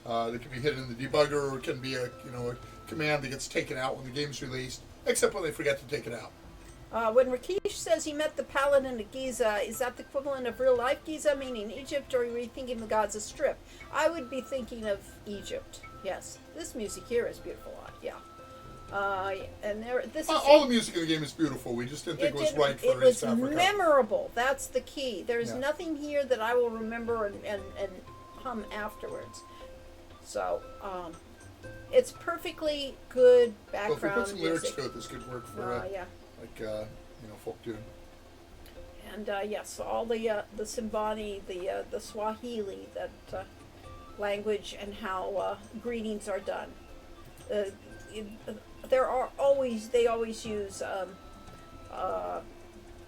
that can be hidden in the debugger, or it can be a command that gets taken out when the game's released, except when they forget to take it out. When Rakesh says he met the paladin at Giza, is that the equivalent of real life Giza, meaning Egypt, or are you thinking the gods of Strip? I would be thinking of Egypt. Yes, this music here is beautiful. Yeah. And this is All the music in the game is beautiful. We just didn't think it was right for East Africa. It was memorable. That's the key. There's Yeah. nothing here that I will remember and hum afterwards. So, it's perfectly good Well, if we background put some lyrics music. to it, this could work for Yeah. folk tune. And yes, all the Simbani, the Swahili, that language, and how greetings are done. They always use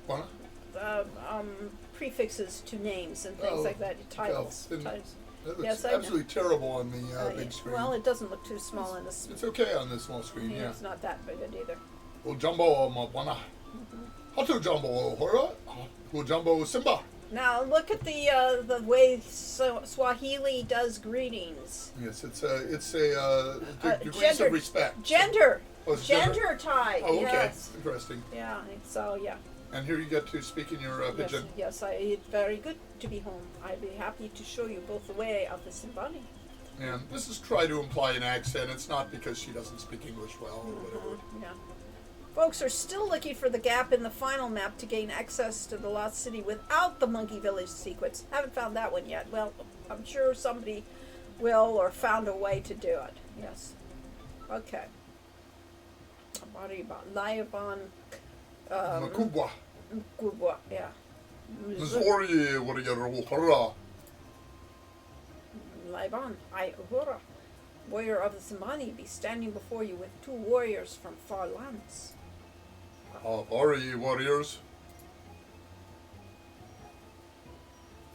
Wanna? prefixes to names and things Oh, like that. Titles. That looks Yes, I know. absolutely terrible on the big screen. Well, it doesn't look too small in this. It's okay on the small screen, yeah. It's not that big either. Well, Jumbo Mabwana. Hatu Jumbo Hora. Well, Jumbo Simba. Now look at the way Swahili does greetings. Yes, it's a degrees Gender. of respect. Gender. Oh, it's Gender tie. Oh, okay. Yes. Interesting. Yeah. So yeah. And here you get to speak in your pidgin. Yes. It's very good to be home. I'd be happy to show you both the way of the Simbani. And this is try to imply an accent. It's not because she doesn't speak English well or whatever. Yeah. Folks are still looking for the gap in the final map to gain access to the Lost City without the Monkey Village sequence. Haven't found that one yet. Well, I'm sure somebody will or found a way to do it. Yes. Okay. Layaban. Makubwa. Kubwa, yeah. Missouri, warrior. Laban, I Uhura. Warrior of the Simbani be standing before you with 2 warriors from far lands. Bari warriors.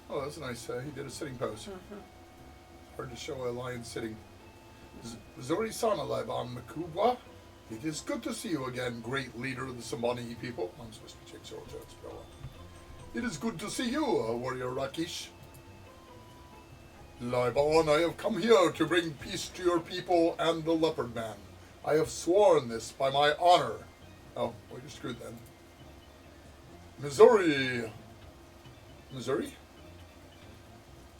Oh, that's nice. He did a sitting pose. Hard to show a lion sitting. Zori Sana Laban Makubwa. It is good to see you again, great leader of the Simbani people. I'm supposed to check Zoro Jones. It is good to see you, warrior Rakish. Laban, I have come here to bring peace to your people and the Leopard Man. I have sworn this by my honor. Oh, well, you're screwed then. Missouri. Missouri?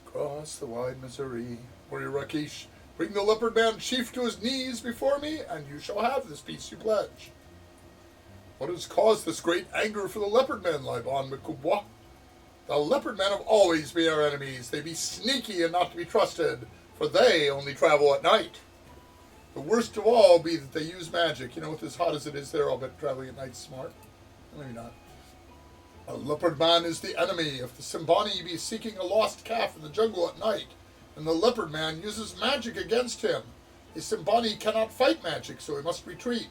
Cross the wide Missouri. Warrior Rakish, bring the Leopard Man chief to his knees before me, and you shall have this peace you pledge. What has caused this great anger for the Leopard Men, Laban Makubwa? The Leopard Men have always been our enemies. They be sneaky and not to be trusted, for they only travel at night. The worst of all be that they use magic. You know, with as hot as it is there, I'll bet traveling at night's smart. Maybe not. A Leopard Man is the enemy. If the Simbani be seeking a lost calf in the jungle at night, and the Leopard Man uses magic against him, the Simbani cannot fight magic, so he must retreat.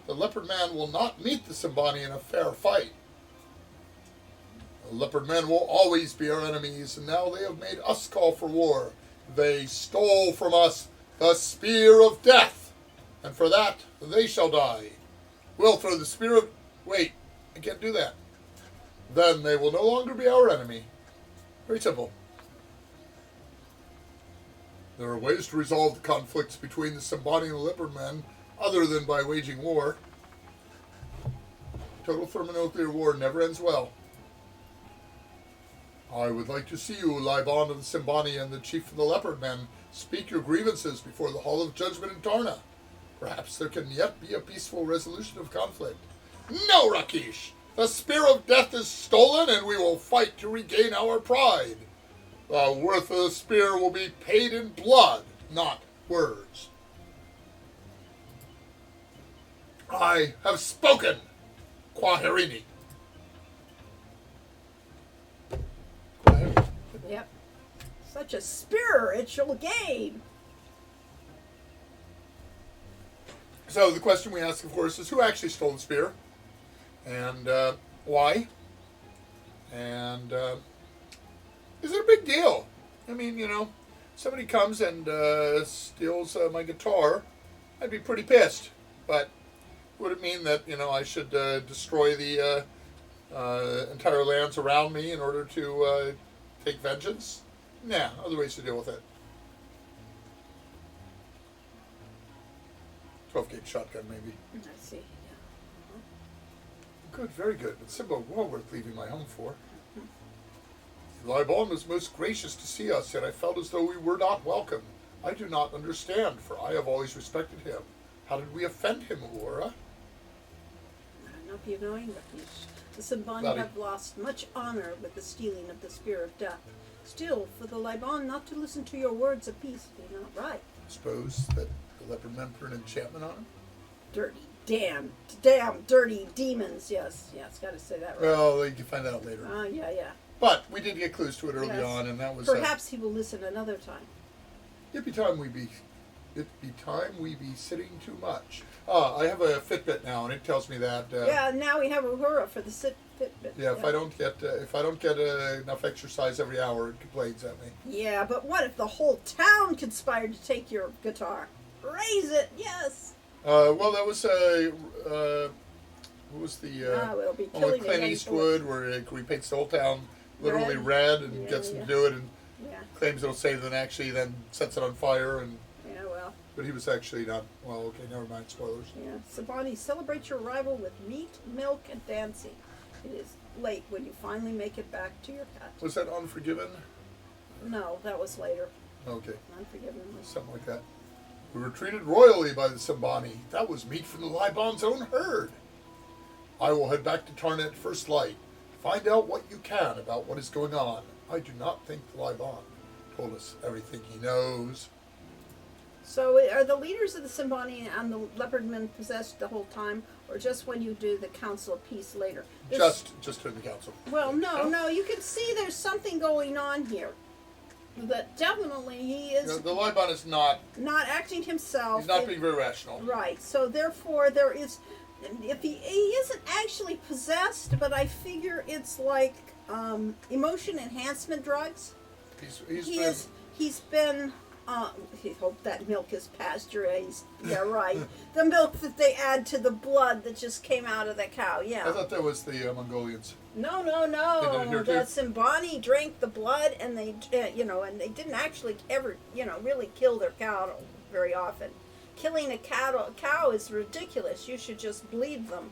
The Leopard Man will not meet the Simbani in a fair fight. The Leopard Men will always be our enemies, and now they have made us call for war. They stole from us the Spear of Death, and for that they shall die. We'll throw the Spear of... Wait, I can't do that. Then they will no longer be our enemy. Very simple. There are ways to resolve the conflicts between the Simbani and the Leopard Men, other than by waging war. Total thermonuclear war never ends well. I would like to see you, Laban of the Simbani and the chief of the Leopard Men, speak your grievances before the Hall of Judgment in Tarna. Perhaps there can yet be a peaceful resolution of conflict. No, Rakish! The Spear of Death is stolen, and we will fight to regain our pride. The worth of the spear will be paid in blood, not words. I have spoken, Kwaherini. Yep. Such a spiritual game. So the question we ask, of course, is who actually stole the spear? And why? And is it a big deal? I mean, you know, somebody comes and steals my guitar, I'd be pretty pissed. But would it mean that, you know, I should destroy the entire lands around me in order to take vengeance? Nah, other ways to deal with it. 12-gauge shotgun, maybe. I see. Good, very good. But Simba, well worth leaving my home for. Laban was most gracious to see us, yet I felt as though we were not welcome. I do not understand, for I have always respected him. How did we offend him, Aurora? I don't know if you know English. The Simbani have lost much honor with the stealing of the Spear of Death. Still, for the Laban not to listen to your words of peace be not right. Suppose that the Leopard Men put an enchantment on him? Dirty, damn, dirty demons. Yes, gotta say that right. Well, you can find out later. Yeah. But we did get clues to it early Yes. on, and that was... Perhaps he will listen another time. It be time we be sitting too much. I have a Fitbit now, and it tells me that... yeah, now we have a Uhura for the Fitbit. Yeah, if I don't get enough exercise every hour, it complains at me. Yeah, but what if the whole town conspired to take your guitar? Raise it, yes. Well, that was what was the we'll be one killing with Clint the Eastwood, where he paints the whole town literally red and Yeah, gets him yeah. to do it and Yeah, claims it'll save them, and actually then sets it on fire. And yeah, well, but he was actually not. Well, okay, never mind. Spoilers. yeah. Sabani, celebrate your arrival with meat, milk, and dancing. It is late when you finally make it back to your hut. Was that Unforgiven? No, that was later. Okay, Unforgiven was. something like that. We were treated royally by the Sambani. That was meat from the Liban's own herd. I will head back to Tarnet first light. Find out what you can about what is going on. I do not think the Liban told us everything he knows. So, are the leaders of the Simbani and the Leopardmen possessed the whole time, or just when you do the Council of Peace later? Just in the council. Well, no. You can see there's something going on here. That definitely he is The Liban is not. not acting himself. He's not being very rational. Right. So therefore, there is. If he isn't actually possessed, but I figure it's like emotion enhancement drugs. He's been. I hope that milk is pasteurized. Yeah, right. The milk that they add to the blood that just came out of the cow. I Yeah. thought that was the Mongolians. No. They did it here The too? Simbani drank the blood, and they, and they didn't actually ever, really kill their cow very often. Killing a cow is ridiculous. You should just bleed them.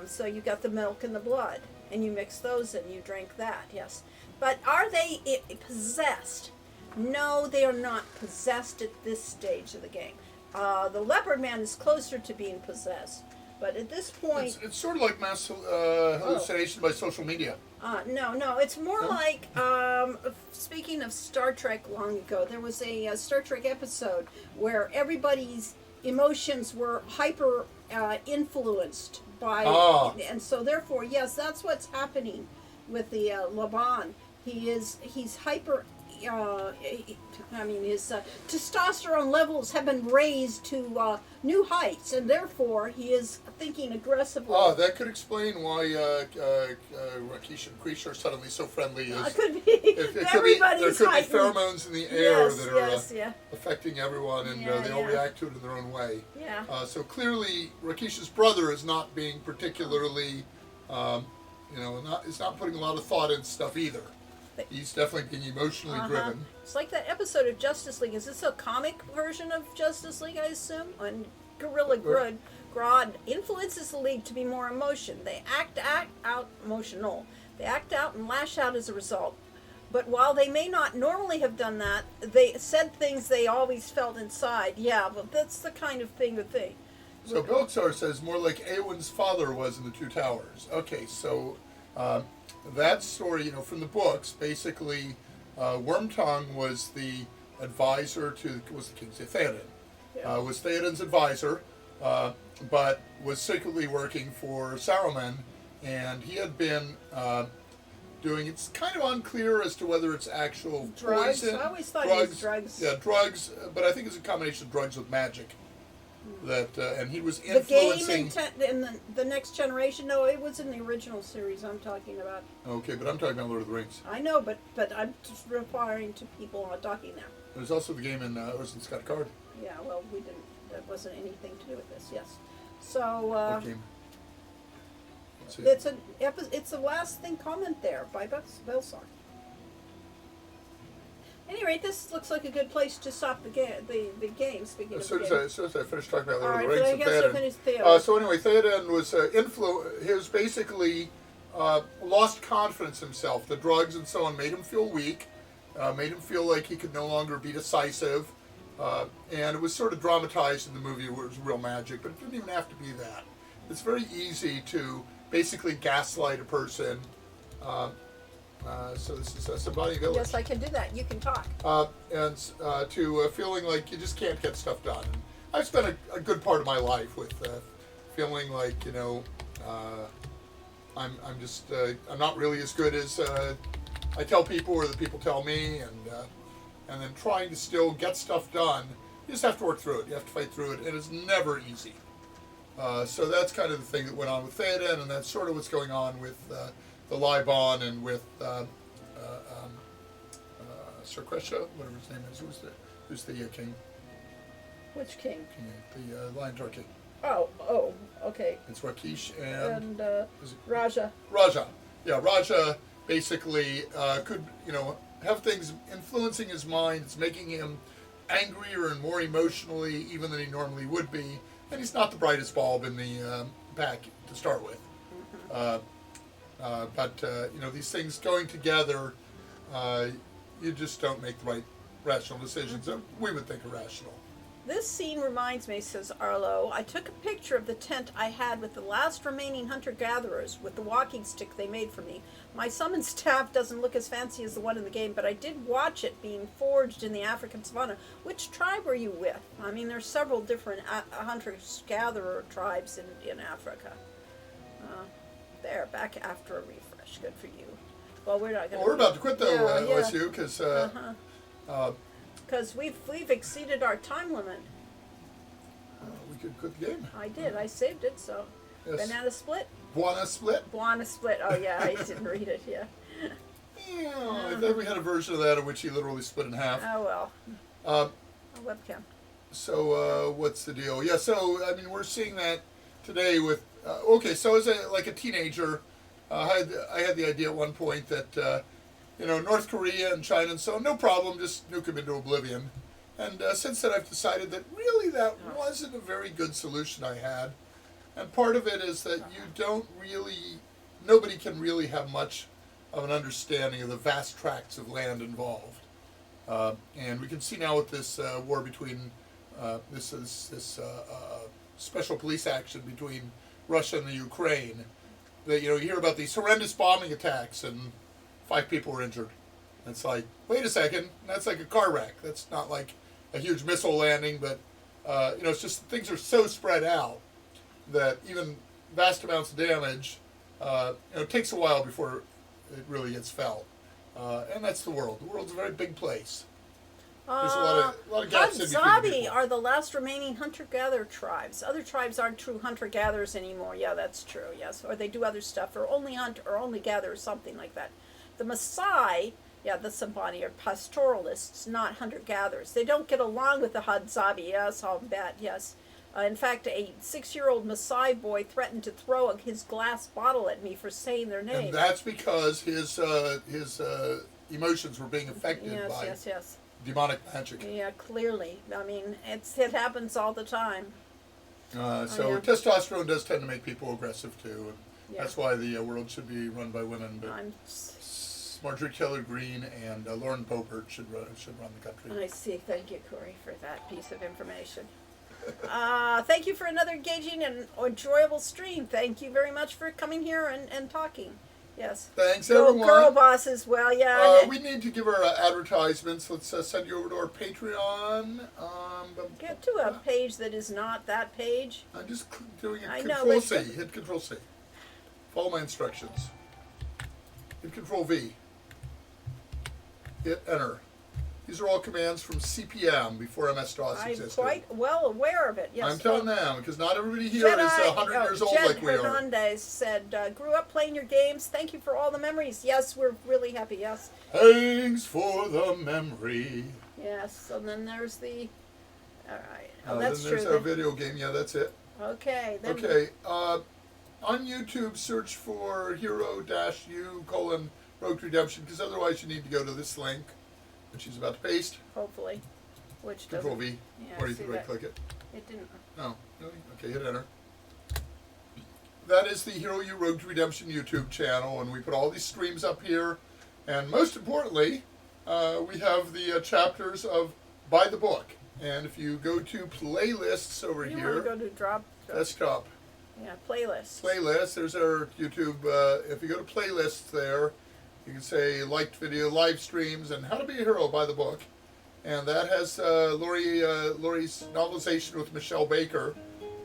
So you got the milk and the blood, and you mix those, and you drink that. Yes, but are they possessed? No, they are not possessed at this stage of the game. The leopard man is closer to being possessed, but at this point, It's sort of like mass hallucination by social media. no, it's more No? like, speaking of Star Trek long ago, there was a Star Trek episode where everybody's emotions were hyper influenced by, and so therefore, yes, that's what's happening with the Laban. He's hyper. His testosterone levels have been raised to new heights, and therefore he is thinking aggressively. Oh, that could explain why Rakesh and Krish are suddenly so friendly. Could be. There Everybody's could be heightened. pheromones in the air Yes, that are yeah. affecting everyone, and Yeah, they all yeah. react to it in their own way. Yeah. So clearly, Rakesh's brother is not being particularly, is not putting a lot of thought into stuff either. He's definitely being emotionally driven. It's like that episode of Justice League. Is this a comic version of Justice League, I assume? And Gorilla Grodd influences the League to be more emotion. They act out emotional. They act out and lash out as a result. But while they may not normally have done that, they said things they always felt inside. Yeah, but that's the kind of thing that they... So Belxar says more like Eowyn's father was in the Two Towers. Okay, so that story, from the books, basically, Wormtongue was the advisor to was the king's Theoden. Yeah. Was Theoden's advisor, but was secretly working for Saruman, and he had been doing. It's kind of unclear as to whether it's actual Drugs? poison. I always thought it was drugs. Yeah, drugs, but I think it's a combination of drugs with magic. That and he was The game influencing. in the Next Generation? No, it was in the original series I'm talking about. Okay, but I'm talking about Lord of the Rings. I know, but I'm just referring to people talking now. There's also the game in Orson Scott Card. Yeah, well, we didn't. That wasn't anything to do with this. Yes. So What game? Let's see. it's the last thing comment there by Belsar. Any rate, this looks like a good place to stop the game. Speaking As of the game. soon as I finish talking about All Lord right, of the but I Rings, guess I and finished Theoden. Theoden. So anyway, Theoden was he was basically lost confidence in himself. The drugs and so on made him feel weak, made him feel like he could no longer be decisive, and it was sort of dramatized in the movie where it was real magic, but it didn't even have to be that. It's very easy to basically gaslight a person. So this is Sabani Village. Yes, I can do that. You can talk. To feeling like you just can't get stuff done. And I've spent a good part of my life with feeling like I'm not really as good as I tell people or the people tell me, and then trying to still get stuff done. You just have to work through it. You have to fight through it, and it's never easy. So that's kind of the thing that went on with Theoden, and that's sort of what's going on with the Liban and with Sir Kresha, whatever his name is. Who's the king? Which king? The Lion Tar King. Oh, okay. It's Rakesh and And is it Raja. Raja. Yeah, Raja basically could, have things influencing his mind. It's making him angrier and more emotionally even than he normally would be. And he's not the brightest bulb in the pack to start with. But these things going together, you just don't make the right rational decisions that we would think are rational. This scene reminds me, says Arlo, I took a picture of the tent I had with the last remaining hunter-gatherers with the walking stick they made for me. My summon staff doesn't look as fancy as the one in the game, but I did watch it being forged in the African savannah. Which tribe were you with? I mean, there's several different hunter-gatherer tribes in Africa. There, back after a refresh. Good for you. Well, we're not going to... Well, we're about to quit, though, OSU, because... Because we've exceeded our time limit. we could quit the game. I did. I saved it, so... Yes. Banana split? Buona split? Buona split. Oh, yeah, I didn't read it, yeah. Yeah, I thought we had a version of that in which he literally split in half. Oh, well. Uh, A webcam. So what's the deal? Yeah, so, I mean, we're seeing that today with... okay, so as a teenager, I had the idea at one point that... North Korea and China and so on, no problem, just nuke them into oblivion. And since then I've decided that really that wasn't a very good solution I had. And part of it is that nobody can really have much of an understanding of the vast tracts of land involved. And we can see now with this war between, this special police action between Russia and the Ukraine, that, you hear about these horrendous bombing attacks and 5 people were injured. It's like, wait a second, that's like a car wreck. That's not like a huge missile landing, but, it's just things are so spread out that even vast amounts of damage, it takes a while before it really gets felt. And that's the world. The world's a very big place. There's a lot of gaps in between Hadzabe people. are the last remaining hunter-gatherer tribes. Other tribes aren't true hunter-gatherers anymore. Yeah, that's true, yes. Or they do other stuff, or only hunt, or only gather, or something like that. The Maasai, the Sambani are pastoralists, not hunter-gatherers. They don't get along with the Hadzabe, yes, I'll bet, yes. In fact, a 6-year-old Maasai boy threatened to throw his glass bottle at me for saying their name. And that's because his emotions were being affected by yes. demonic magic. Yeah, clearly. I mean, it happens all the time. Testosterone does tend to make people aggressive too, and Yeah. that's why the world should be run by women. But Marjorie Taylor Greene and Lauren Boebert should run the country. I see. Thank you, Corey, for that piece of information. Thank you for another engaging and enjoyable stream. Thank you very much for coming here and talking. Yes. Thanks, Go everyone. Girl bosses. Well, yeah. We need to give our advertisements. Let's send you over to our Patreon. Get to a page that is not that page. I'm just doing it. I know, Control but- C. Hit Control C. Follow my instructions. Hit Control V. Hit Enter. These are all commands from CPM before MS-DOS I'm existed. quite well aware of it. Yes. I'm telling them, because not everybody here is 100 years old Jed like we are. Hernandez said, grew up playing your games. Thank you for all the memories. Yes, we're really happy. Yes. Thanks for the memory. Yes. And then there's the. All right. Oh, Then that's there's true. our video game. Yeah, that's it. Okay. Then Okay. On YouTube, search for hero-u:"Rogue to Redemption," because otherwise you need to go to this link, which he's about to paste. Hopefully, which Control doesn't. V. Yeah, Or you see can right that. click it. It didn't. No, really? Okay, hit enter. That is the Hero U Rogue to Redemption YouTube channel, and we put all these streams up here. And most importantly, we have the chapters of Buy the Book. And if you go to playlists over You here, want to go to drop. desktop Yeah, playlists. playlist, there's our YouTube. If you go to playlists there, you can say liked video, live streams, and how to be a hero, buy the book. And that has Lori's novelization with Michelle Baker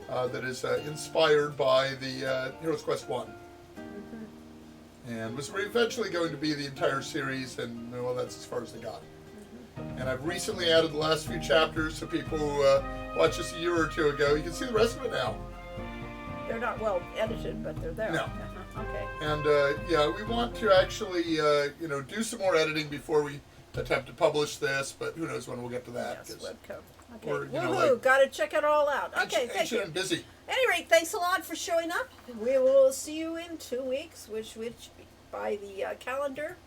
that is inspired by the Heroes Quest 1. And was eventually going to be the entire series, and well, that's as far as they got. And I've recently added the last few chapters so people who watched this a year or two ago, you can see the rest of it now. They're not well edited, but they're there. No. Okay. And we want to actually do some more editing before we attempt to publish this, but who knows when we'll get to that. Yes, 'cause webcam. Okay. Or, Woohoo! Got to check it all out. Okay, thank ancient you. and busy. At any rate, thanks a lot for showing up. We will see you in 2 weeks, which by the calendar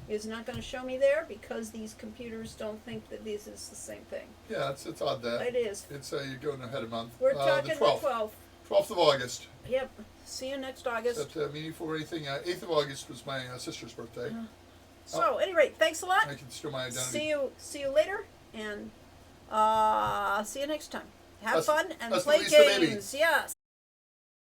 is not going to show me there because these computers don't think that this is the same thing. Yeah, it's odd that. It is. It's you're going ahead a month. We're talking the the 12th. 12th of August. Yep. See you next August. Is that meaningful or anything? 8th of August was my sister's birthday. So, at any rate, thanks a lot. I can steal my identity. See you later, and see you next time. Have Hasta- fun and hasta play vista, baby. games. Yes.